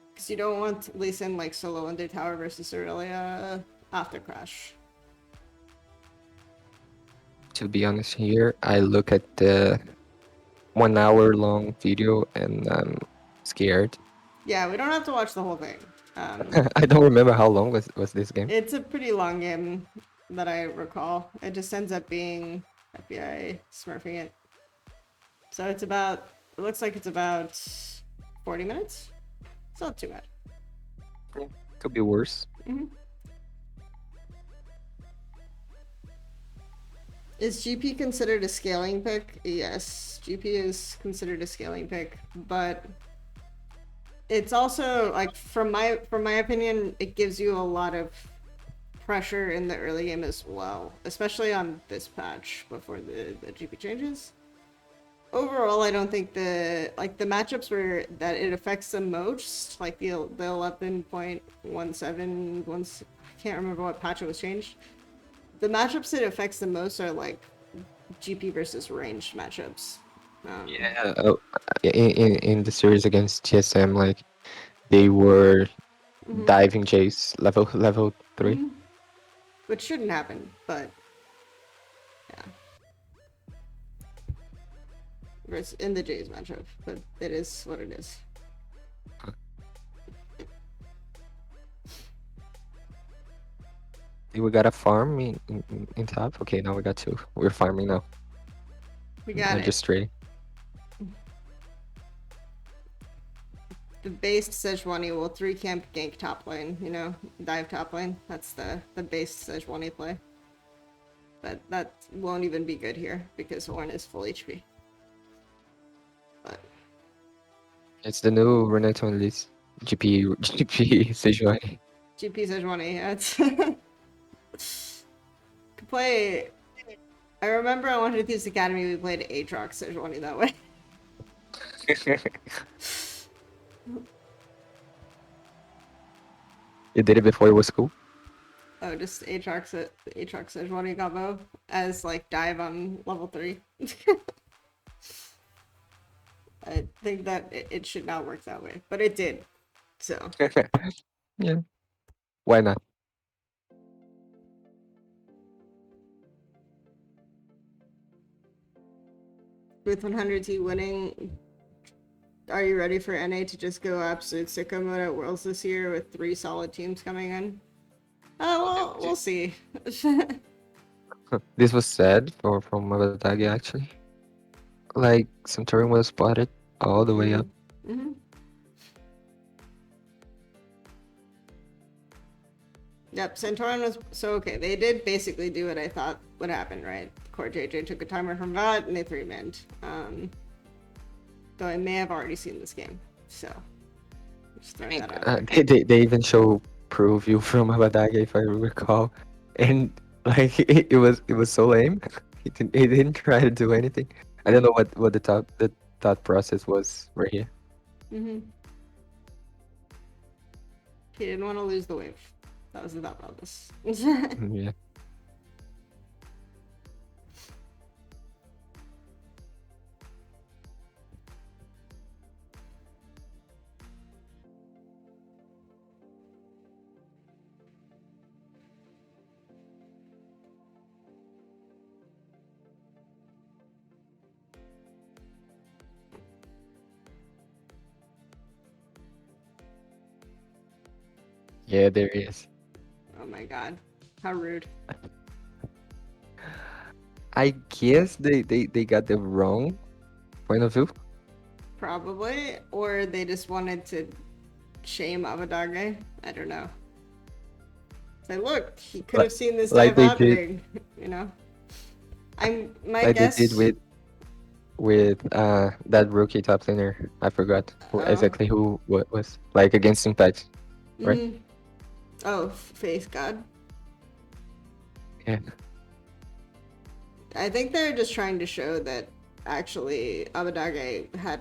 Because you don't want Lee Sin like solo under tower versus Aurelia after crash. To be honest here, I look at the 1 hour long video and I'm scared. Yeah, we don't have to watch the whole thing. I don't remember how long was this game. It's a pretty long game that I recall. It just ends up being FBI smurfing it. So it's about, it looks like it's about 40 minutes. It's not too bad. Yeah, could be worse. Is GP considered a scaling pick? Yes, GP is considered a scaling pick, but it's also like from my opinion, it gives you a lot of pressure in the early game as well, especially on this patch before the GP changes. Overall, I don't think the matchups where that it affects the most, like the 11.17 ones, I can't remember what patch it was changed. The matchups it affects the most are like GP versus ranged matchups. Yeah, in the series against TSM, like they were diving chase level 3. Which shouldn't happen, but yeah. It's in the Jays matchup, but it is what it is. We got a farm in top. Okay, now we got 2. We're farming now. We got it. Just trading. the based Sejuani will 3 camp gank top lane, you know, dive top lane. That's the based Sejuani play. But that won't even be good here because Horn is full HP. But It's the new Renekton list. GP Sejuani. GP Sejuani, yeah, it's could play. I remember on One Thieves Academy we played Aatrox Sejuani that way. You did it before it was cool. Oh, just Aatrox Sejuani combo as like dive on level 3. I think that it should not work that way, but it did. So Yeah. Why not? with 100T winning, are you ready for NA to just go absolute sicko mode at Worlds this year with 3 solid teams coming in? Well, we'll see. This was sad from Mabatagi actually. Like Centurion was spotted all the way up. Mm-hmm. Yep, Centurion was so okay. They did basically do what I thought would happen, right? Core JJ took a timer from VOD and they 3-manned. Though I may have already seen this game, so just throwing that out. They even show preview from Mabatagi if I recall, and like it was so lame. He didn't try to do anything. I don't know what the thought process was right here. Mm-hmm. He didn't want to lose the wave. That was the thought process. Yeah. Yeah, there is. Oh my god. How rude. I guess they got the wrong point of view. Probably. Or they just wanted to shame Avadage. I don't know. Say, look, he could have seen this like dive they did. happening. You know? My Like guess... they did with that rookie top laner. I forgot exactly who what was like against Impact, right? Mm-hmm. Oh, Faith God. Yeah. I think they're just trying to show that actually Abadage had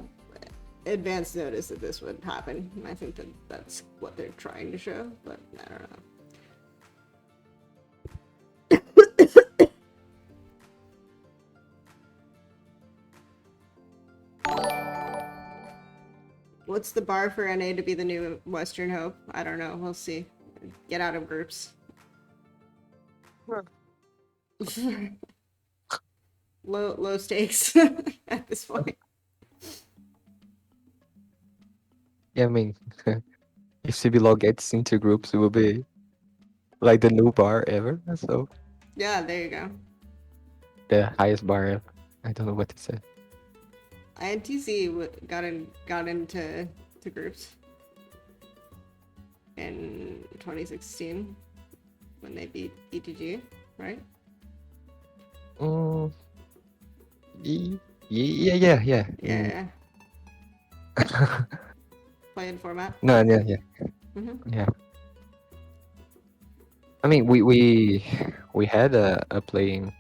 advanced notice that this would happen. I think that that's what they're trying to show, but I don't know. What's the bar for NA to be the new Western Hope? I don't know. We'll see. Get out of groups. Low stakes at this point. Yeah, I mean, if CBLOL gets into groups, it will be like the new bar ever. So Yeah, there you go. the highest bar ever. I don't know what to say. INTZ got into groups in 2016 when they beat ETG, right? Yeah. Yeah. Play-in format. No, yeah. Mm-hmm. Yeah. I mean, we had a playing.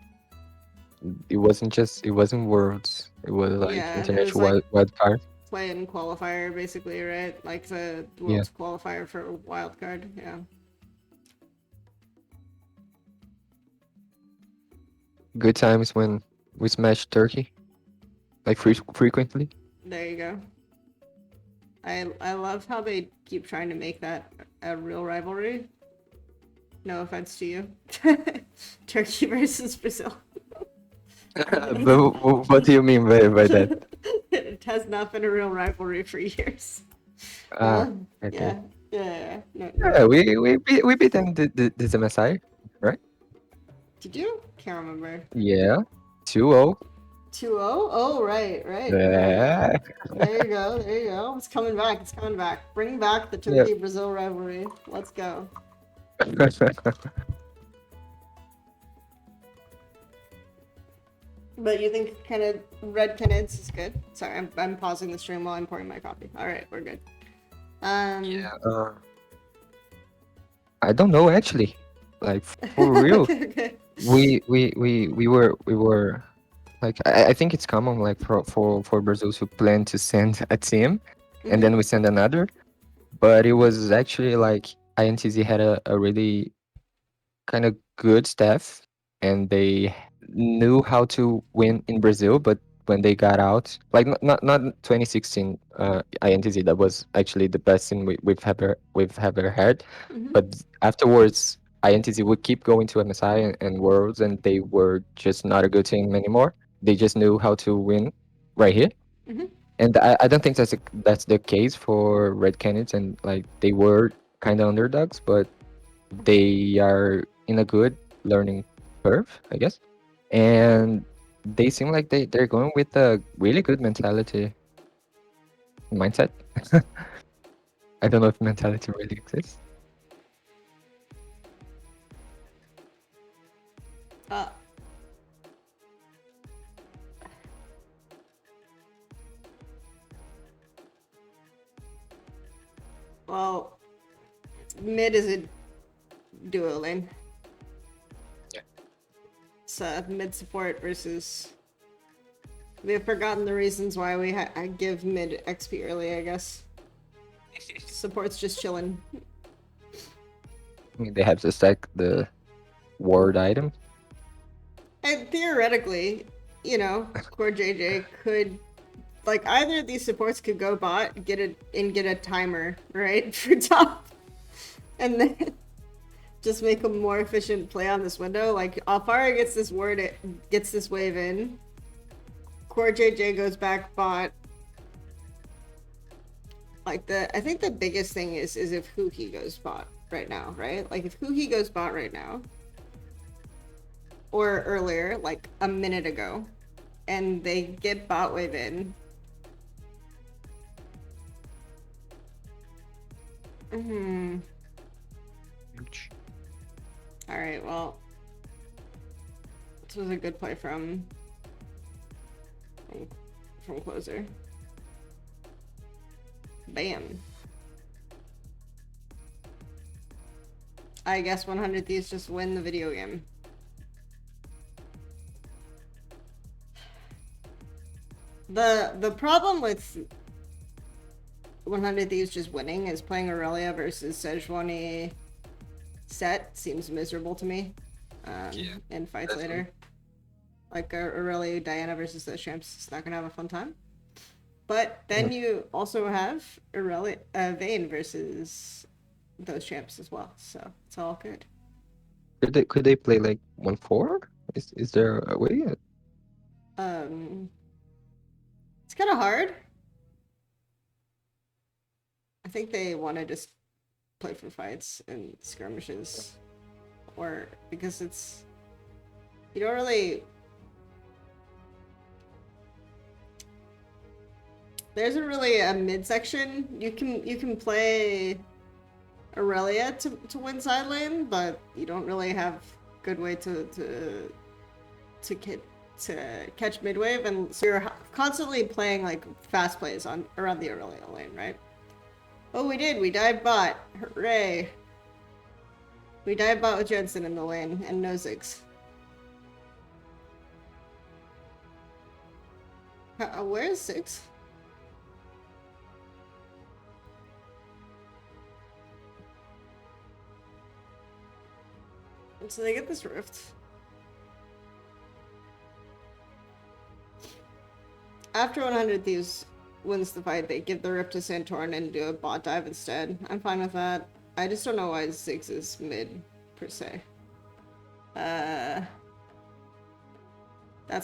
It wasn't Worlds. It was like Yeah, it was international like wild card. Play-in qualifier, basically, right? Like the World's qualifier for wildcard. Yeah. Good times when we smashed Turkey, like frequently. There you go. I love how they keep trying to make that a real rivalry. No offense to you. Turkey versus Brazil. But what do you mean by that? It has not been a real rivalry for years. Okay. Yeah. No. Yeah, we beat them this MSI, right? Did you? Can't remember. Yeah, 2-0. 2-0? Oh, right. Yeah. There you go. It's coming back. Bring back the Yeah. Turkey-Brazil rivalry. Let's go. But you think kind of red candidates is good? Sorry, I'm pausing the stream while I'm pouring my coffee. All right, we're good. Yeah. I don't know actually. Like for real. Okay. We were like I think it's common like for Brazil to plan to send a team and then we send another. But it was actually like INTZ had a really kind of good staff and they knew how to win in Brazil, but when they got out, like not 2016 INTZ, that was actually the best thing we've ever had. But afterwards, INTZ would keep going to MSI and Worlds, and they were just not a good team anymore. They just knew how to win right here. And I don't think that's the case for Red Canids, and like they were kind of underdogs, but they are in a good learning curve, I guess. And they seem like they're going with a really good mentality mindset. I don't know if mentality really exists. Well, mid is a duo lane. Yeah. It's mid support versus. We have forgotten the reasons why I give mid XP early, I guess. Support's just chilling. I mean, they have to stack the ward item. And theoretically, Core JJ could, like, either of these supports could go bot, get a timer, right, for top, and then just make a more efficient play on this window. Like, Alfara gets this wave in, Core JJ goes back bot. Like, I think the biggest thing is if Huhi goes bot right now, right? Like, if Huhi goes bot right now, or earlier, like a minute ago, and they get bot wave in. Alright, well, this was a good play from closer. Bam. I guess 100 Thieves just win the video game. The problem with 100 Thieves just winning is playing Aurelia versus Sejuani set seems miserable to me. In fights later. Like Aurelia Diana versus those champs is not gonna have a fun time. But then you also have Aurelia Vayne versus those champs as well, so it's all good. Could they play like 1-4? Is there a way? It's kind of hard. I think they want to just play for fights and skirmishes, or because you don't really. There isn't really a midsection. You can play Aurelia to win side lane, but you don't really have good way to catch mid wave, and so you're constantly playing like fast plays around the Aurelia lane, right? Oh, we dive bot. Hooray! We dive bot with Jensen in the lane and no Ziggs. Where's Ziggs? So they get this rift. After 100 Thieves wins the fight, they give the rift to Santorin and do a bot dive instead. I'm fine with that. I just don't know why Ziggs is mid, per se. That's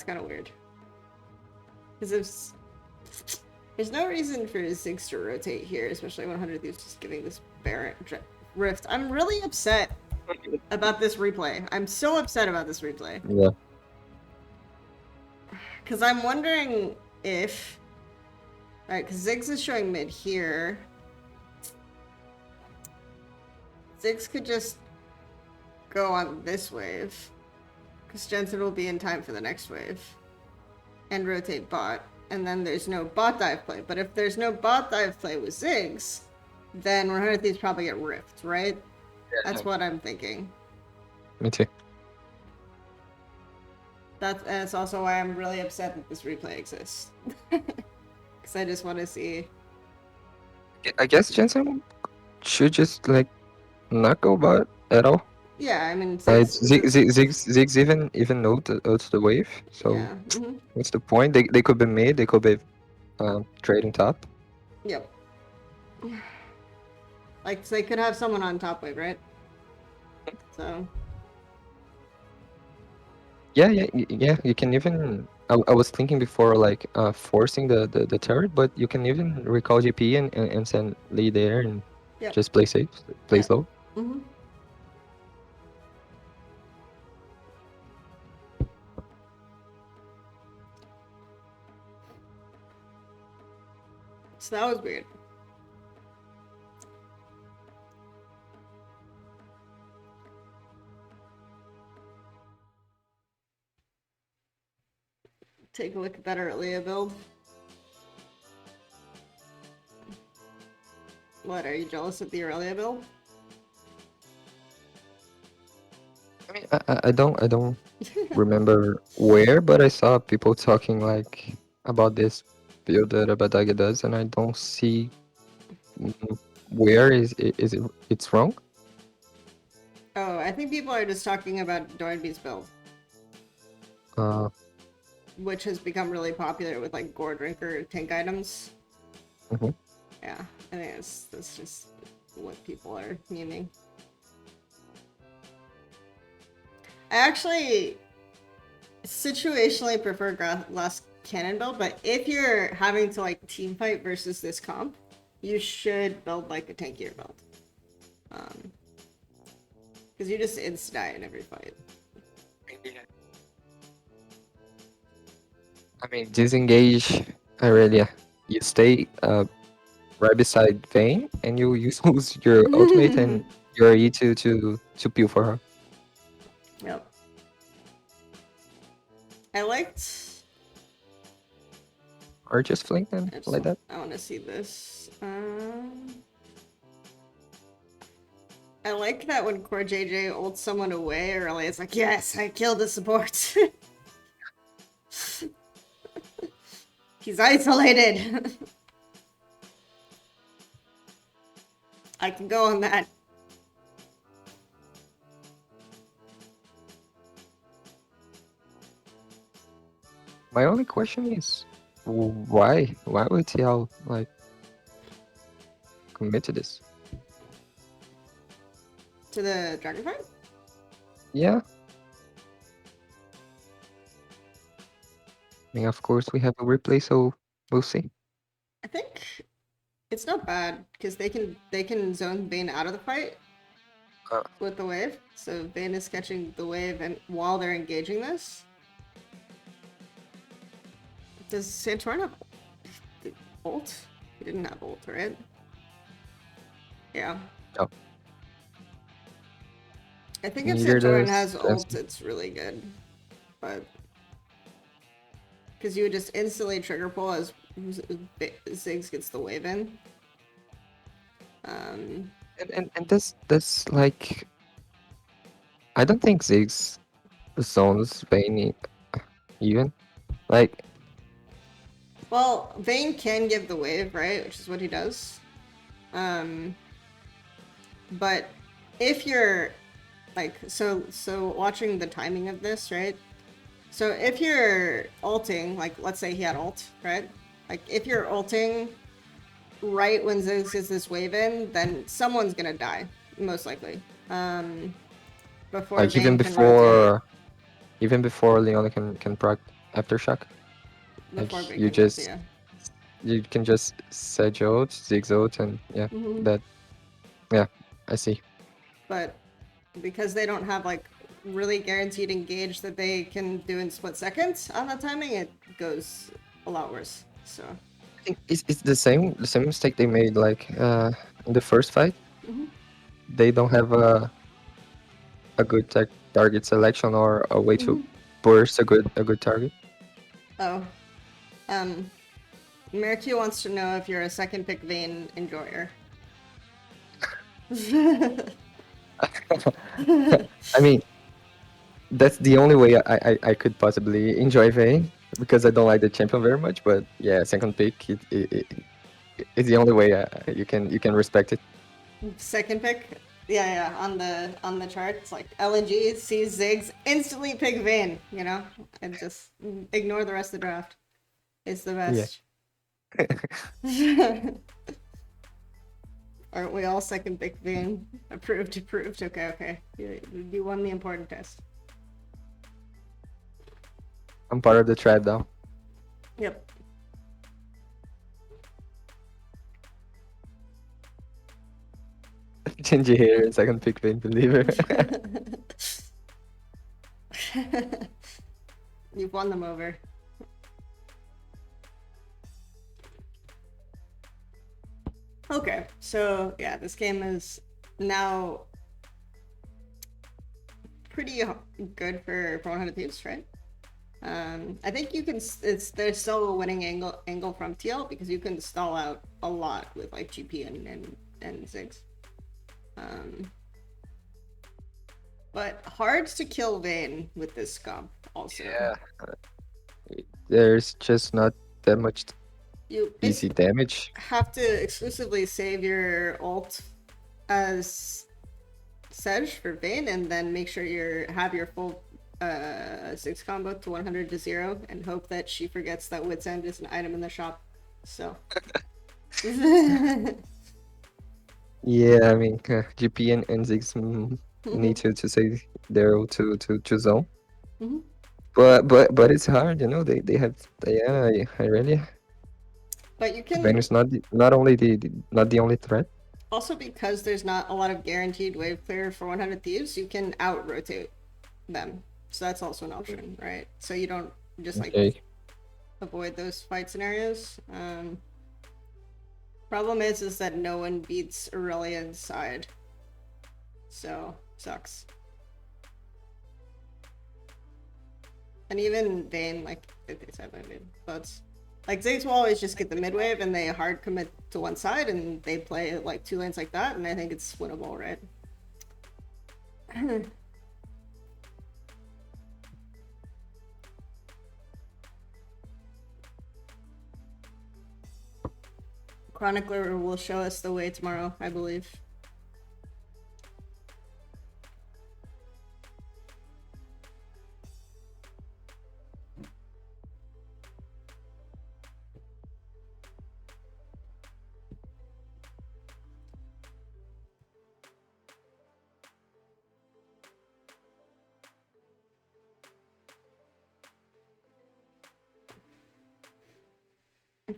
kind of weird. Because there's no reason for Ziggs to rotate here, especially 100 Thieves just giving this Baron rift. I'm really upset about this replay. I'm so upset about this replay. Yeah. Because I'm wondering if... Alright, because Ziggs is showing mid here. Ziggs could just go on this wave. Because Jensen will be in time for the next wave. And rotate bot. And then there's no bot dive play. But if there's no bot dive play with Ziggs, then 100 Thieves probably get ripped, right? That's what I'm thinking. Me too. That's also why I'm really upset that this replay exists. Because I just want to see. I guess Jensen should just like not go bot at all. Yeah, I mean, Ziggs even ult the wave. So yeah. what's the point? They could be mid. They could be trading top. Yep. Like, so they could have someone on top wave, right? So. Yeah. You can even. I was thinking before like forcing the turret, but you can even recall GP and send Lee there and just play safe, play slow. So that was weird. Take a look at that earlier build. What, are you jealous of the Aurelia build? I mean, I don't remember where, but I saw people talking like about this build that Abadaga does, and I don't see where is it's wrong. Oh, I think people are just talking about Dornby's build. Which has become really popular with like Gore Drinker tank items. Yeah, I think that's just what people are memeing. I actually situationally prefer Glass Cannon build, but if you're having to like team fight versus this comp, you should build like a tankier build. Because you just insta-die in every fight. I mean, disengage Aurelia. You stay right beside Vayne, and you use your ultimate and your E to peel for her. Yep. I liked... Or just flank them like that. I want to see this. I like that when Core JJ ults someone away early, it's like, yes, I killed the support. He's isolated. I can go on that. My only question is, why would TL like commit to this? To the Dragonfire? Yeah. I mean, of course we have a replay, so we'll see. I think it's not bad because they can zone Vayne out of the fight with the wave. So Vayne is catching the wave, and while they're engaging this, does Santorin have ult? He didn't have ult, right? Yeah. No. I think if Neither Santorin does has ult, Jensen. it's really good, but because you would just instantly trigger pull as Ziggs gets the wave in. And this like, I don't think Ziggs zones Vayne even like. Well, Vayne can give the wave, right? Which is what he does. But if you're like, so watching the timing of this, right? So if you're ulting, like let's say he had ult, right? Like if you're ulting right when Ziggs gets this wave in, then someone's gonna die, most likely. Before Like Vayne can rotate. even before Leona can proc aftershock. Like Vayne you can just rotate, you can just Sedge ult, Ziggs ult, and yeah, that I see. But because they don't have like really guaranteed engage that they can do in split seconds on that timing, it goes a lot worse. So I think it's the same mistake they made like in the first fight. They don't have a good target selection or a way to burst a good target. oh, Merky wants to know if you're a second pick Vayne enjoyer. I mean, that's the only way I could possibly enjoy Vayne because I don't like the champion very much. But yeah, second pick it's the only way you can respect it. Second pick, yeah, on the chart, it's like LNG sees Ziggs, instantly pick Vayne, you know, and just ignore the rest of the draft. It's the best. Aren't we all second pick Vayne? Approved. Okay. You won the important test. I'm part of the tribe now. Yep. Genji here, second pick Vayne believer. You've won them over. Okay, so yeah, this game is now pretty good for 100 Thieves, right? I think you can. There's still a winning angle from TL because you can stall out a lot with like GP and Ziggs. But hard to kill Vayne with this comp also. Yeah. There's just not that much You easy damage. have to exclusively save your ult as Sedge for Vayne, and then make sure you have your full 6 combo to 100 to 0, and hope that she forgets that Wit's End is an item in the shop. So. Yeah, I mean, GP and Ziggs need to save their ult to zone. But it's hard, you know. They have I really. But you can Vayne is not only not the only threat. also, because there's not a lot of guaranteed wave clear for 100 Thieves, you can out rotate them. So that's also an option, right? So you don't just like Okay. avoid those fight scenarios. Problem is that no one beats Aurelian's side. So sucks. And even Vayne, like 57 bots. Like Ziggs will always just get the mid wave and they hard commit to one side and they play like 2 lanes like that, and I think it's winnable, right? Chronicler will show us the way tomorrow, I believe.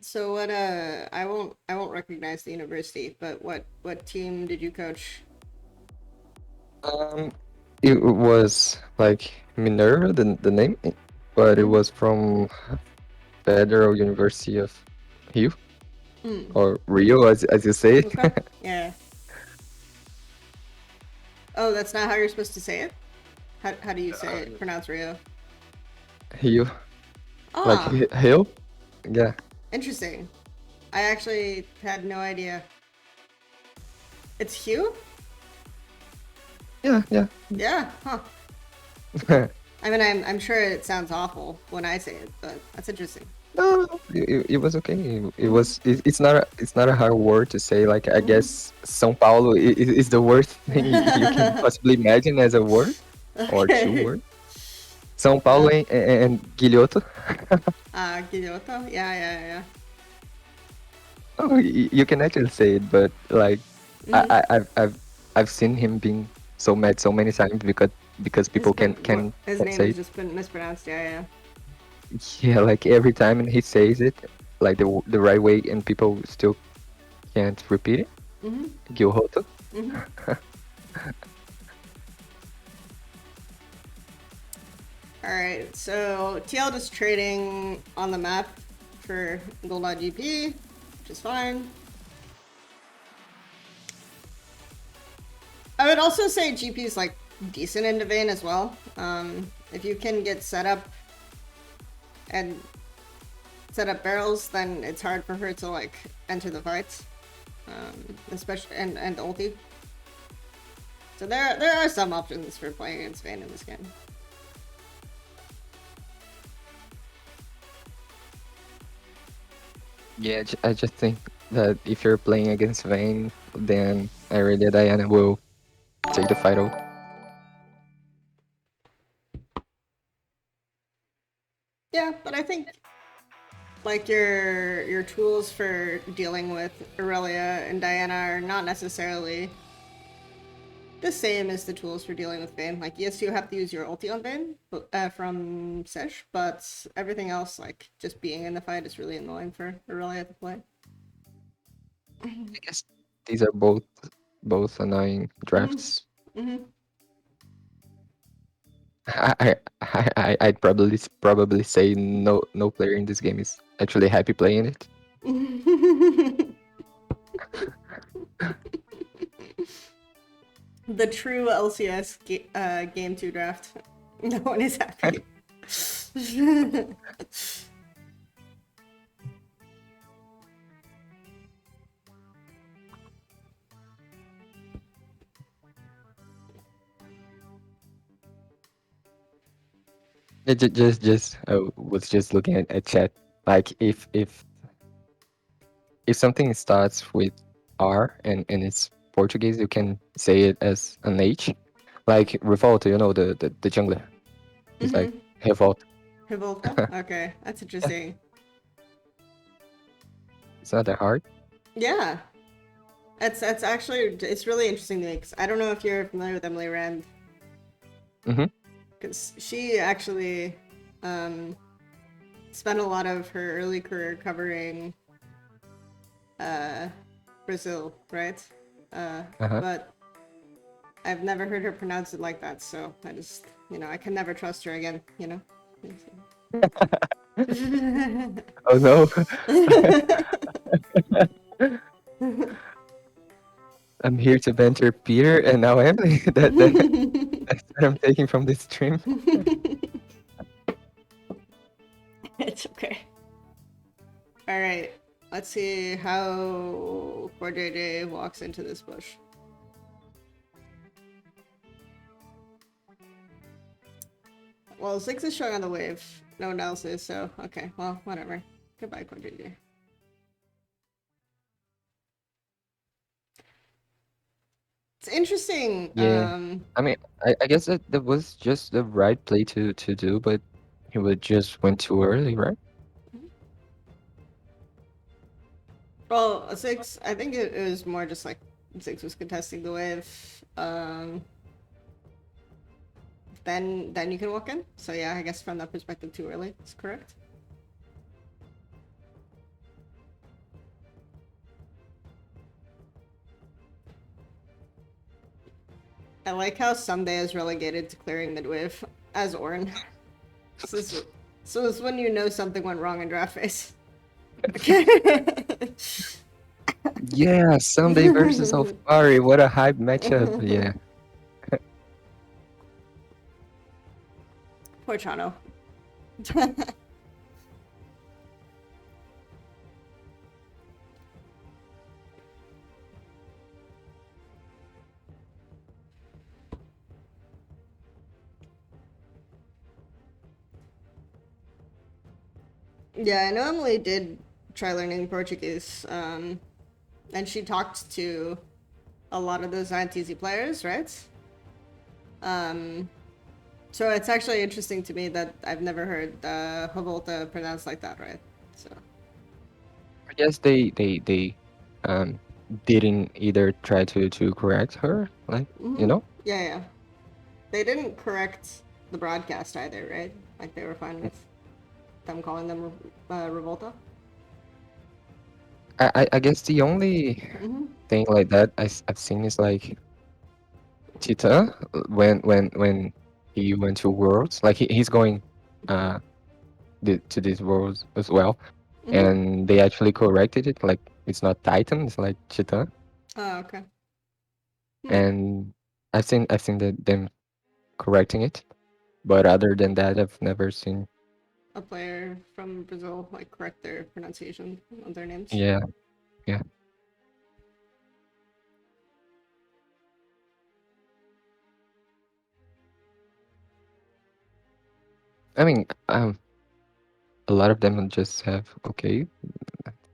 So what I won't recognize the university, but what team did you coach? It was like Minerva, the name, but it was from Federal University of Rio, or Rio, as you say it. Okay. Yeah. Oh, that's not how you're supposed to say it? How do you say it? Pronounce Rio? Rio, Ah, like hill. Yeah. interesting. I actually had no idea. It's Hugh? Yeah. Yeah, huh. I mean, I'm sure it sounds awful when I say it, but that's interesting. No, it was okay. It's not a hard word to say. Like I guess São Paulo is the worst thing you can possibly imagine as a word or two words. São Paulo and Guilhoto. Guilhoto? Yeah. Oh, you can actually say it, but like I've seen him being so mad so many times because people can His name say has it. just been mispronounced, yeah. Yeah, like every time and he says it like the right way and people still can't repeat it. Guilhoto. Alright, so TL just trading on the map for Gold.GP, which is fine. I would also say GP is like decent into Vayne as well. If you can get set up and set up barrels, then it's hard for her to like enter the fights, especially and ulti. So there are some options for playing against Vayne in this game. Yeah, I just think that if you're playing against Vayne, then Irelia Diana will take the fight over. Yeah, but I think like your tools for dealing with Aurelia and Diana are not necessarily the same as the tools for dealing with Vayne. Like, yes, you have to use your ulti on Vayne from Sesh, but everything else, like just being in the fight, is really annoying for Aurelia to play. I guess these are both annoying drafts. Mm-hmm. I'd probably say no player in this game is actually happy playing it. The true LCS game 2 draft. No one is happy. I was just looking at chat. Like if something starts with R and it's Portuguese, you can say it as an H. Like Revolta, the jungler. It's like Revolta. Revolta? Okay, that's interesting. It's not that hard. Yeah. It's actually, it's really interesting to me, because I don't know if you're familiar with Emily Rand. Because she actually spent a lot of her early career covering Brazil, right? But I've never heard her pronounce it like that, so I just, I can never trust her again, Oh no. I'm here to banter Peter and now Emily. That's what I'm taking from this stream. It's okay. Alright, let's see how 4JJ walks into this bush. Well, 6 is showing on the wave. No one else is, so okay, well, whatever. Goodbye, 4JJ. It's interesting. Yeah. I mean, I guess that was just the right play to do, but he would just went too early, right? Well, 6, I think it was more just like 6 was contesting the wave. Then you can walk in. So yeah, I guess from that perspective, too early is correct. I like how Someday is relegated to clearing mid-wave as Ornn. So it's when you know something went wrong in draft phase. Yeah, Sunday versus Alfari. What a hype matchup. Yeah. Poor Chano. Yeah, I know Emily did try learning Portuguese, and she talked to a lot of those INTZ players, right? So it's actually interesting to me that I've never heard Revolta pronounced like that, right? So I guess they didn't either try to correct her, like, Yeah. They didn't correct the broadcast either, right? Like they were fine with them calling them Revolta. I guess the only thing like that I've seen is like Tita when he went to Worlds. Like he's going to these Worlds as well, and they actually corrected it. Like it's not Titan, it's like Titan. Oh, okay. And I've seen them correcting it, but other than that, I've never seen. A player from Brazil like correct their pronunciation of their names. Yeah, yeah. I mean, a lot of them just have okay.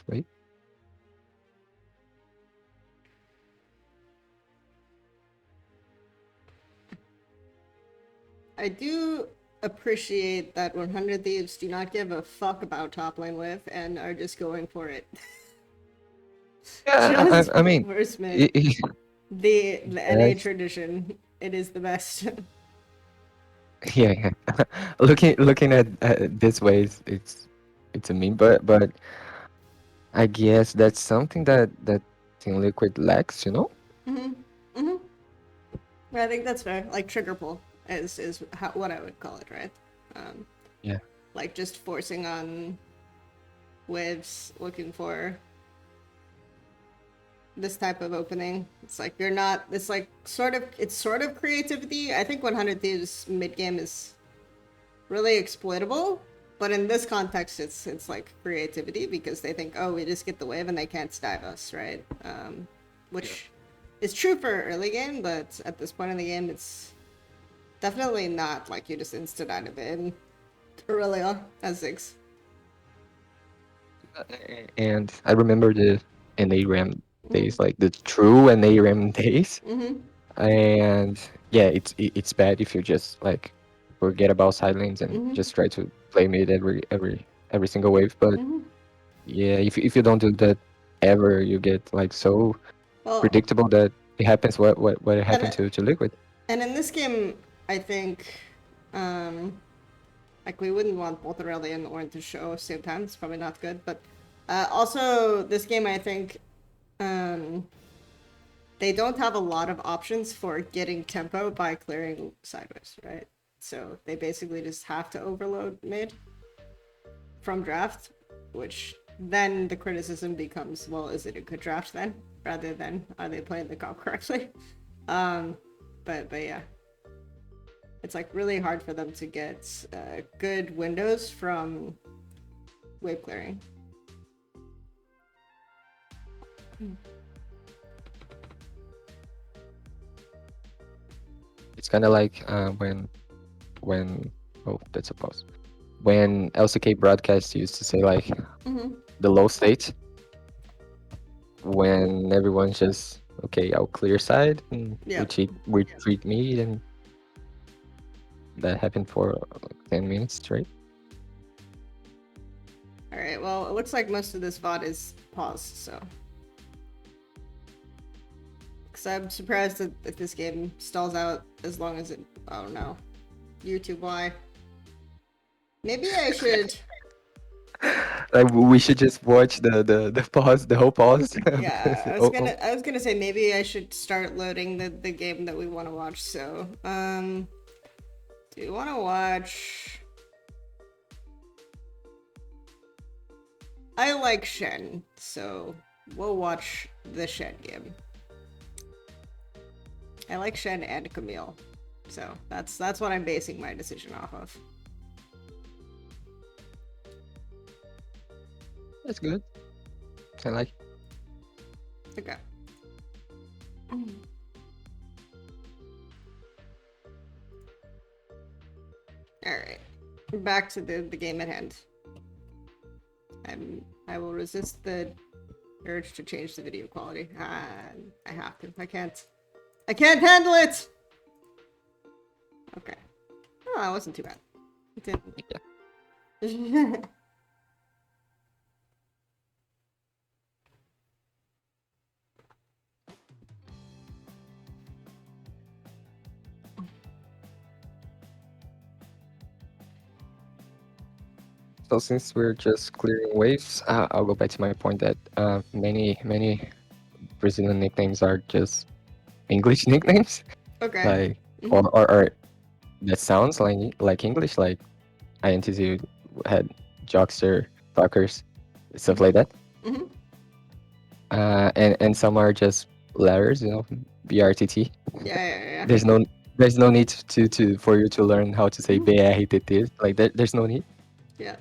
Wait. I do appreciate that 100 Thieves do not give a fuck about top lane with and are just going for it. Yeah, Just I mean, first mid. it, The NA yes. tradition. It is the best. Yeah, yeah. Looking at this way, it's a meme, but I guess that's something that Team Liquid lacks, you know? I think that's fair. Like trigger pull is what I would call it, right? Yeah. Like just forcing on waves, looking for this type of opening. It's like you're not. It's like sort of creativity. I think 100 Thieves mid game is really exploitable, but in this context, it's like creativity because they think, oh, we just get the wave and they can't dive us, right? Which is true for early game, but at this point in the game, it's definitely not like you just insta dive in Aurelia as 6. And I remember the NARAM days, like the true NARAM days. And yeah, it's bad if you just like forget about side lanes and just try to play mid every single wave. But yeah, if you don't do that ever, you get like so Well, predictable that it happens what happened to Liquid. and in this game, I think, like we wouldn't want both Aurelia and Ornn to show at the same time. It's probably not good. But also, this game, I think, they don't have a lot of options for getting tempo by clearing sideways, right? So they basically just have to overload mid from draft, which then the criticism becomes, well, is it a good draft then? Rather than, are they playing the comp correctly? But yeah. It's like really hard for them to get good windows from wave clearing. It's kind of like when oh, that's a pause. When LCK broadcast used to say like the low state, when everyone's just okay, I'll clear side and we treat me, and that happened for 10 minutes straight. Alright, well, it looks like most of this VOD is paused, so. Because I'm surprised that if this game stalls out as long as it. Oh no. YouTube, why? Maybe I should. Like we should just watch the pause, the whole pause. Yeah, I was gonna say maybe I should start loading the game that we want to watch. So, do you want to watch? I like Shen, so we'll watch the Shen game. I like Shen and Camille, so that's what I'm basing my decision off of. That's good. I like. Okay. Alright. Back to the game at hand. I will resist the urge to change the video quality. I have to. I can't handle it! Okay. Oh, that wasn't too bad. It didn't. So since we're just clearing waves, I'll go back to my point that many Brazilian nicknames are just English nicknames. Okay. Like or that sounds like English, like INTZ had Jockster, Fuckers, stuff like that. Mhm. And some are just letters, BRTT. Yeah, yeah, yeah. There's no there's no need to for you to learn how to say BRTT. Like there's no need. Yeah.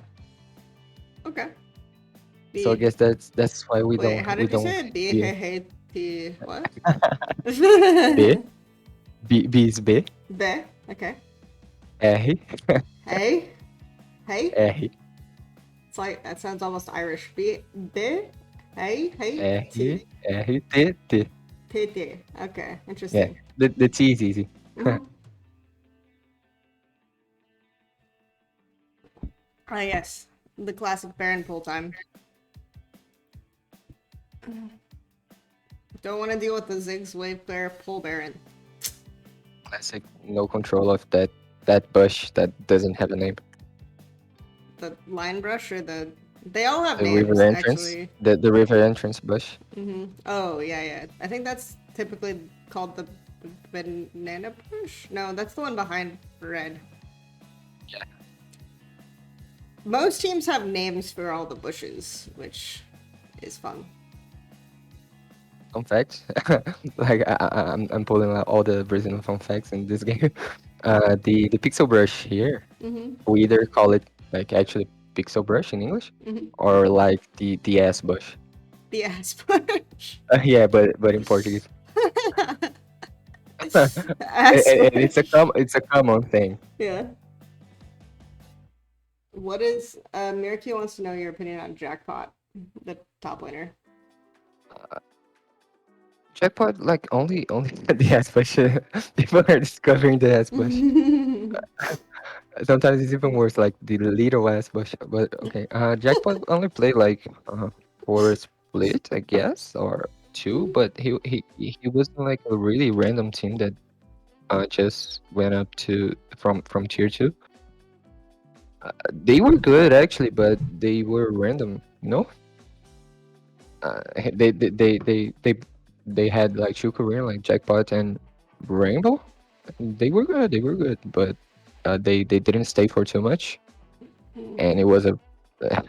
Okay. So I guess that's why we Wait, don't how we did you don't say it? B yeah. H H T what? B B is B. B. Okay. R Hey. Hey. R It's like that sounds almost Irish. B. B. Hey. Hey. R T. R T T. T. T. Okay. Yeah, Interesting. the T is easy. Mhm. Ah, yes. The classic Baron pull time. Don't want to deal with the Ziggs wave player pull Baron. Classic, no control of that bush that doesn't have a name. The line brush or the. They all have The names, river entrance, actually. the river entrance bush. Oh, yeah, yeah. I think that's typically called the banana bush? No, that's the one behind red. Yeah. Most teams have names for all the bushes, which is fun. Fun facts, like I'm pulling out all the Brazilian fun facts in this game. The pixel brush here, we either call it like actually pixel brush in English, or like the ass bush. The ass bush. Yeah, but in Portuguese. Ass And bush. it's a common thing. Yeah. What is Mirky wants to know your opinion on Jackpot, the top laner. Jackpot, like only the ass bush. People are discovering the ass bush. Sometimes it's even worse, like the little ass bush. But okay, Jackpot only played like for a split, I guess, or two. But he wasn't like a really random team that just went up to from tier two. They were good actually, but they were random. They had like two Korean, like Jackpot and Rainbow. They were good. They were good, but they didn't stay for too much, and it was a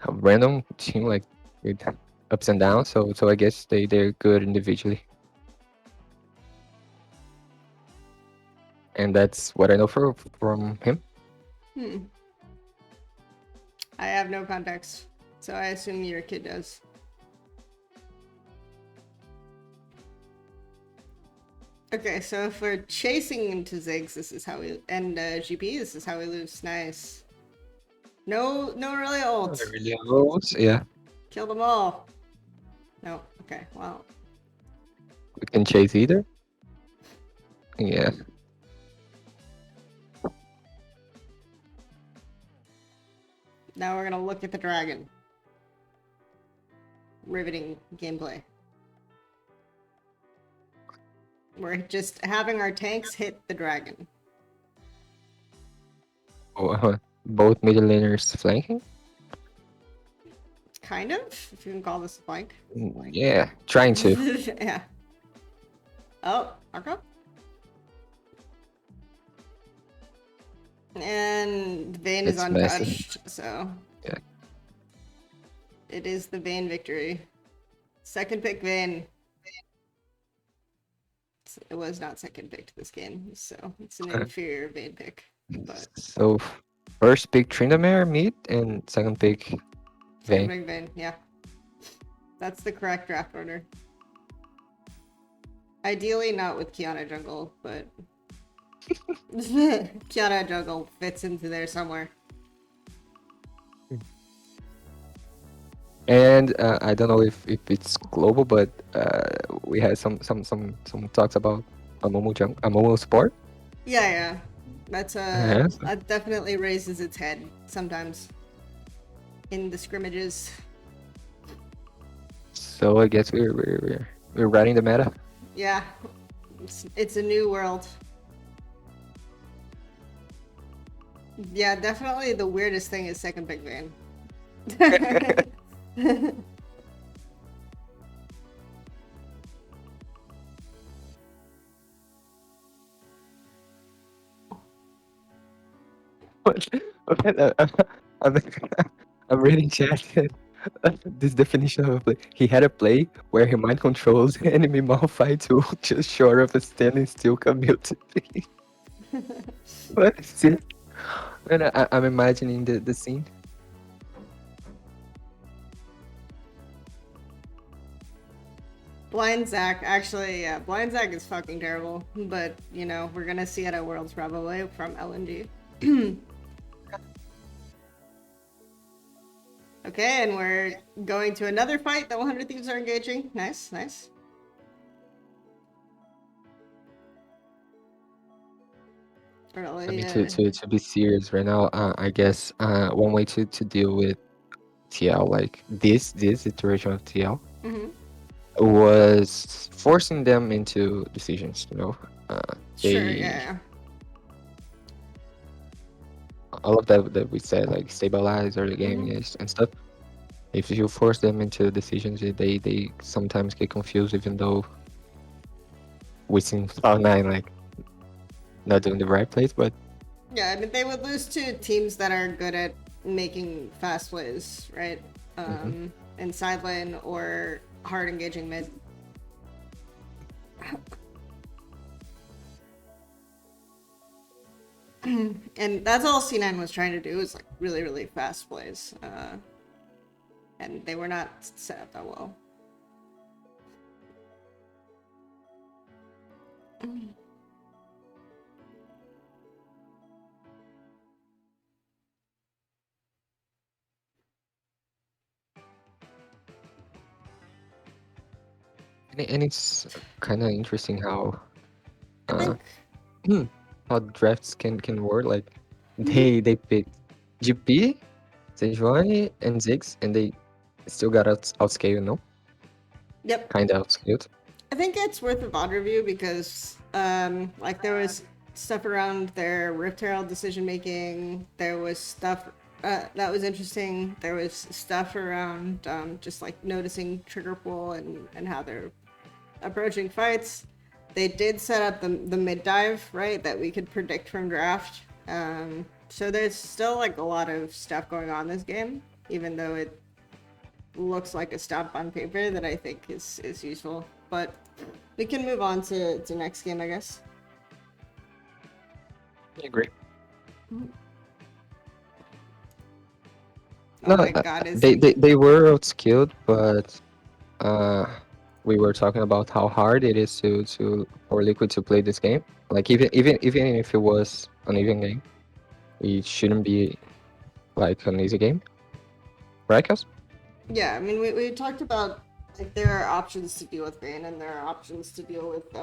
random team like with ups and downs. So I guess they're good individually, and that's what I know from him. I have no context, so I assume your kid does. Okay, so if we're chasing into Ziggs, this is how we and GP. This is how we lose. Nice. No, really old. Really close, yeah. Kill them all. No. Okay. Well. We can chase either. Yeah. Now we're gonna look at the dragon. Riveting gameplay. We're just having our tanks hit the dragon. Oh, both middle laners flanking. Kind of, if you can call this a flank. Yeah, trying to. Yeah. Oh, Arco. And Vayne is It's messy. untouched, so Yeah. it is the Vayne victory. Second pick Vayne. It was not second pick this game, so it's an inferior Vayne pick. But So first pick Tryndamere mid and second pick second Vayne. pick Vayne, yeah. That's the correct draft order. Ideally not with Kiana jungle, but Kiana jungle fits into there somewhere. And I don't know if it's global, but we had some talks about Amomo Sport. Yeah. That's Yes. that definitely raises its head sometimes in the scrimmages. So I guess we're riding the meta. Yeah, it's a new world. Yeah, definitely the weirdest thing is second pick Vayne. I'm, I'm reading chat. This definition of a play. He had a play where he mind controls enemy Malphite to just short of a standing still Camille to be. What is it? And I'm imagining the scene. Blind Zach, actually, yeah, Blind Zach is fucking terrible. But, you know, we're gonna see it at Worlds probably from LNG. Okay, and we're going to another fight. The 100 Thieves are engaging. Nice, nice. I Early, mean, to be serious right now, I guess one way to deal with TL, like this iteration of TL, Mhm. was forcing them into decisions. You know, Sure, they yeah. all of that we said, like stabilize early game Mhm. is and stuff. If you force them into decisions, they sometimes get confused, even though we seen Cloud9 like not doing the right plays, but Yeah, I mean, they would lose to teams that are good at making fast plays, right? In side lane or hard engaging mid. And that's all C9 was trying to do, is like really, really fast plays. And they were not set up that well. and it's kind of interesting how I uh think. how drafts can work. Like they picked GP, Sejuani, and Ziggs, and they still got outscaled, no? Yep. Kind of outscaled. I think it's worth a VOD review because, like, there was stuff around their Rift Herald decision making. There was stuff that was interesting. There was stuff around just like noticing trigger pull and how they're approaching fights. They did set up the mid dive, right, that we could predict from draft. So there's still like a lot of stuff going on this game, even though it looks like a stomp on paper that I think is useful. But we can move on to next game, I guess. I agree. Oh No, my god, is they were outskilled, but we were talking about how hard it is for Liquid to play this game. Like even if it was an even game, it shouldn't be like an easy game, right, Kels? yeah, I mean we talked about like there are options to deal with Rain and there are options to deal with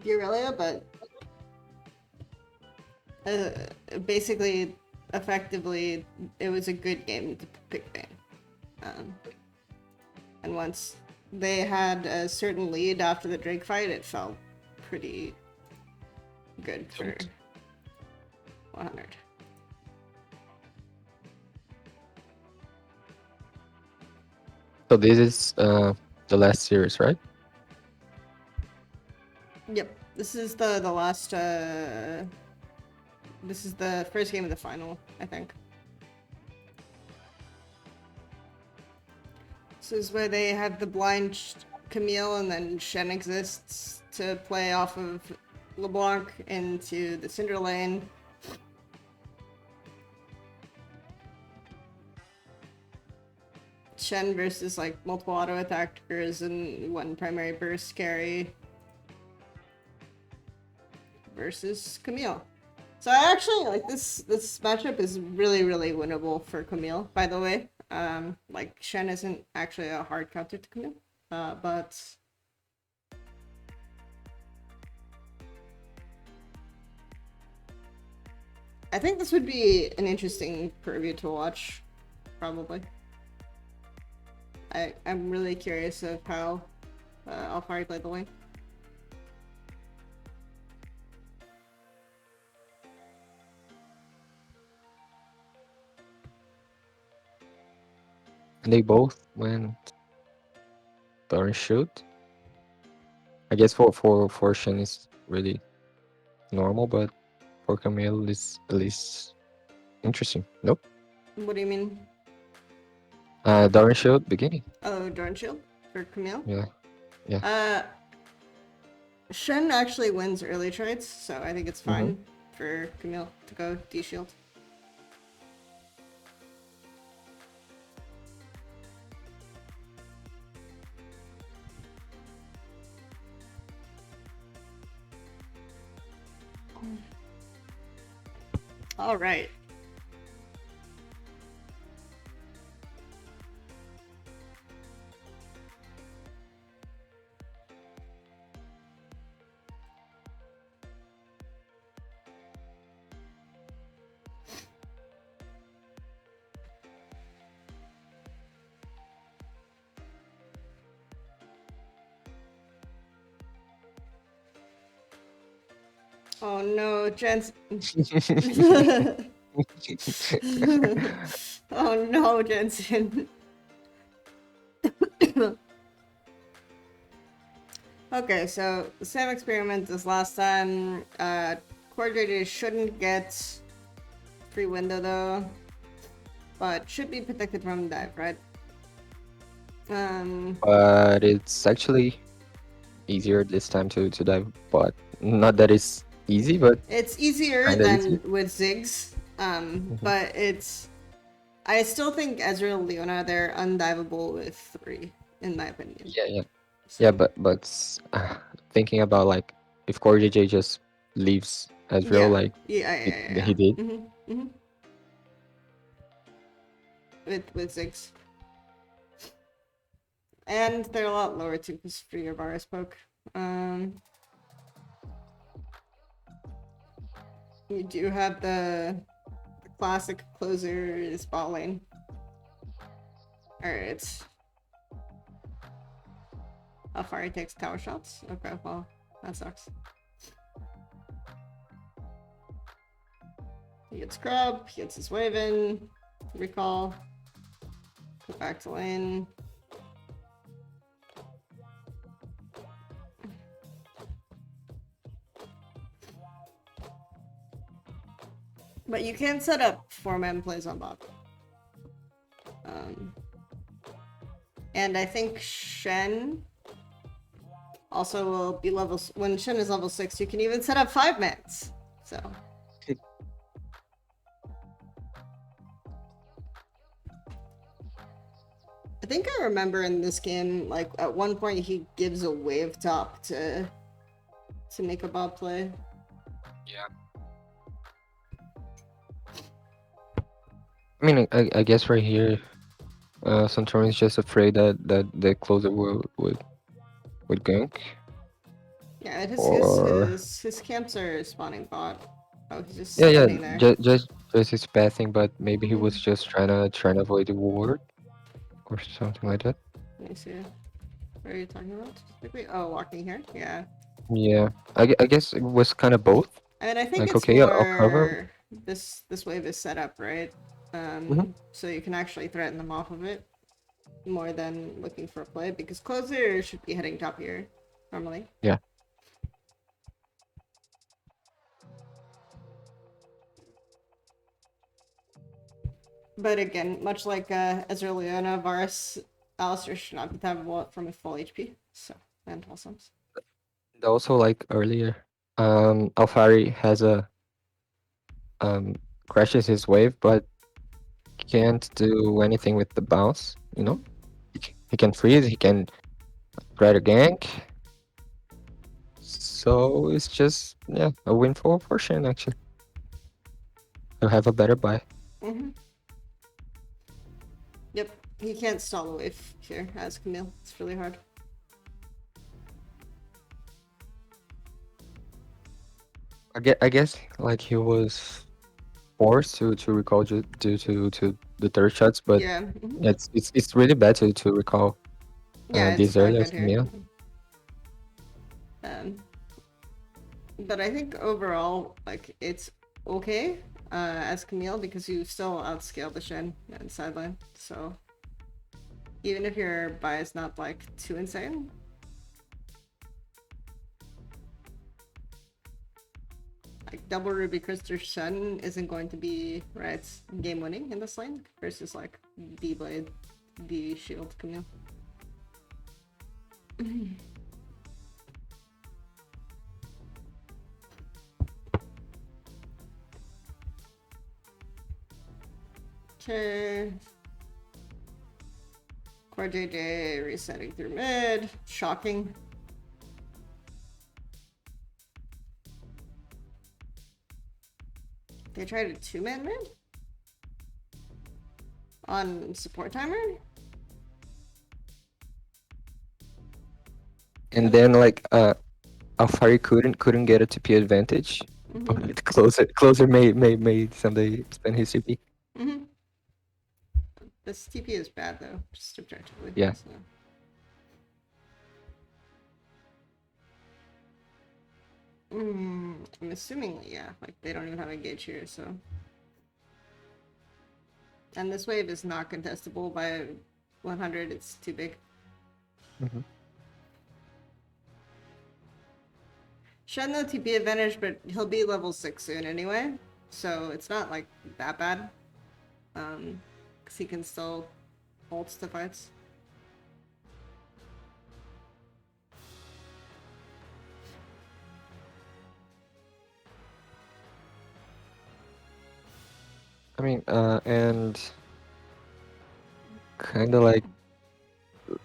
Aurelia, but basically effectively it was a good game to pick Rain. And once they had a certain lead after the Drake fight, it felt pretty good for 100. So this is the last series, right? Yep, this is the last. This is the first game of the final, I think. This is where they have the blind Camille, and then Shen exists to play off of LeBlanc into the Cinder lane. Shen versus like multiple auto attackers and one primary burst carry versus Camille. So I actually like this matchup is really winnable for Camille, by the way. Like Shen isn't actually a hard counter to Camille, but I think this would be an interesting preview to watch, probably. I'm really curious of how Alfari played the lane. And they both went burn shoot. I guess for Shen is really normal, but for Camille is at least interesting. Nope. What do you mean? Darren Shield beginning. Oh, Dawn Shield for Camille? Yeah. Yeah. Shen actually wins early trades, so I think it's Mm-hmm. fine for Camille to go D Shield. All right. Oh no, Jensen. Oh no, Jensen. Okay, so the same experiment as last time. Coordinator shouldn't get free window though, but should be protected from dive, right? But it's actually easier this time to dive bot. Not that it's easy, but It's easier kinda than easy. with Ziggs, but I still think Ezreal and Leona, they're undivable with 3, in my opinion. Yeah. Yeah, but thinking about like if Core JJ just leaves Ezreal like yeah. he did. With Ziggs. And they're a lot lower too, because for your Varus poke. You do have the classic closer is bot lane. Alright. How far he takes tower shots? Okay, well, that sucks. He gets Scrub, he gets his wave in, recall, go back to lane. But you can set up 4-man plays on bot. And I think Shen also will be when Shen is level 6, you can even set up 5-mans. So. I think I remember in this game, like at one point he gives a wave top to make a bot play. Yeah. I mean, I guess right here, Santorin is just afraid that the closer would gank. Yeah, Or his camps are spawning bot. Oh, he's just yeah, standing there. just his pathing, but maybe he was just trying to avoid the ward or something like that. Let me see. What are you talking about specifically? Oh, walking here? Yeah. Yeah, I guess it was kind of both. I mean, I think Like, it's okay, I'll cover. more this wave is set up, right? So you can actually threaten them off of it more than looking for a play, because closer should be heading top here normally. Yeah. But again, much like Ezreal, Leona, Varus, Alistar should not be tappable from a full HP. So, and Awesome. Also, like earlier, Alfari has a crashes his wave, but can't do anything with the bounce. You know, he can freeze, he can try to gank. So it's just a win for Shen actually. He'll have a better buy. Yep, he can't stall a wave here as Camille. It's really hard. I guess like he was forced to recall due to the third shots, but Yeah. it's really bad to recall It's these not early good as here. Camille. But I think overall, like, it's okay as Camille, because you still outscale the Shen and sideline. So even if your buy is not like too insane. like double Ruby Crystal Shen isn't going to be right game winning in this lane versus like D Blade, D Shield Camille. Okay. Core JJ resetting through mid. Shocking. They tried a 2-man mid? On support timer? And then like Alfari couldn't get a TP advantage. Mm-hmm. But closer made someday spend his TP. Mm-hmm. This TP is bad though, just objectively. Yeah. So. I'm assuming, yeah, like they don't even have engage here, so. And this wave is not contestable by 100, it's too big. Mm-hmm. Shen no TP advantage, but he'll be level 6 soon anyway, so it's not like that bad. Because he can still ult the fights. I mean, and kind of like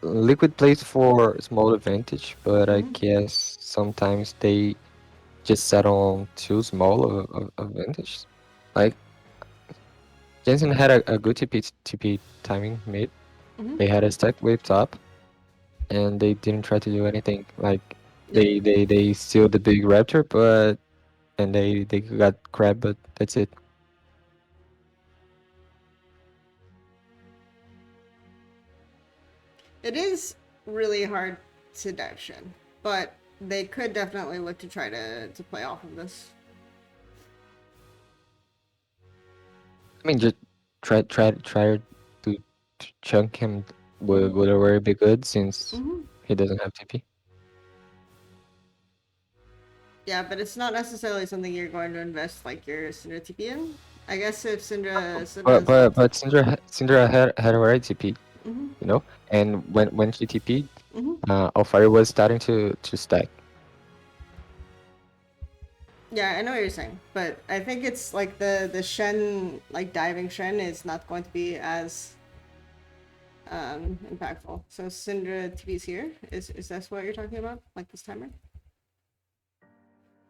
Liquid plays for small advantage, but I guess sometimes they just settle on too small of advantage. Like Jensen had a good TP timing mid. They had a stack wave top, and they didn't try to do anything. Like they steal the big raptor, but and they got crab, but that's it. It is really hard to dive Shen, but they could definitely look to try to play off of this. I mean, just try to chunk him would already be good since he doesn't have TP. Yeah, but it's not necessarily something you're going to invest like your Syndra TP in. I guess if Syndra But Syndra had already TP, you know, and when she TP'd, Alfari was starting to stack. Yeah, I know what you're saying, but I think it's like the Shen, like diving Shen, is not going to be as impactful. So Syndra TP's here. Is that what you're talking about? Like this timer?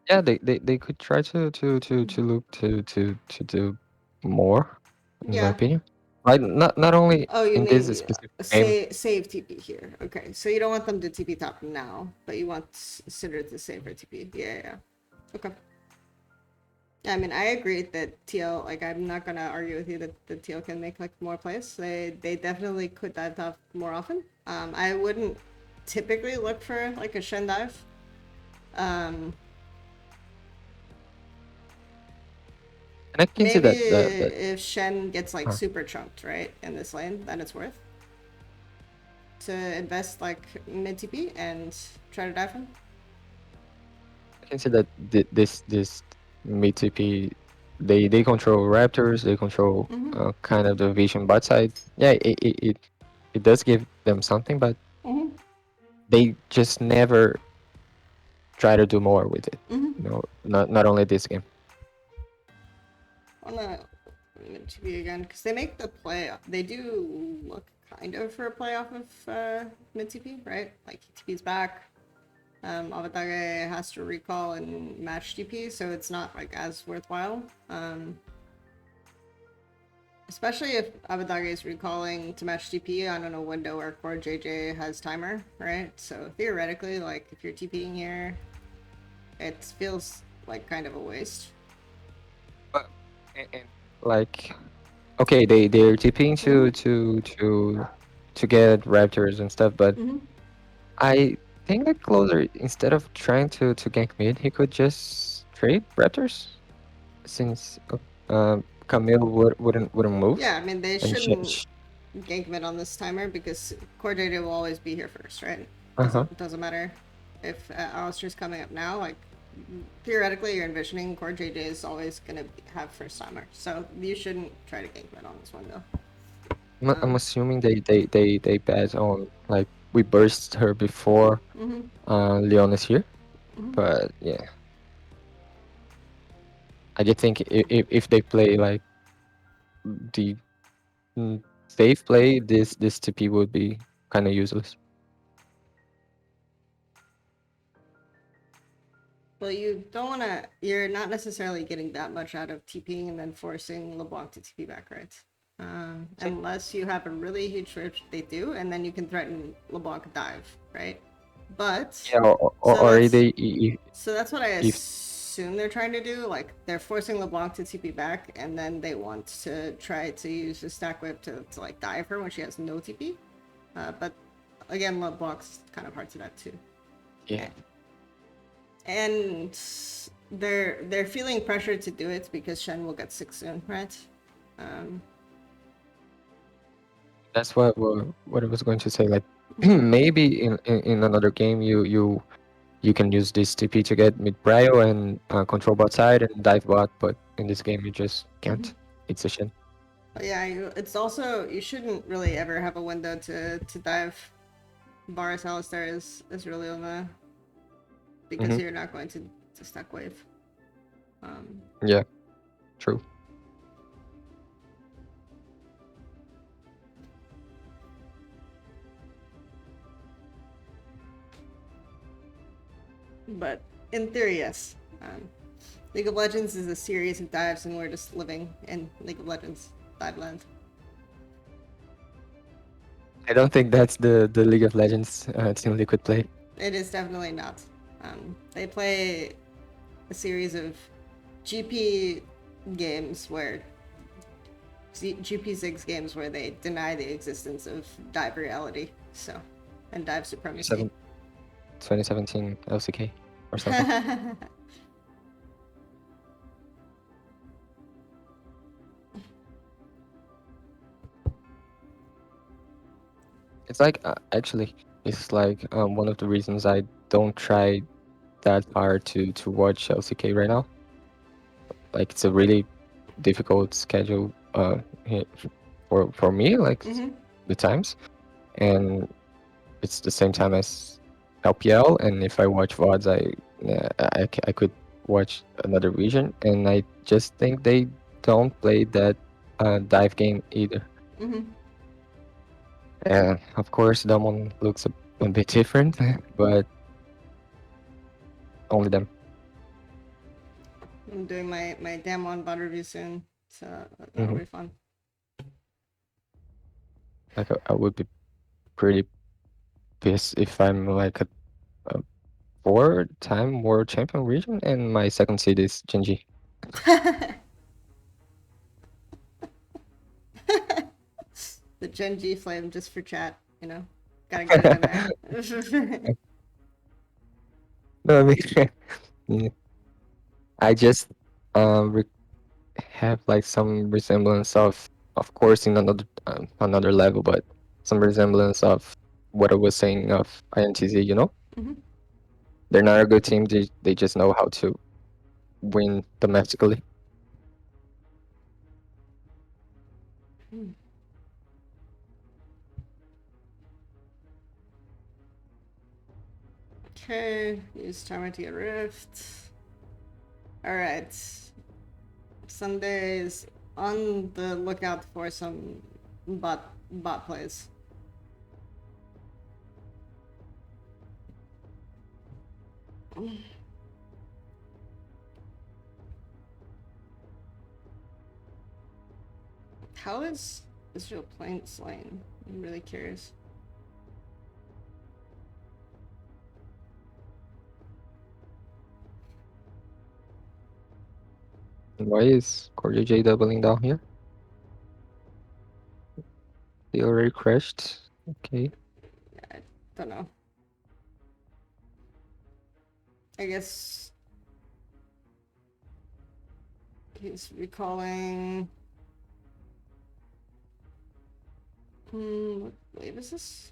Yeah, they could try to look to do more, in my opinion. Like not only Oh, you in mean this specific game. save TP here. Okay, so you don't want them to TP top now, but you want Syndra to save her TP. Yeah. Okay. Yeah, I mean, I agree that TL, like, I'm not gonna argue with you that the TL can make, like, more plays. They definitely could dive top more often. I wouldn't typically look for, like, a Shen dive. And I can see Maybe that if Shen gets, like, super chunked, right, in this lane, then it's worth to invest, like, mid TP and try to dive him. I can see that this mid TP, they control raptors, they control kind of the vision bot side. Yeah, it does give them something, but they just never try to do more with it. You know, not only this game. On the mid TP again, because they make the play. They do look kind of for a play off of mid TP, right? Like TP's back. Avatage has to recall and match TP, so it's not like as worthwhile. Especially if Avatage is recalling to match TP on a window where Core JJ has timer, right? So theoretically, like if you're TPing here, it feels like kind of a waste. But and like, okay, they're TPing to get raptors and stuff, but I think that closer, instead of trying to gank mid, he could just trade raptors, since Camille wouldn't move. Yeah, I mean they And shouldn't gank mid on this timer because Core JJ will always be here first, right? Doesn't matter if Alistair's coming up now. Like theoretically, you're envisioning Core JJ is always going to have first timer. So you shouldn't try to gank mid on this one, though. I'm assuming they bet on like we burst her before Leon is here, but yeah, I just think if they play like the safe play, this TP would be kind of useless. Well, you don't want to. You're not necessarily getting that much out of TPing and then forcing LeBlanc to TP back, right? Unless you have a really huge switch, they do, and then you can threaten LeBlanc dive, right? But Yeah, so that's what I if assume they're trying to do. Like they're forcing LeBlanc to TP back, and then they want to try to use the stack whip to like dive her when she has no TP. But again, LeBlanc's kind of hard to that too. yeah. And they're feeling pressure to do it because Shen will get sick soon, right? That's what I was going to say. Like maybe in another game you can use this TP to get mid prio and control bot side and dive bot, but in this game you just can't. It's a Shin. But yeah, it's also you shouldn't really ever have a window to dive Boris Alistair is really over because you're not going to stack wave. Yeah, true. But in theory, yes. League of Legends is a series of dives, and we're just living in League of Legends dive land. I don't think that's the League of Legends Team Liquid play. It is definitely not. They play a series of GP games where GP Ziggs games where they deny the existence of dive reality, so and dive supremacy. 2017 LCK or something. It's like actually, it's like one of the reasons I don't try that hard to watch LCK right now. Like it's a really difficult schedule for me, like the times, and it's the same time as LPL. And if I watch VODs, I could watch another region, and I just think they don't play that dive game either. Of course, Damon looks a bit different, but only them. I'm doing my Damwon bot review soon, so that'll be fun. Like I would be pretty pissed if I'm like a 4-time world champion region and my second seed is Genji. The Genji flame just for chat, you know. Gotta get it in there. No, I mean, yeah. I just have like some resemblance of course, in another level, but some resemblance of what I was saying of INTZ. You know, they're not a good team. They just know how to win domestically. Okay, use timer to get rift. Alright. Sundays on the lookout for some bot plays. How is Israel playing Slain? I'm really curious. Why is Corey J doubling down here? They already crashed. Okay. I don't know. I guess he's recalling. What wave is this?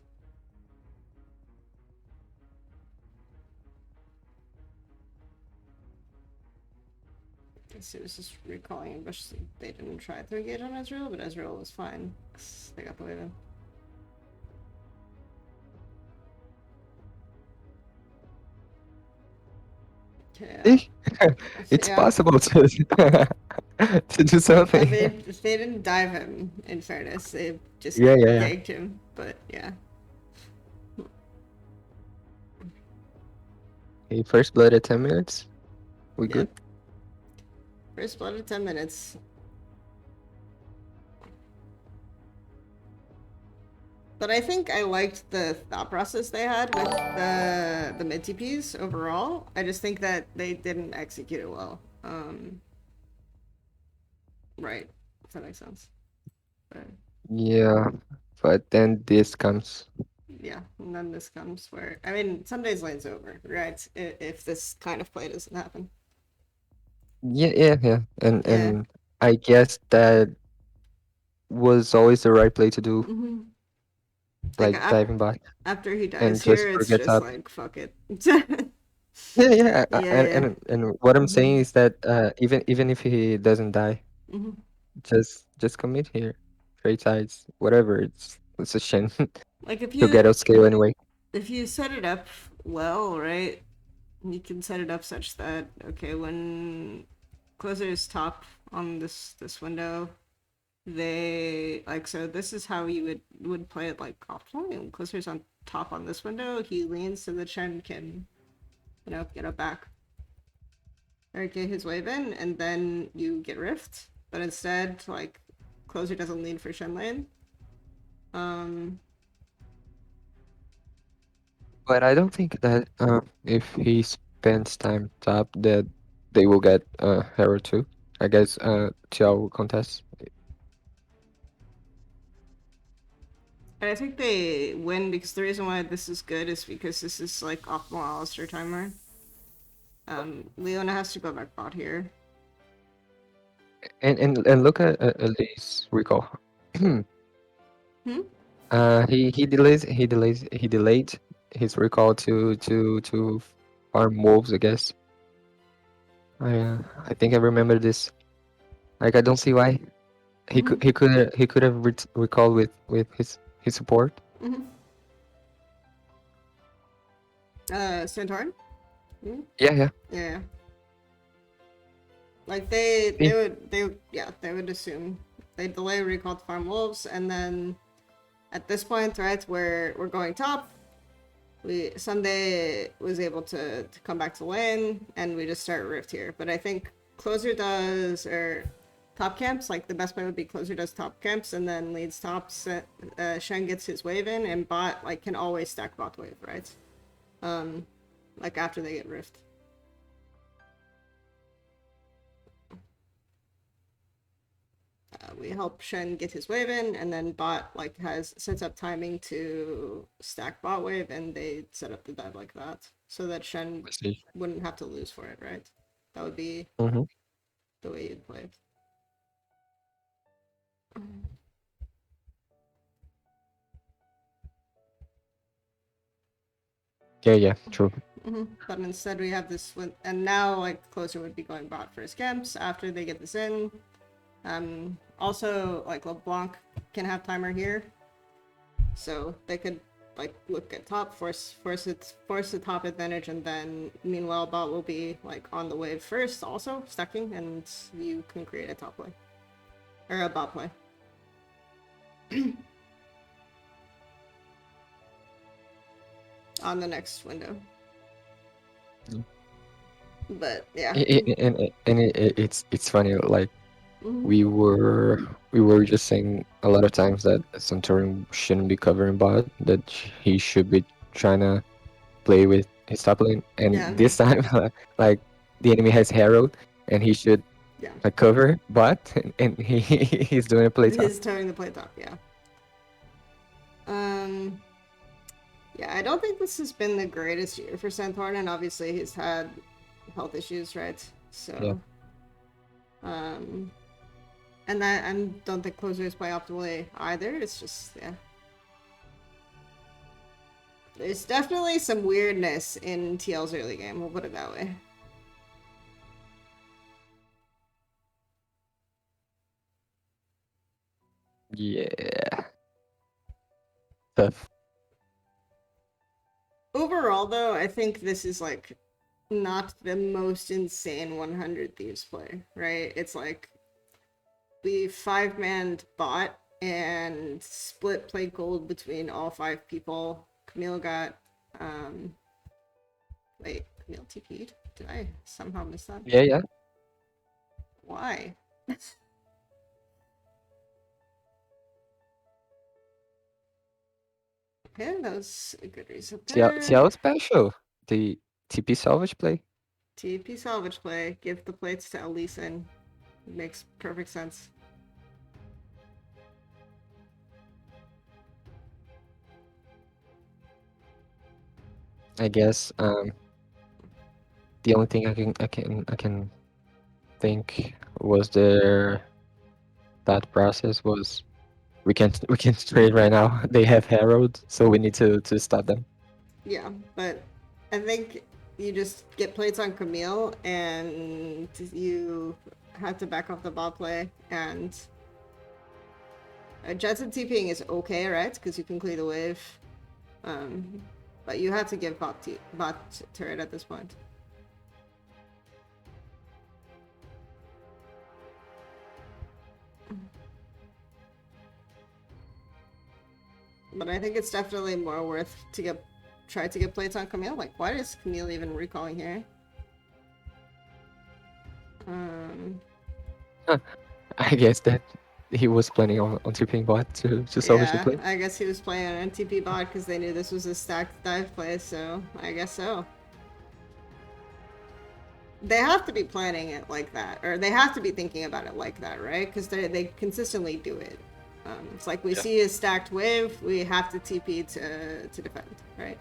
guess he was just recalling Ambush. So they didn't try to engage on Ezreal, but Ezreal was fine. 'Cause they got the wave in. Okay, See? It's yeah. possible to to do something. They didn't dive him, in fairness. They just Yeah. ganked him, but yeah. Okay, first blood at 10 minutes. We Yeah. good? First blood at 10 minutes. But I think I liked the thought process they had with the mid TPs overall. I just think that they didn't execute it well. Right. If that makes sense. But Yeah, but then this comes. yeah, and then this comes where I mean, some days lane's over, right? If this kind of play doesn't happen. Yeah. And Yeah. I guess that was always the right play to do, Mm-hmm. Like like diving back after he and dies just here, it's forget just up. like fuck it. Yeah. Yeah. And what I'm saying Mm-hmm. is that even if he doesn't die, Mm-hmm. just commit here, trade sides, whatever. It's a Shen. Like He'll get out scale anyway. if you set it up well, right? You can set it up such that okay, when closer is top on this window, they like so this is how you would play it like optimally. When closer's on top on this window, he leans so the Chen can, get up back. Or get his wave in, and then you get rift. But instead, like closer doesn't lean for Shen lane. But I don't think that if he spends time top that they will get hero too. I guess TL contest. And I think they win because the reason why this is good is because this is like optimal Alistair timer. Leona has to go back bot here. And look at Lee's recall. He delayed his recall to farm wolves, I guess. I think I remember this. Like I don't see why he could have recalled with his support. Santorin? Yeah. Yeah. Like they See? would assume they delay recall to farm wolves, and then at this point, right, where we're going top, Sunday was able to come back to lane, and we just start rift here. But I think closer does or top camps, like the best play would be closer does top camps and then leads tops. Shen gets his wave in, and bot like can always stack bot wave, right? Like after they get rift. We help Shen get his wave in, and then bot like sets up timing to stack bot wave, and they set up the dive like that, so that Shen I see. wouldn't have to lose for it, right? That would be Mm-hmm. the way you'd play it. Yeah, true. But instead we have this one, and now like closer would be going bot for his camps after they get this in. Also like LeBlanc can have timer here, so they could like look at top, force the top advantage, and then meanwhile bot will be like on the wave first, also stacking, and you can create a top play or a bot play. On the next window. But yeah. It's funny. Like we were just saying a lot of times that Santorin shouldn't be covering bot. That he should be trying to play with his top lane. And Yeah. this time, like the enemy has Herald, and he should cover bot, and he's doing a play top. He's towing the play top. Yeah. Yeah, I don't think this has been the greatest year for Santorin, and obviously he's had health issues, right? So, and I don't think closers play optimally either. It's just, there's definitely some weirdness in TL's early game. We'll put it that way. Yeah. Tough. Overall, though, I think this is like not the most insane 100 Thieves play, right? It's like we 5-manned bot and split play gold between all 5 people. Camille got wait, Camille TP'd? Did I somehow miss that? Yeah, yeah. Why? Okay, that was a good reset there. See how special the TP salvage play. TP salvage play. Give the plates to Elisen. Makes perfect sense. I guess the only thing I can think was their thought process was we can't trade right now. They have Herald, so we need to stop them. Yeah, but I think you just get plates on Camille and you have to back off the bot play, and Jetson TPing is okay, right? Because you can clear the wave. But you have to give bot turret at this point. But I think it's definitely more worth to try to get plates on Camille. Like, why is Camille even recalling here? I guess that he was planning on TPing bot to salvage the play. I guess he was playing an NTP bot because they knew this was a stacked dive play, so I guess so. They have to be planning it like that, or they have to be thinking about it like that, right? Because they consistently do it. It's like we see a stacked wave, we have to TP to defend, right?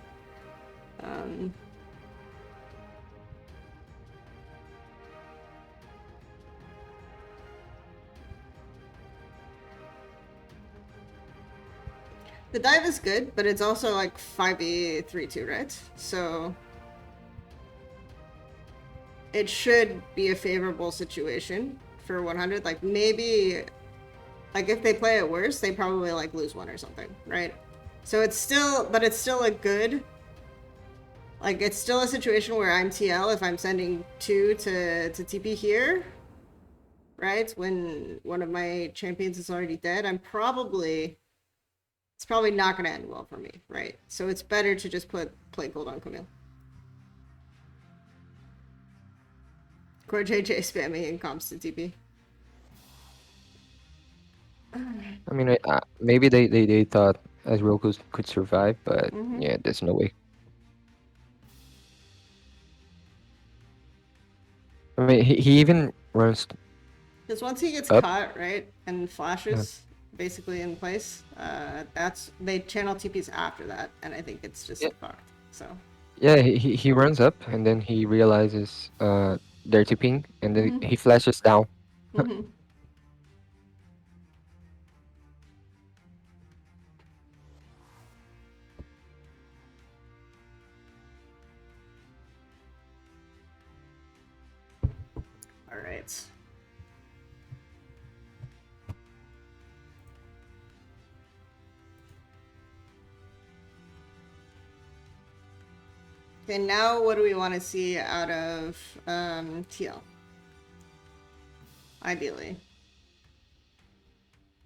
The dive is good, but it's also like 5e 3-2, right? So it should be a favorable situation for 100. Like maybe, like if they play it worse, they probably like lose 1 or something, right? So it's still, but it's still a good, like it's still a situation where I'm TL if I'm sending 2 to TP here, right? When one of my champions is already dead, it's probably not going to end well for me, right? So it's better to just play gold on Camille. Core JJ spamming in comps to TP. I mean, maybe they thought Ezreal could survive, but yeah, there's no way. I mean, he even runs. Because once he gets up. caught, right, and flashes basically in place, they channel TPs after that, and I think it's just fucked. So. Yeah, he runs up and then he realizes they're TPing, and then he flashes down. All right. Okay, now what do we want to see out of TL? Ideally.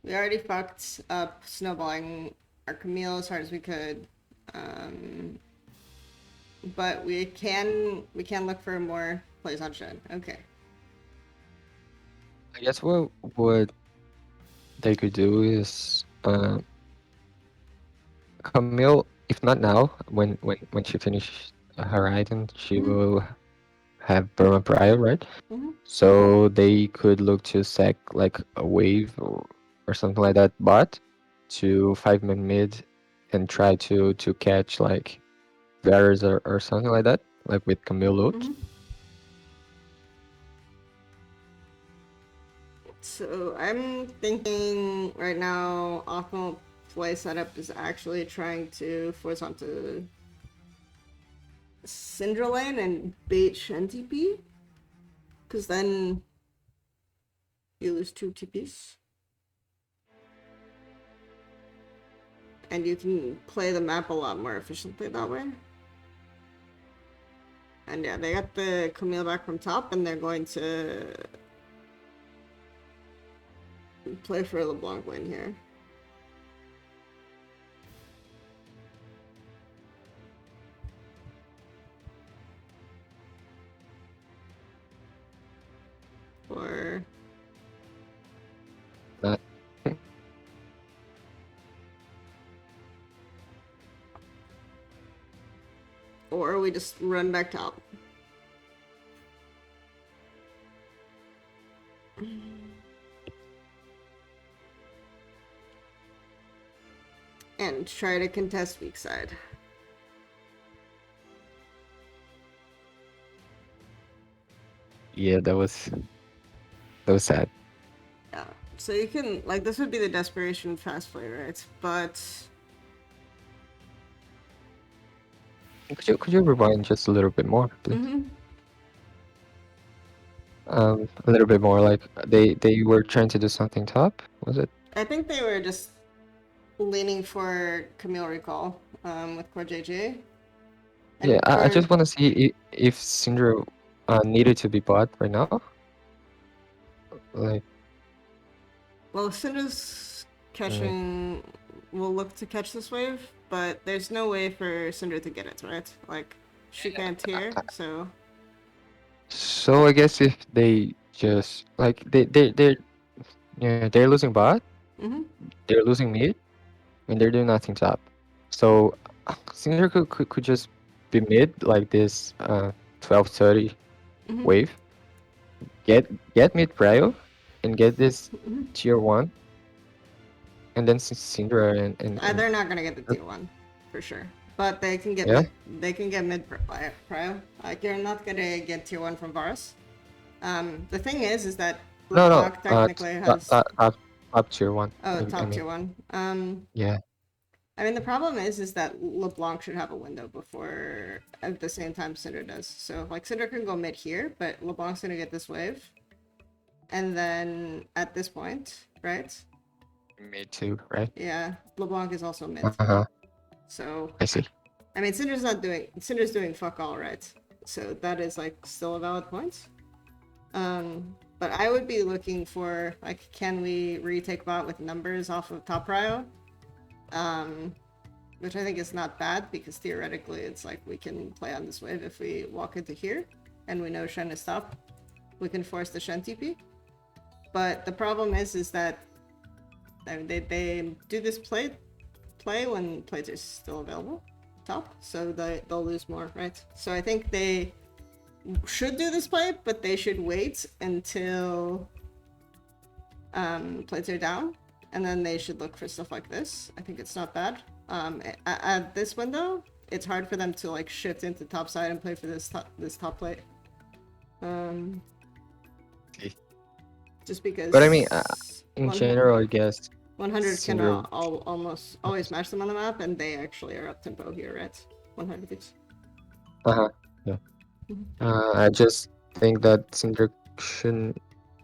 We already fucked up snowballing our Camille as hard as we could. But we can look for more plays on Shen. Okay. I guess what they could do is Camille, if not now, when she finishes her item, she will have Burma Prior, right? So they could look to sack like a wave or something like that, but to 5-man mid and try to catch like Varus or something like that, like with Camille loot. So I'm thinking right now optimal play setup is actually trying to force onto Syndra lane and bait Shen TP, because then you lose 2 TPs. and you can play the map a lot more efficiently that way. And yeah, they got the Camille back from top, and they're going to play for a LeBlanc win here. Or or we just run back top. And try to contest weak side. Yeah, that was sad. Yeah. So you can, like, this would be the desperation fast play, right? But Could you rewind just a little bit more, please? A little bit more. Like they were trying to do something top, was it? I think they were just leaning for Camille recall with Core JJ. And Yeah, I Core- just want to see if Syndra needed to be bought right now. Like, Well, Syndra's catching will look to catch this wave, but there's no way for Syndra to get it, right? Like, she can't hear, so so I guess if they just like they're losing bot, they're losing mid, and they're doing nothing top. So Syndra could just be mid like this 12:30 wave. Get mid prio and get this tier 1, and then Syndra and they're not gonna get the tier 1 for sure. But they can get Yeah? mid prio. Like, you're not gonna get tier 1 from Varus. The thing is that no LeBlanc technically has top tier 1. oh, I top mean, tier 1. Yeah. I mean, the problem is that LeBlanc should have a window before at the same time Syndra does. So, like, Syndra can go mid here, but LeBlanc's gonna get this wave. And then at this point, right? Mid too, right? Yeah, LeBlanc is also mid. So, I see. I mean, Syndra's doing fuck all, right? So that is, like, still a valid point. But I would be looking for, like, can we retake bot with numbers off of top prio? Which I think is not bad, because theoretically it's like we can play on this wave if we walk into here and we know Shen is top. We can force the Shen TP. But the problem is that I mean, they do this play when plates are still available top, so they'll lose more, right? So I think they should do this play, but they should wait until plates are down, and then they should look for stuff like this. I think it's not bad. At this window, it's hard for them to, like, shift into top side and play for this top plate. Just because. But I mean, in general, I guess 100 can Syndra- almost always match them on the map, and they actually are up tempo here, right? 100 is. Yeah. I just think that Syndra should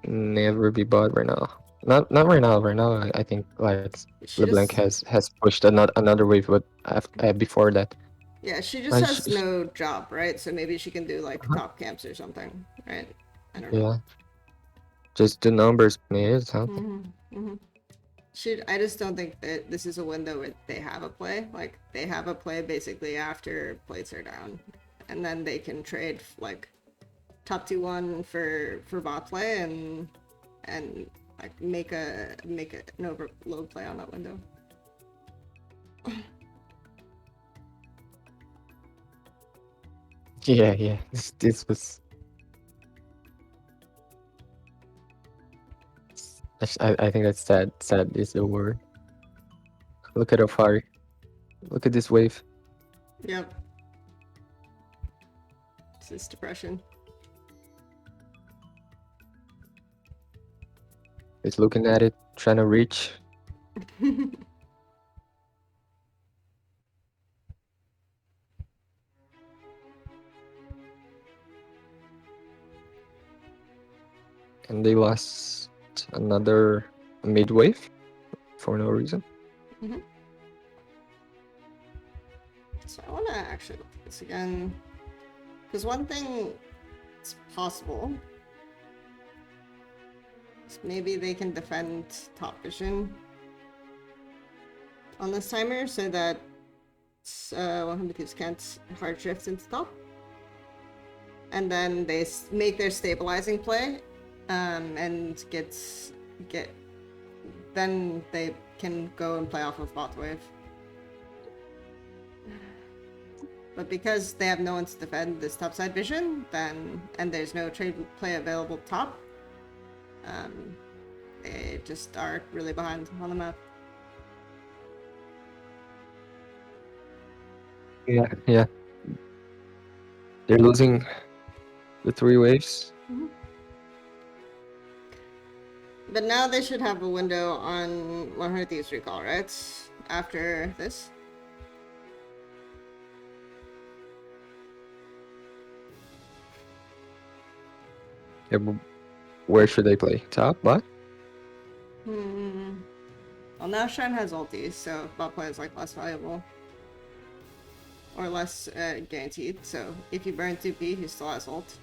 never be bought right now. Not right now. Right now, I think like LeBlanc has pushed another wave, but before that. Yeah, she just has no job, right? So maybe she can do, like, top camps or something, right? I don't know. Yeah. Just do numbers, maybe something. I just don't think that this is a window where they have a play. Like, they have a play basically after plates are down, and then they can trade, like, top 2-1 for bot play and like make an overload play on that window. Yeah. This was. I think that's sad. Sad is the word. Look at Afari. Look at this wave. Yep. This is depression. He's looking at it, trying to reach. And they lost another mid wave for no reason. So I want to actually look at this again. Because one thing is possible is maybe they can defend top vision on this timer so that 100 Thieves can't hard shift into top. And then they make their stabilizing play and then they can go and play off of bot wave. But because they have no one to defend this topside vision, and there's no trade play available top, they just are really behind on the map. Yeah. They're losing the 3 waves. But now they should have a window on 100 Thieves recall, right? After this. Yeah, but where should they play? Top? What? Well, now Shen has ulti, so bot play is like less valuable. Or less guaranteed, so if you burn 2p, he still has ult.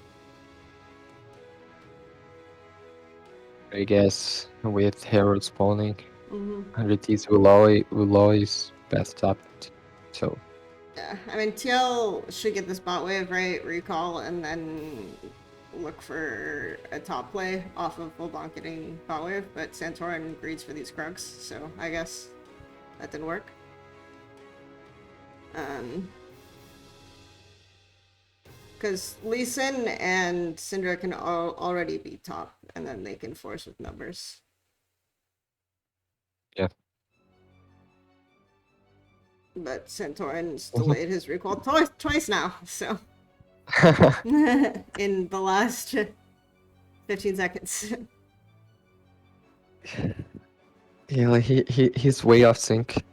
I guess with Herald spawning, 100 Thieves will always best top. So Yeah, I mean, TL should get this bot wave, right? Recall, and then look for a top play off of LeBlanc getting bot wave, but Santorin greeds for these Krugs, so I guess that didn't work. Because Lee Sin and Syndra can already be top, and then they can force with numbers. yeah. But Santorin's delayed his recall twice now, so in the last 15 seconds. Yeah, like he's way off sync.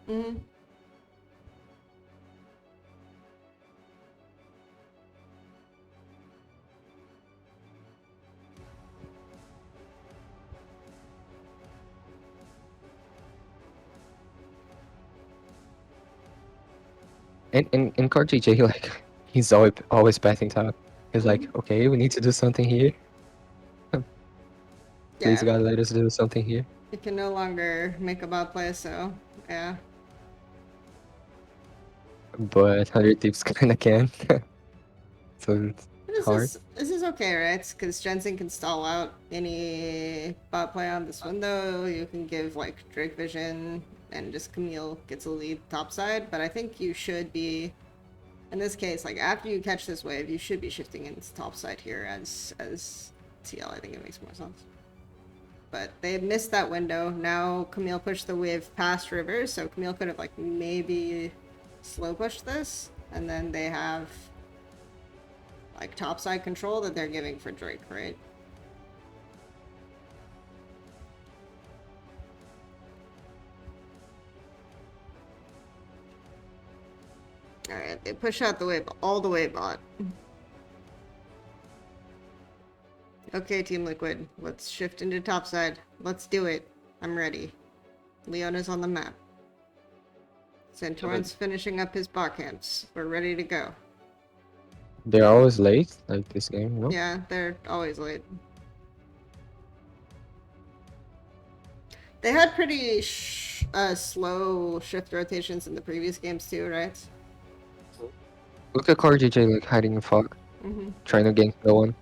And in Car GJ, like he's always passing top. He's like, okay, we need to do something here. Please God, let us do something here. You can no longer make a bot play, so yeah. But 100 Thieves kinda can. So it's hard. This is okay, right? Because Jensen can stall out any bot play on this window. You can give like Drake Vision, and just Camille gets a lead topside. But I think you should be, in this case, like after you catch this wave, you should be shifting into topside here as TL. I think it makes more sense. But they missed that window. Now Camille pushed the wave past River, so Camille could have like maybe slow pushed this, and then they have like topside control that they're giving for Drake, right? Alright, they push out the wave all the way bot. Okay, Team Liquid, let's shift into topside. Let's do it. I'm ready. Leona's on the map. Santorin's finishing up his bot camps. We're ready to go. They're always late, like this game, no? Yeah, they're always late. They had pretty slow shift rotations in the previous games too, right? Look at Car GJ like hiding in fog, trying to gank no one.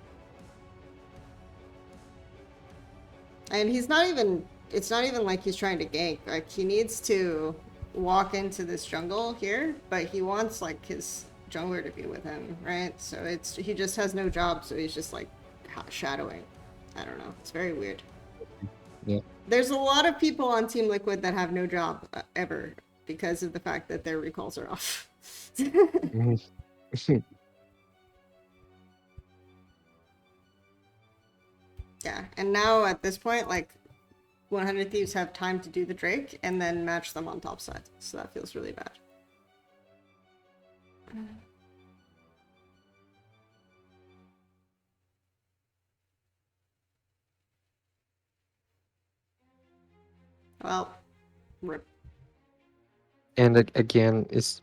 And he's not even, it's not even like he's trying to gank. Like, he needs to walk into this jungle here, but he wants like his jungler to be with him, right? So it's, he just has no job, so he's just like shadowing. I don't know, it's very weird. Yeah. There's a lot of people on Team Liquid that have no job ever because of the fact that their recalls are off. Yeah, and now at this point, like 100 Thieves have time to do the Drake and then match them on top side, so that feels really bad. Well, rip. And again, it's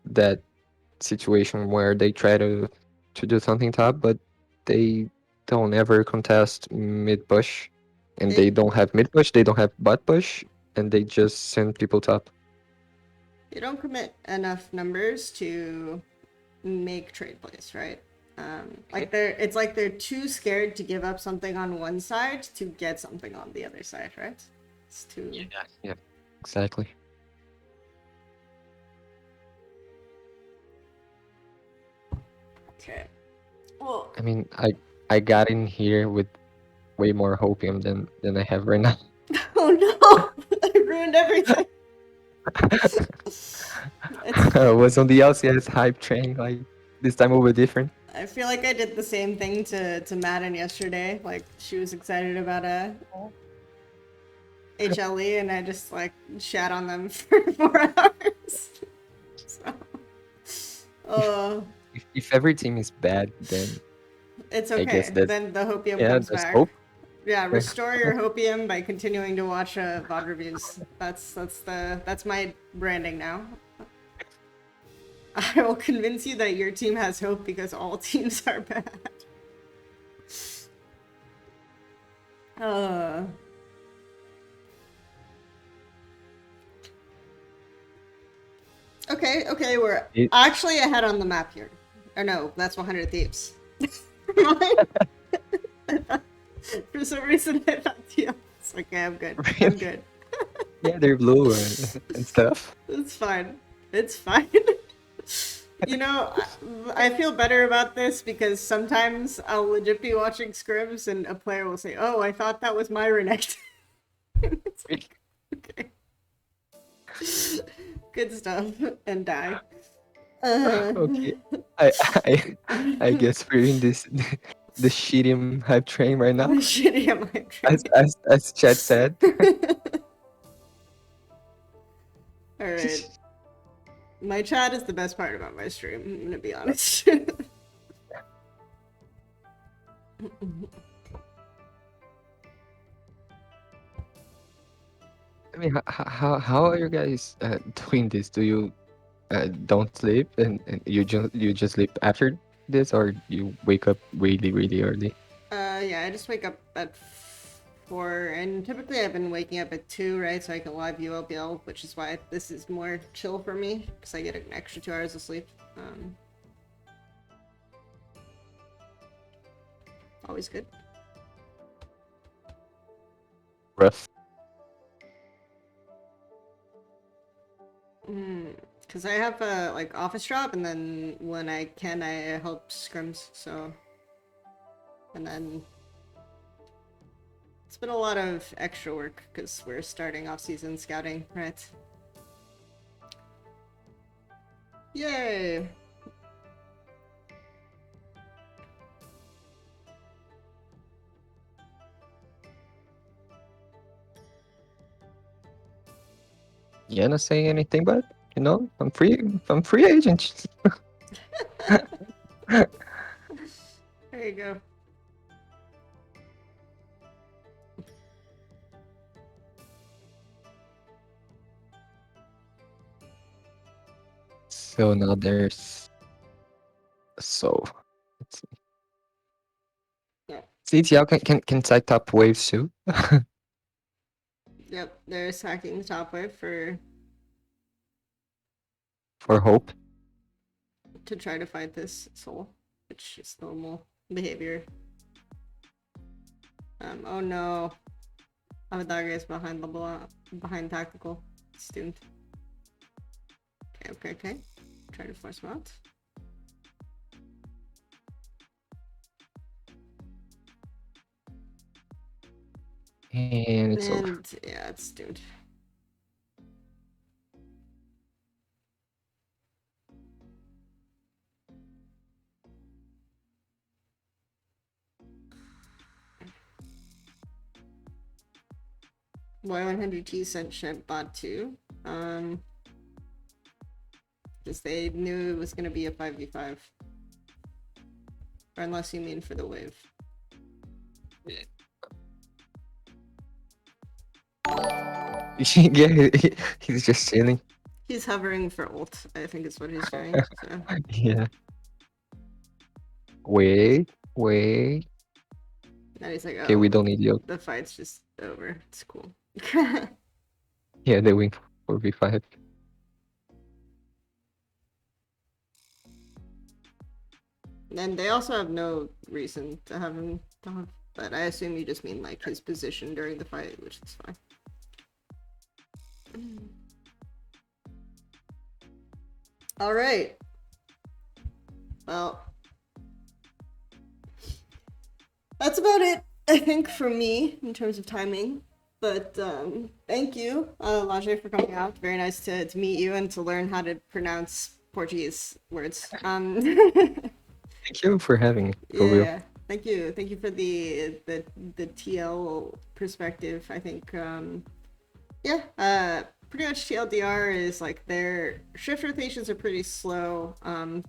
that situation where they try to do something top, but they don't ever contest mid push, and they don't have mid push, they don't have bot push, and they just send people top. They don't commit enough numbers to make trade plays, right? It's like they're too scared to give up something on one side to get something on the other side, right? It's too. Yeah, exactly. Okay. Well, I mean, I got in here with way more hopium than I have right now. oh no! I ruined everything. I was on the LCS hype train. Like this time will be different. I feel like I did the same thing to Madden yesterday. Like she was excited about a HLE, and I just like shat on them for 4 hours. So, If every team is bad, then it's I okay. guess that Then the hopium yeah, comes there's back. hope. Yeah, restore your hopium by continuing to watch VOD reviews. That's my branding now. I will convince you that your team has hope because all teams are bad. Okay, we're actually ahead on the map here. Or no, that's 100 Thieves. For some reason I thought it's okay, I'm good. I'm good. Yeah, they're blue and stuff. It's fine. It's fine. You know, I feel better about this because sometimes I'll legit be watching scrims and a player will say, "Oh, I thought that was my Renekton." It's like, okay. Good stuff. And die. Okay. I guess we're in this the shitty hype train right now. Shitty hype train. As Chad said. Alright. My chat is the best part about my stream, I'm gonna be honest. I mean, how are you guys doing this? Do you don't sleep and you just sleep after this, or you wake up really early? Yeah, I just wake up at 4, and typically I've been waking up at 2, right? So I can live ULPL, which is why this is more chill for me, because I get an extra 2 hours of sleep. Always good. Rough. Because I have a like office job, and then when I can, I help scrims. So, and then it's been a lot of extra work because we're starting off-season scouting, right? Yay! Yeah, not saying anything, but you know, I'm free agent. There you go. So now there's so let's see. Yeah. CTL can take top waves too. Yep, they're sacking the top wave for hope. to try to fight this soul, which is normal behavior. Oh no. Avatar is behind behind tactical student. Okay. Try to force him out. And it's over. Yeah, it's doomed. Y100T sent Shemp bot 2. Because they knew it was gonna be a 5v5. Or unless you mean for the wave. Yeah, he's just chilling. He's hovering for ult, I think is what he's doing. So. Yeah. Wait. And he's like, Okay, oh, we don't need you. the fight's just over. It's cool. Yeah, they win 4v5. And they also have no reason to have him dodge, but I assume you just mean like his position during the fight, which is fine. All right. Well, that's about it, I think, for me in terms of timing. But thank you, Laje, for coming out. Very nice to meet you and to learn how to pronounce Portuguese words. Thank you for having me. For real. Yeah, thank you for the TL perspective. I think pretty much TLDR is like their shift rotations are pretty slow.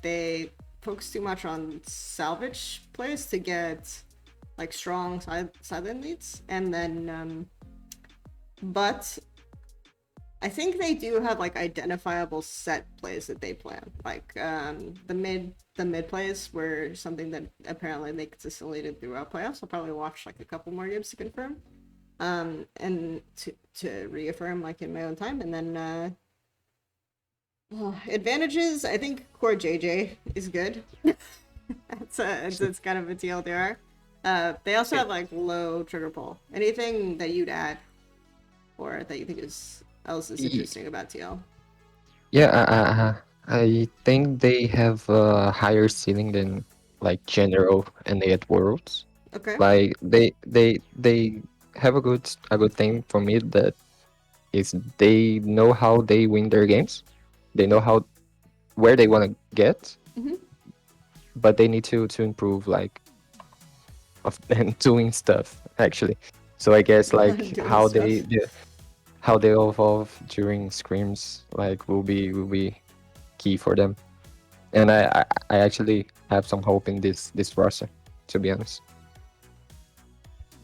They focus too much on salvage plays to get like strong side leads, and then but I think they do have like identifiable set plays that they plan. Like the mid plays were something that apparently they consistently did throughout playoffs. I'll probably watch like a couple more games to confirm. And to reaffirm like in my own time. And then advantages, I think core JJ is good. It's kind of a TLDR. They also have like low trigger pull. Anything that you'd add or that you think else is interesting about TL? Yeah, I think they have a higher ceiling than like general and they at worlds. Okay. Like they have a good thing for me that is they know how they win their games. They know where they want to get, but they need to improve like and doing stuff actually. So I guess like how they evolve during scrims like will be key for them. And I actually have some hope in this roster, to be honest.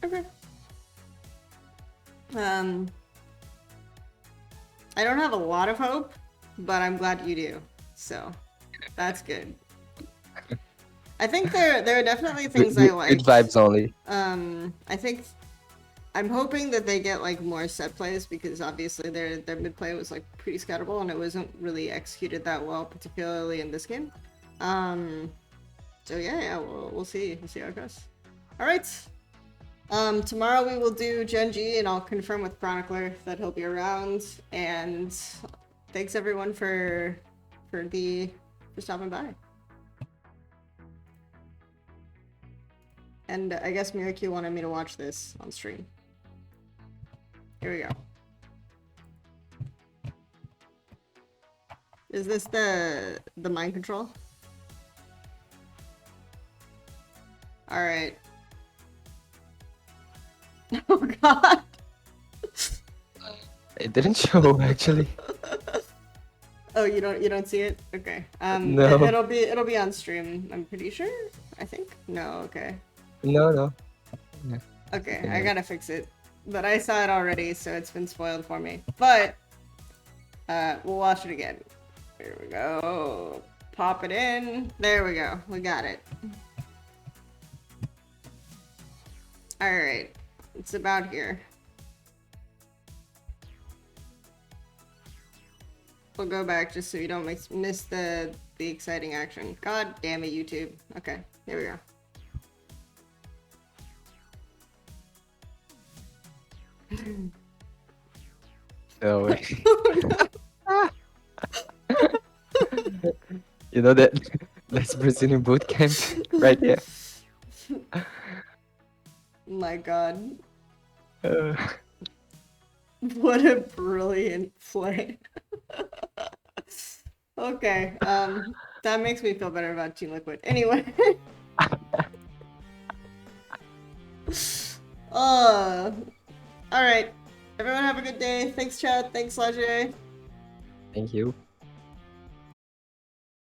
Okay. I don't have a lot of hope, but I'm glad you do. So that's good. I think there are definitely things I like. Good vibes only. I think I'm hoping that they get like more set plays because obviously their mid play was like pretty scoutable and it wasn't really executed that well, particularly in this game. So yeah, we'll see how it goes. All right. Tomorrow we will do Gen G and I'll confirm with Chronicler that he'll be around. And thanks everyone for stopping by. And I guess Miracle wanted me to watch this on stream. Here we go. Is this the mind control? All right. Oh God. It didn't show actually. Oh, you don't see it? Okay. No. It'll be on stream. I'm pretty sure. I think. No. Okay. No. Okay, I gotta fix it. But I saw it already, so it's been spoiled for me. But we'll watch it again. Here we go. Pop it in. There we go. We got it. All right. It's about here. We'll go back just so you don't miss the exciting action. God damn it, YouTube. Okay, here we go. No. You know that's Brazilian boot camp right there. My God. Uh, What a brilliant play. Okay, that makes me feel better about Team Liquid. Anyway. Alright. Everyone have a good day. Thanks, chat. Thanks, Laje. Thank you.